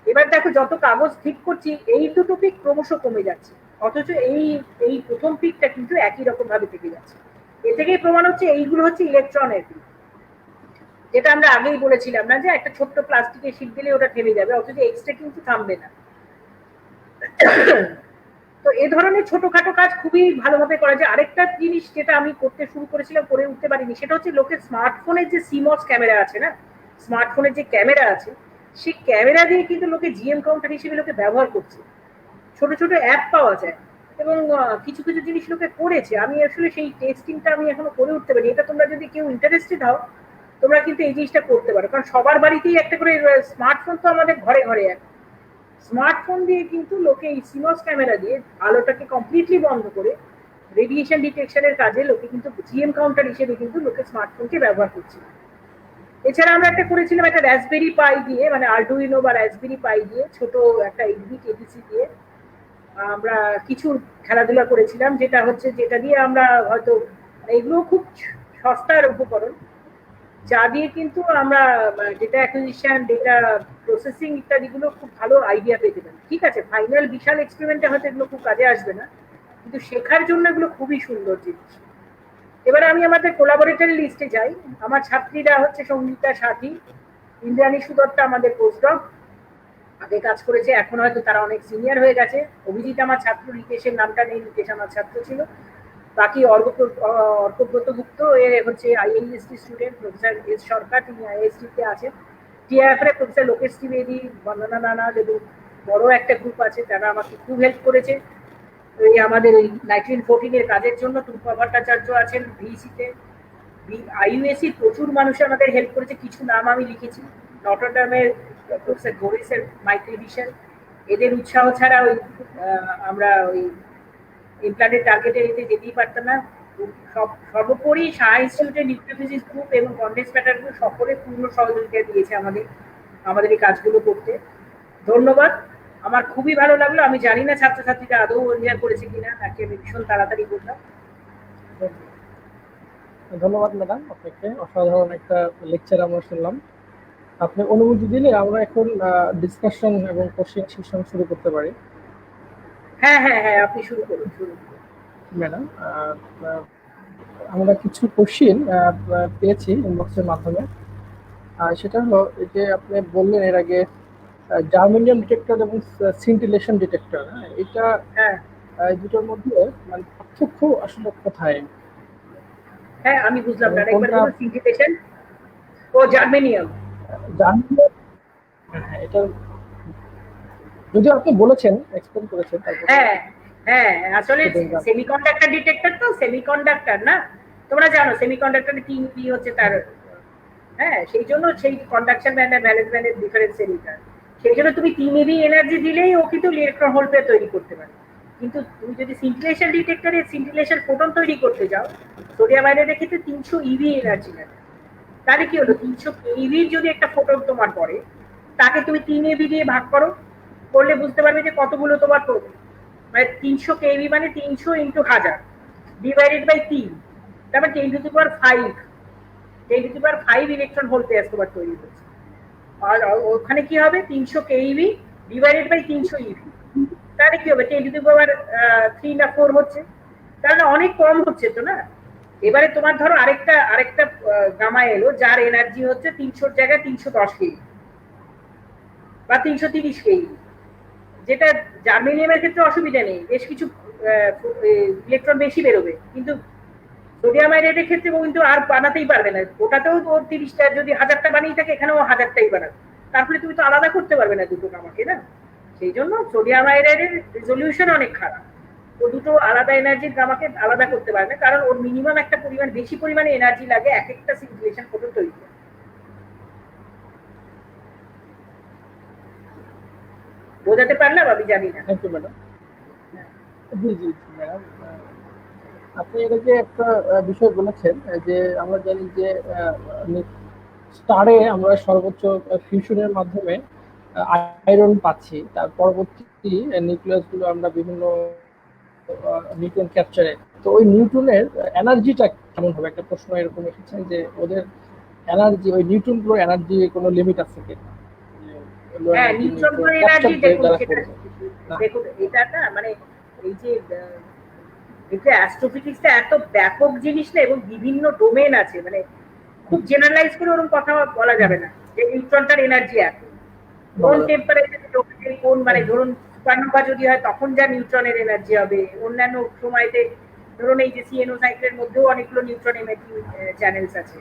এবার দেখো যত কাগজ ঠিক করছি এই দুটো পিক ক্রমশ কমে যাচ্ছে, অথচ এই প্রথম পিকটা কিন্তু একই রকম ভাবে থেকে যাচ্ছে। এ থেকেই প্রমাণ হচ্ছে এইগুলো হচ্ছে ইলেকট্রনের পিক, যেটা আমরা আগেই বলেছিলাম না যে একটা ছোট্ট প্লাস্টিকের শীট দিলে ওটা থেমে যাবে, অথচ এক্সট্রা কিন্তু থামবে না। তো এ ধরনের ছোটখাটো কাজ খুবই ভালোভাবে করা যায়। আরেকটা জিনিস যেটা আমি করতে শুরু করেছিলাম, করে উঠতে পারিনি, সেটা হচ্ছে লোকের স্মার্টফোনের যে সিমস ক্যামেরা আছে না, স্মার্টফোনের যে ক্যামেরা আছে, সেই ক্যামেরা দিয়ে কিন্তু লোকে জিএম কাউন্টার হিসেবে লোকে ব্যবহার করছে। ছোট ছোট অ্যাপ পাওয়া যায় এবং কিছু কিছু জিনিস লোকে করেছে। আমি আসলে সেই টেস্টিংটা আমি এখনো করে উঠতে পারি। এটা তোমরা যদি কেউ ইন্টারেস্টেড হও, তোমরা কিন্তু এই জিনিসটা করতে পারো, কারণ সবার বাড়িতেই একটা করে স্মার্টফোন তো আমাদের ঘরে ঘরে এক। স্মার্টফোন দিয়ে কিন্তু লোকে এই সিমস ক্যামেরা দিয়ে আলোটাকে কমপ্লিটলি বন্ধ করে রেডিয়েশন ডিটেকশনের কাজে লোকে কিন্তু জিএম কাউন্টার হিসেবে কিন্তু লোকে স্মার্টফোনকে ব্যবহার করছে। এছাড়া আমরা একটা করেছিলাম একটা রাসবেরি পাই দিয়ে, মানে আর্ডুইনো বা রাসবেরি পাই দিয়ে, ছোট একটা 8-bit এডিসি দিয়ে আমরা কিছু খেলাধুলা করেছিলাম, যেটা দিয়ে আমরা হয়তো, এগুলো খুব সস্তার উপকরণ, যা দিয়ে কিন্তু আমরা ডেটা অ্যাকুইজিশন, ডেটা প্রসেসিং ইত্যাদিগুলো খুব ভালো আইডিয়া পেতে পারি। ঠিক আছে, ফাইনাল বিশাল এক্সপেরিমেন্টে হয়তো এগুলো খুব কাজে আসবে না, কিন্তু শেখার জন্য এগুলো খুবই সুন্দর জিনিস। এবারে আমি আমাদের কোলাবোরেটরি লিস্টে যাই। আমার ছাত্রীরা হচ্ছে সঙ্গীতা সাথী, ইন্দ্রাণী সুদত্তা আমাদের পোস্টডক, আগে কাজ করেছে, এখন হয়তো তারা অনেক সিনিয়র হয়ে গেছে। অভিজিৎ আমার ছাত্র, রিতেশের নামটা নেই, রিতেশ আমার ছাত্র ছিল। বাকি অর্কব্রত গুপ্ত এ হচ্ছে আইএইচডি স্টুডেন্ট, প্রফেসর এস সরকার, তিনি আইএইচডি তে আছেন। টিআইএফএর প্রফেসর লোকেশ ত্রিবেদী, বন্দনা নানা, যদি বড় একটা গ্রুপ আছে, তারা আমাকে খুব হেল্প করেছে এই আমাদের ওই 1914 এর কাজের জন্য। টুম্পা ভট্টাচার্য আছেন ভিসিতে, আইইউএসি প্রচুর মানুষ আমাদের হেল্প করেছে, কিছু নাম আমি লিখেছি। নটরডামের প্রফেসর গোরিসের মাইকেল বিশাল, এদের উৎসাহ ছাড়া ওই আমরা ওই ইমপ্ল্যান্টের টার্গেটে যেতেই পারতাম না। সর্বোপরি সাহা ইনস্টিটিউটের নিউক্লিওফিজিক্স গ্রুপ এবং কন্ডেন্স ম্যাটার গ্রুপ সকলে পূর্ণ সহযোগিতা দিয়েছে আমাদের এই কাজগুলো করতে। ধন্যবাদ, আমার খুবই ভালো লাগলো। আমি জানি না ছাত্রছাত্রীরা আদৌ এনজয় করেছে কিনা, নাকি আমি ভীষণ তাড়াতাড়ি বললাম। ধন্যবাদ ম্যাডাম, আপনাকে অসাধারণ একটা লেকচার আমরা শুনলাম। আপনি অনুমতি দিলে আমরা এখন ডিসকাশন এবং কোশ্চেন সেশন শুরু করতে পারি। হ্যাঁ হ্যাঁ হ্যাঁ, আপনি শুরু করুন। ম্যাডাম, আমরা কিছু কোশ্চেন পেয়েছি ইনবক্সের মাধ্যমে। সেটা হলো যে আপনি বললেন এর আগে জার্মেনিয়াম ডিটেক্টর এবং সিন্টিলেশন ডিটেক্টর, এটা দুটোর মধ্যে মানে পার্থক্য আসলে কোথায়? হ্যাঁ, আমি বুঝলাম না, একবার বলুন। সিন্টিলেশন ও জার্মেনিয়াম, এটা যদিও আপনি বলেছেন, এক্সপ্লেইন করেছেন। হ্যাঁ হ্যাঁ, আসলে সেমিকন্ডাক্টর ডিটেক্টর তো সেমিকন্ডাক্টর না, তোমরা জানো সেমিকন্ডাক্টরে তিন কি হচ্ছে তার, হ্যাঁ, সেই জন্য সেই কন্ডাকশন ব্যান্ড আর ভ্যালেন্স ব্যান্ডের ডিফারেন্স এলিটার। সেই জন্য তুমি 3 eV এনার্জি দিলেই ও কিন্তু ইলেকট্রন হোল পেয়ার তৈরি করতে পারে। কিন্তু তুমি যদি সিন্টিলেশন ডিটেক্টরে সিন্টিলেশন ফোটন তৈরি করতে যাও, সোডিয়াম আয়োডাইডের ক্ষেত্রে 300 eV এনার্জি লাগে। তাহলে কি হলো, 300 eV যদি একটা ফোটন তোমার পড়ে, তাকে তুমি 3 eV দিয়ে ভাগ করো, করলে বুঝতে পারবে যে কতগুলো তোমার পড়বে। মানে 300 কেভি মানে 300 ইন্টু 1000 ডিভাইডেড বাই 3, তারপর 10 to the power 5, 10 to the power 5 electron volt pair তোমার তৈরি হচ্ছে। আর ওখানে কি হবে, 300 কেভি ডিভাইডেড বাই 300 ইভি, তাহলে কি হবে 10 টু দি পাওয়ার 3 না 4 হচ্ছে, তাহলে অনেক কম হচ্ছে তো না। এবারে তোমার ধরো আরেকটা গামা এলো, যার এনার্জি হচ্ছে 300 জায়গায় 310 কেভি বা 330 কেভি, যেটা জার্মেনিয়ামের ক্ষেত্রে অসুবিধা নেই, বেশ কিছু ইলেকট্রন বেশি বেরোবে। কিন্তু সোডিয়াম আয়োডাইডের ক্ষেত্রে কিন্তু আর বানাতেই পারবে না, ওটাতেও ওর 30টা যদি 1000টা বানিয়ে থাকে, এখানেও 1000টাই বানাবে, তারপরে তুমি তো আলাদা করতে পারবে না দুটো গামাকে না। সেই জন্য সোডিয়াম আয়োডাইডের রেজলিউশন অনেক খারাপ, ও দুটো আলাদা এনার্জির গামাকে আলাদা করতে পারবে, কারণ ওর মিনিমাম একটা পরিমাণ বেশি পরিমাণে এনার্জি লাগে এক একটা সিচুয়েশন ফোটন তৈরি করতে। বোঝাতে পারলাম আমি জানি না। Thank you madam. জি জি ম্যাডাম, আপনি এর আগে একটা বিষয় বলেছেন যে আমরা জানি যে স্টারে আমরা সর্বোচ্চ ফিউশনের মাধ্যমে আয়রন পাচ্ছি, তার পরবর্তী নিউক্লিয়াস গুলো আমরা বিভিন্ন নিউট্রন ক্যাপচারে। তো ওই নিউট্রনের এনার্জিটা কেমন হবে? একটা প্রশ্ন এরকম এসেছে যে ওদের এনার্জি, ওই নিউট্রনগুলোর এনার্জি কোনো লিমিট আছে কিনা? হ্যাঁ, নিউট্রনগুলোর এনার্জি দেখুন, এটা না মানে এই যে অ্যাস্ট্রোফিজিক্সটা এত ব্যাপক জিনিস না, এবং বিভিন্ন ডোমেন আছে, মানে খুব জেনারেলাইজ করে ওরকম কথা বলা যাবে না যে নিউট্রনটার এনার্জি এত, কোন টেম্পারেচারে কোন, মানে ধরুন সুপারনোভা যদি হয় তখন যা নিউট্রনের এনার্জি হবে, অন্যান্য সময়তে ধরুন এই যে সিএনও সাইকেলের মধ্যেও অনেকগুলো নিউট্রন এমিটিং চ্যানেলস আছে,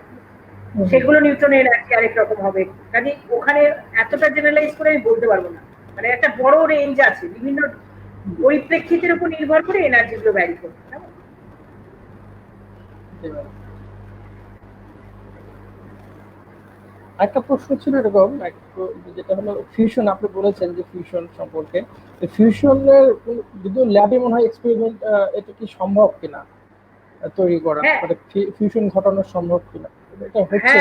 সেগুলো নিউট্রনের এনার্জি আরেক রকম হবে। কাজে ওখানে এতটা জেনারেলাইজ করে আমি বলতে পারবো না, মানে একটা বড় রেঞ্জ আছে, বিভিন্ন পরিপ্রেক্ষিতের উপর নির্ভর করে এনার্জি গুলো ভ্যারি করবে। একটা প্রশ্ন ছিল এরকম, যেটা হলো ফিউশন, আপনি বলেছেন যে ফিউশন সম্পর্কে, ফিউশনের যদিও ল্যাবে মনে হয় এক্সপেরিমেন্ট, এটা কি সম্ভব কিনা তৈরি করা, মানে ফিউশন ঘটানো সম্ভব কিনা, এটা হচ্ছে?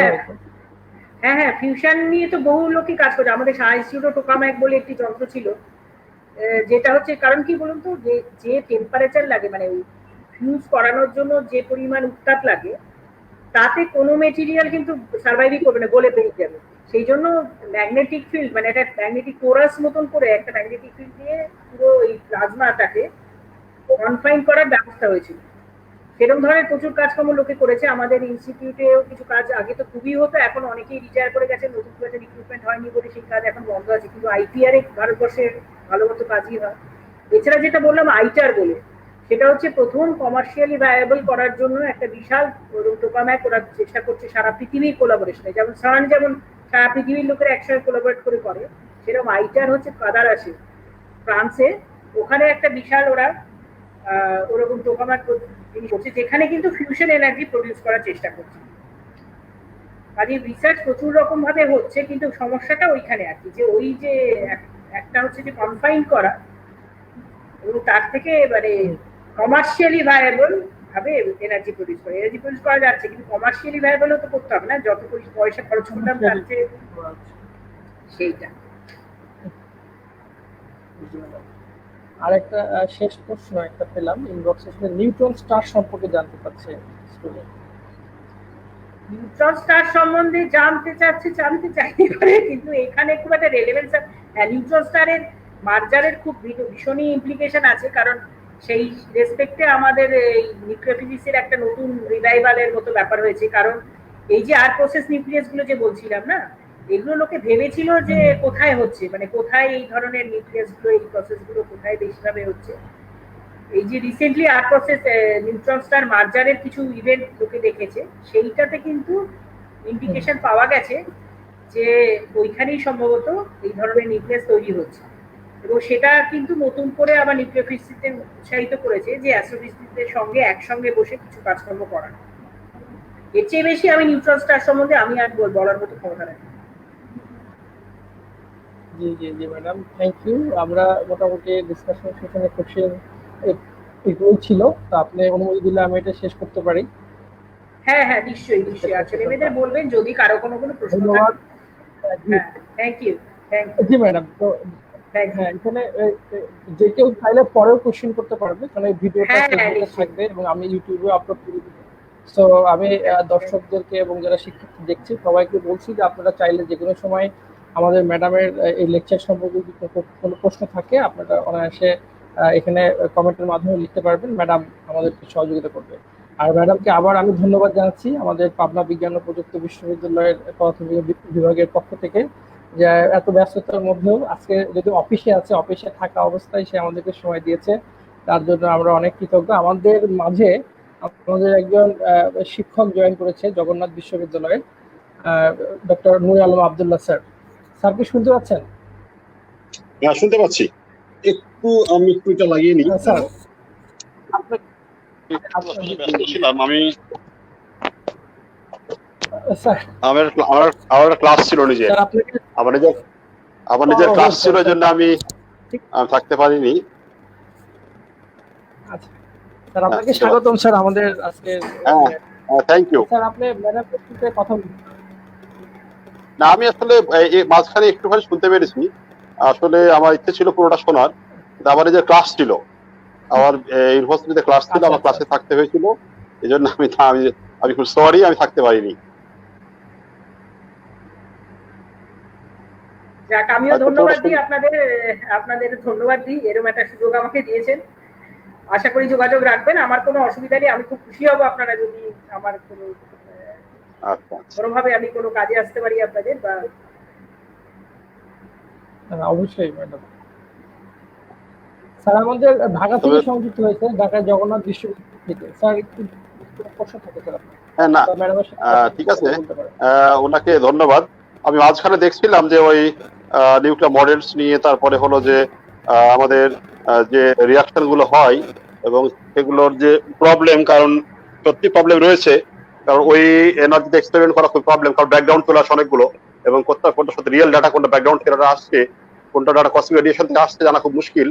হ্যাঁ হ্যাঁ, ফিউশন নিয়ে তো বহু লোকই কাজ করে। আমাদের সাহা ইনস্টিটিউটে টোকাম্যাক বলে একটি যন্ত্র ছিল, যেটা হচ্ছে, কারণ কি বলুন তো, যে টেম্পারেচার লাগে, মানে ফিউজ করানোর জন্য যে পরিমাণ উত্তাপ লাগে, তাতে কোনো মেটেরিয়াল কিন্তু সার্ভাইভই করবে না, গলে বেরিয়ে যাবে। সেই জন্য ম্যাগনেটিক ফিল্ড, মানে একটা ম্যাগনেটিক কোরাস মতন করে একটা ম্যাগনেটিক ফিল্ড দিয়ে পুরো এই প্লাজমাটাকে কনফাইন করার ব্যবস্থা হয়েছিল। সেরকম ধরনের প্রচুর কাজকর্ম লোকে করেছে। আমাদের ইনস্টিটিউটেও কিছু কাজ আগে তো খুবই হতো, এখন অনেকেই রিটায়ার করে গেছে, নতুন করে রিক্রুটমেন্ট হয়নি বলে সেই কাজ এখন বন্ধ আছে, কিন্তু আইপিআর এ ভারতবর্ষের ভালো মতো কাজই হয়। এছাড়া যেটা বললাম আইটার বলে, সেটা হচ্ছে প্রথম কমার্শিয়ালি ভায়াবল করার জন্য একটা বিশাল টোকাম্যাক ওরা চেষ্টা করছে সারা পৃথিবীর কোলাবোরেশনে, যেমন সার্ন যেমন সারা পৃথিবীর লোকেরা একসাথে কোলাবরেট করে সেরকম আইটার হচ্ছে কাদারাশে ফ্রান্সে, ওখানে একটা বিশাল ওরা ওরকম টোকামার জিনিস করছে যেখানে কিন্তু ফিউশন এনার্জি প্রডিউস করার চেষ্টা করছে। কাজে রিসার্চ প্রচুর রকম ভাবে হচ্ছে, কিন্তু সমস্যাটা ওইখানে আর কি, যে ওই যে একটা হচ্ছে যে কনফাইন করা এবং তার থেকে মানে কমার্শিয়ালি ভায়াবল ভাবে এনার্জি প্রডিউস করা যাচ্ছে, কিন্তু কমার্শিয়ালি ভায়াবলও তো করতে হবে না, যত পয়সা খরচ করলাম তার চেয়ে সেইটা। আর একটা শেষ প্রশ্ন একটা পেলাম ইনবক্সে, নিউট্রন স্টার সম্পর্কে জানতে চাচ্ছে স্টুডেন্ট। নিউট্রন স্টার সম্বন্ধে জানতে চাইতে পারে, কিন্তু এখানে খুব একটা রেলেভেন্স। নিউট্রন স্টারের মার্জারের খুব ভীষণই ইমপ্লিকেশন আছে, কারণ সেই রেসপেক্টে আমাদের এই নিউক্লিয়ার ফিজিক্সের একটা নতুন রিভাইভালের মতো ব্যাপার হয়েছে। কারণ এই যে আর প্রসেস নিউক্লিয়াস গুলো যে বলছিলাম না, এগুলো লোকে ভেবেছিল যে কোথায় হচ্ছে, মানে কোথায় এই ধরনের নিউক্লিয়াস গুলো, এই প্রসেস গুলো কোথায় বেশিভাবে হচ্ছে। এই যে রিসেন্টলি আর প্রসেস নিউট্রন স্টার মার্জারের কিছু ইভেন্ট লোকে দেখেছে, সেইটাতে কিন্তু ইন্ডিকেশন পাওয়া গেছে যে ওইখানেই সম্ভবত এই ধরনের নিউক্লিয়াস তৈরি হচ্ছে, এবং সেটা কিন্তু নতুন করে আবার নিউক্লিয়ার ফিজিক্সে উৎসাহিত করেছে যে অ্যাস্ট্রোফিজিক্সের সঙ্গে একসঙ্গে বসে কিছু কাজকর্ম করা। এর চেয়ে বেশি আমি নিউট্রন স্টার সম্বন্ধে আমি আর বলার মতো ক্ষমতা রাখি। জি জি জি ম্যাডাম, থ্যাংক ইউ। আমরা মোটামুটি ডিসকাশন সেখানে কোশ্চেন এগুলোই ছিল, তো আপনি অনুমতি দিলে আমি এটা শেষ করতে পারি। হ্যাঁ হ্যাঁ, নিশ্চয়ই নিশ্চয়ই। আর ছেলেমেয়েদের বলবেন যদি কারো কোনো প্রশ্ন ধন্যবাদ। থাকে। Thank you. জি ম্যাডাম, তো হ্যাঁ এখানে যে কেউ চাইলে পরেও কোশ্চেন করতে পারবে, কারণ এই ভিডিওটা ফেসবুকে থাকবে এবং আমি ইউটিউবে আপলোড করে দেবো। সো আমি দর্শকদেরকে এবং যারা শিক্ষার্থী দেখছি সবাইকে বলছি যে আপনারা চাইলে যে কোনো সময় আমাদের ম্যাডামের এই লেকচার সম্পর্কে যদি কোনো প্রশ্ন থাকে আপনারা অনায়াসে এখানে কমেন্টের মাধ্যমে লিখতে পারবেন, ম্যাডাম আমাদেরকে সহযোগিতা করবে। আর ম্যাডামকে আবার আমি ধন্যবাদ জানাচ্ছি আমাদের পাবনা বিজ্ঞান ও প্রযুক্তি বিশ্ববিদ্যালয়ের পদার্থবিজ্ঞান বিভাগের পক্ষ থেকে, যে এত ব্যস্ততার মধ্যেও আজকে যদি অফিসে থাকা অবস্থায় সে আমাদেরকে সময় দিয়েছে, তার জন্য আমরা অনেক কৃতজ্ঞ। আমাদের মাঝে আমাদের একজন শিক্ষক জয়েন করেছে জগন্নাথ বিশ্ববিদ্যালয়ের, ডক্টর নূর আলম আবদুল্লাহ স্যার। স্যার কি শুনতে পাচ্ছেন? হ্যাঁ শুনতে পাচ্ছি, আমি একটু এটা লাগিয়ে নিই। স্যার আমার ক্লাস ছিল নিজের, আমার নিজের ক্লাস ছিল, জন্য আমি থাকতে পারিনি। আচ্ছা স্যার, আপনাকে স্বাগতম স্যার আমাদের আজকে। থ্যাংক ইউ স্যার, আপনি ম্যাডামের সাথে কথা বলুন। না, আমি আসলে মাঝখানে একটুখানি শুনতে পেরেছি, আসলে আমার ইচ্ছে ছিল পুরোটা শোনার, আমার নিজের ক্লাস ছিল, আমার ইউনিভার্সিটিতে ক্লাস ছিল, আমার ক্লাসে থাকতে হয়েছিল, এই জন্য আমি খুব সরি, আমি থাকতে পারিনি। যাক, আমিও ধন্যবাদ দিই আপনাদের ধন্যবাদ দিই, এরকম একটা সুযোগ আমাকে দিয়েছেন। আশা করি যোগাযোগ রাখবেন, আমার কোনো অসুবিধা নেই, আমি খুব খুশি হব আপনারা যদি আমার কোনোভাবে আমি কোনো কাজে আসতে পারি আপনাদের। বা অবশ্যই ম্যাডাম। স্যার আমাদের ঢাকা থেকে সংযুক্ত হয়েছে, ঢাকা জগন্নাথ বিশ্ববিদ্যালয় থেকে। স্যার একটু প্রশ্ন থাকে স্যার আপনার? হ্যাঁ না, ঠিক আছে, ওনাকে ধন্যবাদ। আমি মাঝখানে দেখছিলাম যে ওই নিউক্লিয়ার মডেলস নিয়ে, তারপরে হলো যে আমাদের যে রিয়াকশন গুলো হয় এবং সেগুলোর যে প্রবলেম, কারণ সত্যি প্রবলেম রয়েছে, কারণ ওই এনার্জিতে এক্সপেরিমেন্ট করা খুব প্রবলেম, কারণ ব্যাকগ্রাউন্ড চলে আসে অনেকগুলো, এবং কোনটা সাথে রিয়েল ডাটা, কোনটা ব্যাকগ্রাউন্ড থেকে আসছে, কোনটা ডাটা কসমিক রেডিয়েশন থেকে আসছে জানা খুব মুশকিল।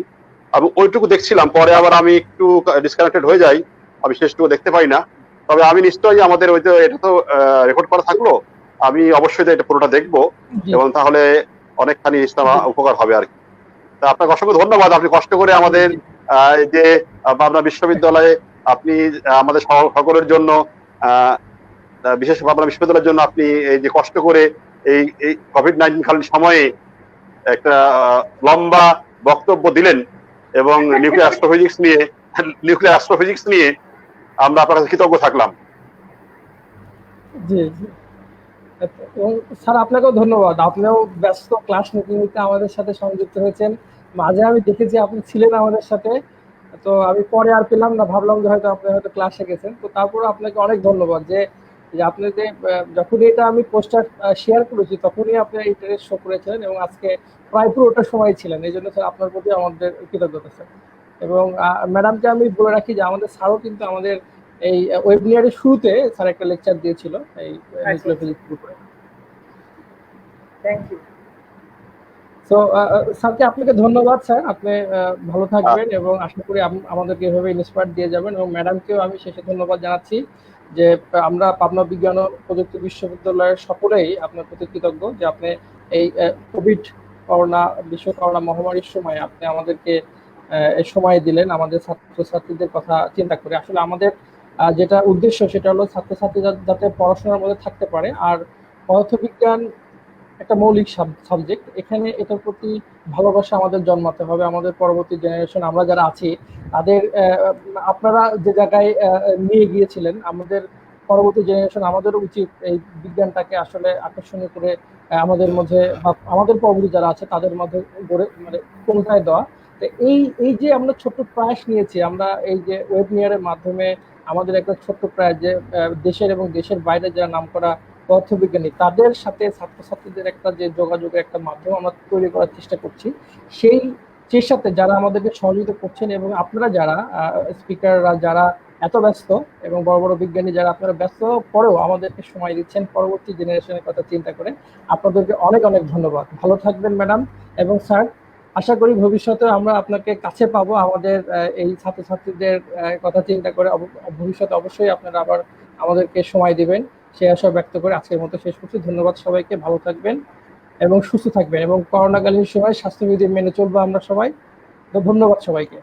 আমি ওইটুকু দেখছিলাম, পরে আবার আমি একটু ডিসকানেক্টেড হয়ে যাই, আমি শেষটুকু দেখতে পাই না। তবে আমি নিশ্চয়ই আমাদের ওই তো এটা তো রেকর্ড করা থাকলো, আমি অবশ্যই এটা পুরোটা দেখবো, এবং তাহলে অনেকখানি ইসলাম উপকার হবে আর কি। তা আপনাকে অসংখ্য ধন্যবাদ, আপনি কষ্ট করে আমাদের যে পাবনা বিশ্ববিদ্যালয়ে আপনি আমাদের সকলের জন্য, বিশেষ পাবনা বিশ্ববিদ্যালয়ের জন্য আপনি এই যে কষ্ট করে এই কোভিড-19 কালীন সময়ে একটা লম্বা বক্তব্য দিলেন, এবং নিউক্লিয়ার অ্যাস্ট্রোফিজিক্স নিয়ে আমরা আপনার কাছে কৃতজ্ঞ থাকলাম। জি জি স্যার, আপনাকেও ধন্যবাদ। আপনিও ব্যস্ত ক্লাস নিতে আমাদের সাথে সংযুক্ত হয়েছেন। মাঝে আমি দেখেছি আপনি ছিলেন আমাদের সাথে, তো আমি পরে আর পেলাম না, ভাবলাম যে হয়তো আপনি হয়তো ক্লাসে গেছেন। তো তারপরে আপনাকে অনেক ধন্যবাদ যে যে আপনি যে যখনই এটা আমি পোস্টার শেয়ার করেছি তখনই আপনি ইন্টারেস্ট শো করেছিলেন এবং আজকে প্রায় পুরোটা সময় ছিলেন, এই জন্য স্যার আপনার প্রতি আমাদের কৃতজ্ঞতা স্যার। এবং ম্যাডামকে আমি বলে রাখি যে আমাদের স্যারও কিন্তু আমাদের এই ওয়েবিনারের শুরুতে স্যার একটা লেকচার দিয়েছিল এই নিউক্লিয়ার ফিজিক্সের উপরে। Thank you. তো স্যারকে আপনাকে ধন্যবাদ স্যার, আপনি ভালো থাকবেন এবং আশা করি আমাদেরকে এভাবে ইন্সপায়ার দিয়ে যাবেন। এবং ম্যাডামকেও আমি শেষে ধন্যবাদ জানাচ্ছি যে আমরা পাবনা বিজ্ঞান ও প্রযুক্তি বিশ্ববিদ্যালয়ের সকলেই আপনার প্রতি কৃতজ্ঞ যে আপনি এই কোভিড বিশ্ব করোনা মহামারীর সময় আপনি আমাদেরকে এই সময় দিলেন আমাদের ছাত্রছাত্রীদের কথা চিন্তা করে। আসলে আমাদের যেটা উদ্দেশ্য সেটা হলো ছাত্রছাত্রীরা যাতে পড়াশোনার মধ্যে থাকতে পারে, আর পদার্থবিজ্ঞান একটা মৌলিক সাবজেক্ট, এখানে এটার প্রতি ভালোবাসা আমাদের জন্মাতে হবে। আমাদের পরবর্তী জেনারেশন আমরা যারা আছি তাদের আপনারা যে জায়গায় নিয়ে গিয়েছিলেন, আমাদের পরবর্তী জেনারেশন আমাদেরও উচিত এই বিজ্ঞানটাকে আসলে আকর্ষণীয় করে আমাদের মধ্যে বা আমাদের পরবর্তী যারা আছে তাদের মধ্যে গড়ে মানে পৌঁছায় দেওয়া। তো এই যে আমরা ছোট্ট প্রয়াস নিয়েছি, আমরা এই যে ওয়েবিনারের মাধ্যমে আমাদের একটা ছোট্ট প্রয়াস যে দেশের এবং দেশের বাইরে যারা নামকরা পদার্থবিজ্ঞানী তাদের সাথে ছাত্রছাত্রীদের একটা যে যোগাযোগের একটা মাধ্যম আমরা তৈরি করার চেষ্টা করছি, সেই চেষ্টাতে যারা আমাদেরকে সহযোগিতা করছেন এবং আপনারা যারা স্পিকাররা যারা এত ব্যস্ত এবং বড় বড় বিজ্ঞানী যারা আপনারা ব্যস্ত পরেও আমাদেরকে সময় দিচ্ছেন পরবর্তী জেনারেশনের কথা চিন্তা করে, আপনাদেরকে অনেক অনেক ধন্যবাদ। ভালো থাকবেন ম্যাডাম এবং স্যার। আশা করি ভবিষ্যতে আমরা আপনাকে কাছে পাবো আমাদের এই ছাত্রছাত্রীদের কথা চিন্তা করে। ভবিষ্যতে অবশ্যই আপনারা আবার আমাদেরকে সময় দিবেন, সে আশা ব্যক্ত করে আজকের মতো শেষ করছি। ধন্যবাদ সবাইকে, ভালো থাকবেন এবং সুস্থ থাকবেন এবং করোনাকালীন সময় স্বাস্থ্যবিধি মেনে চলবো আমরা সবাই। তো ধন্যবাদ সবাইকে।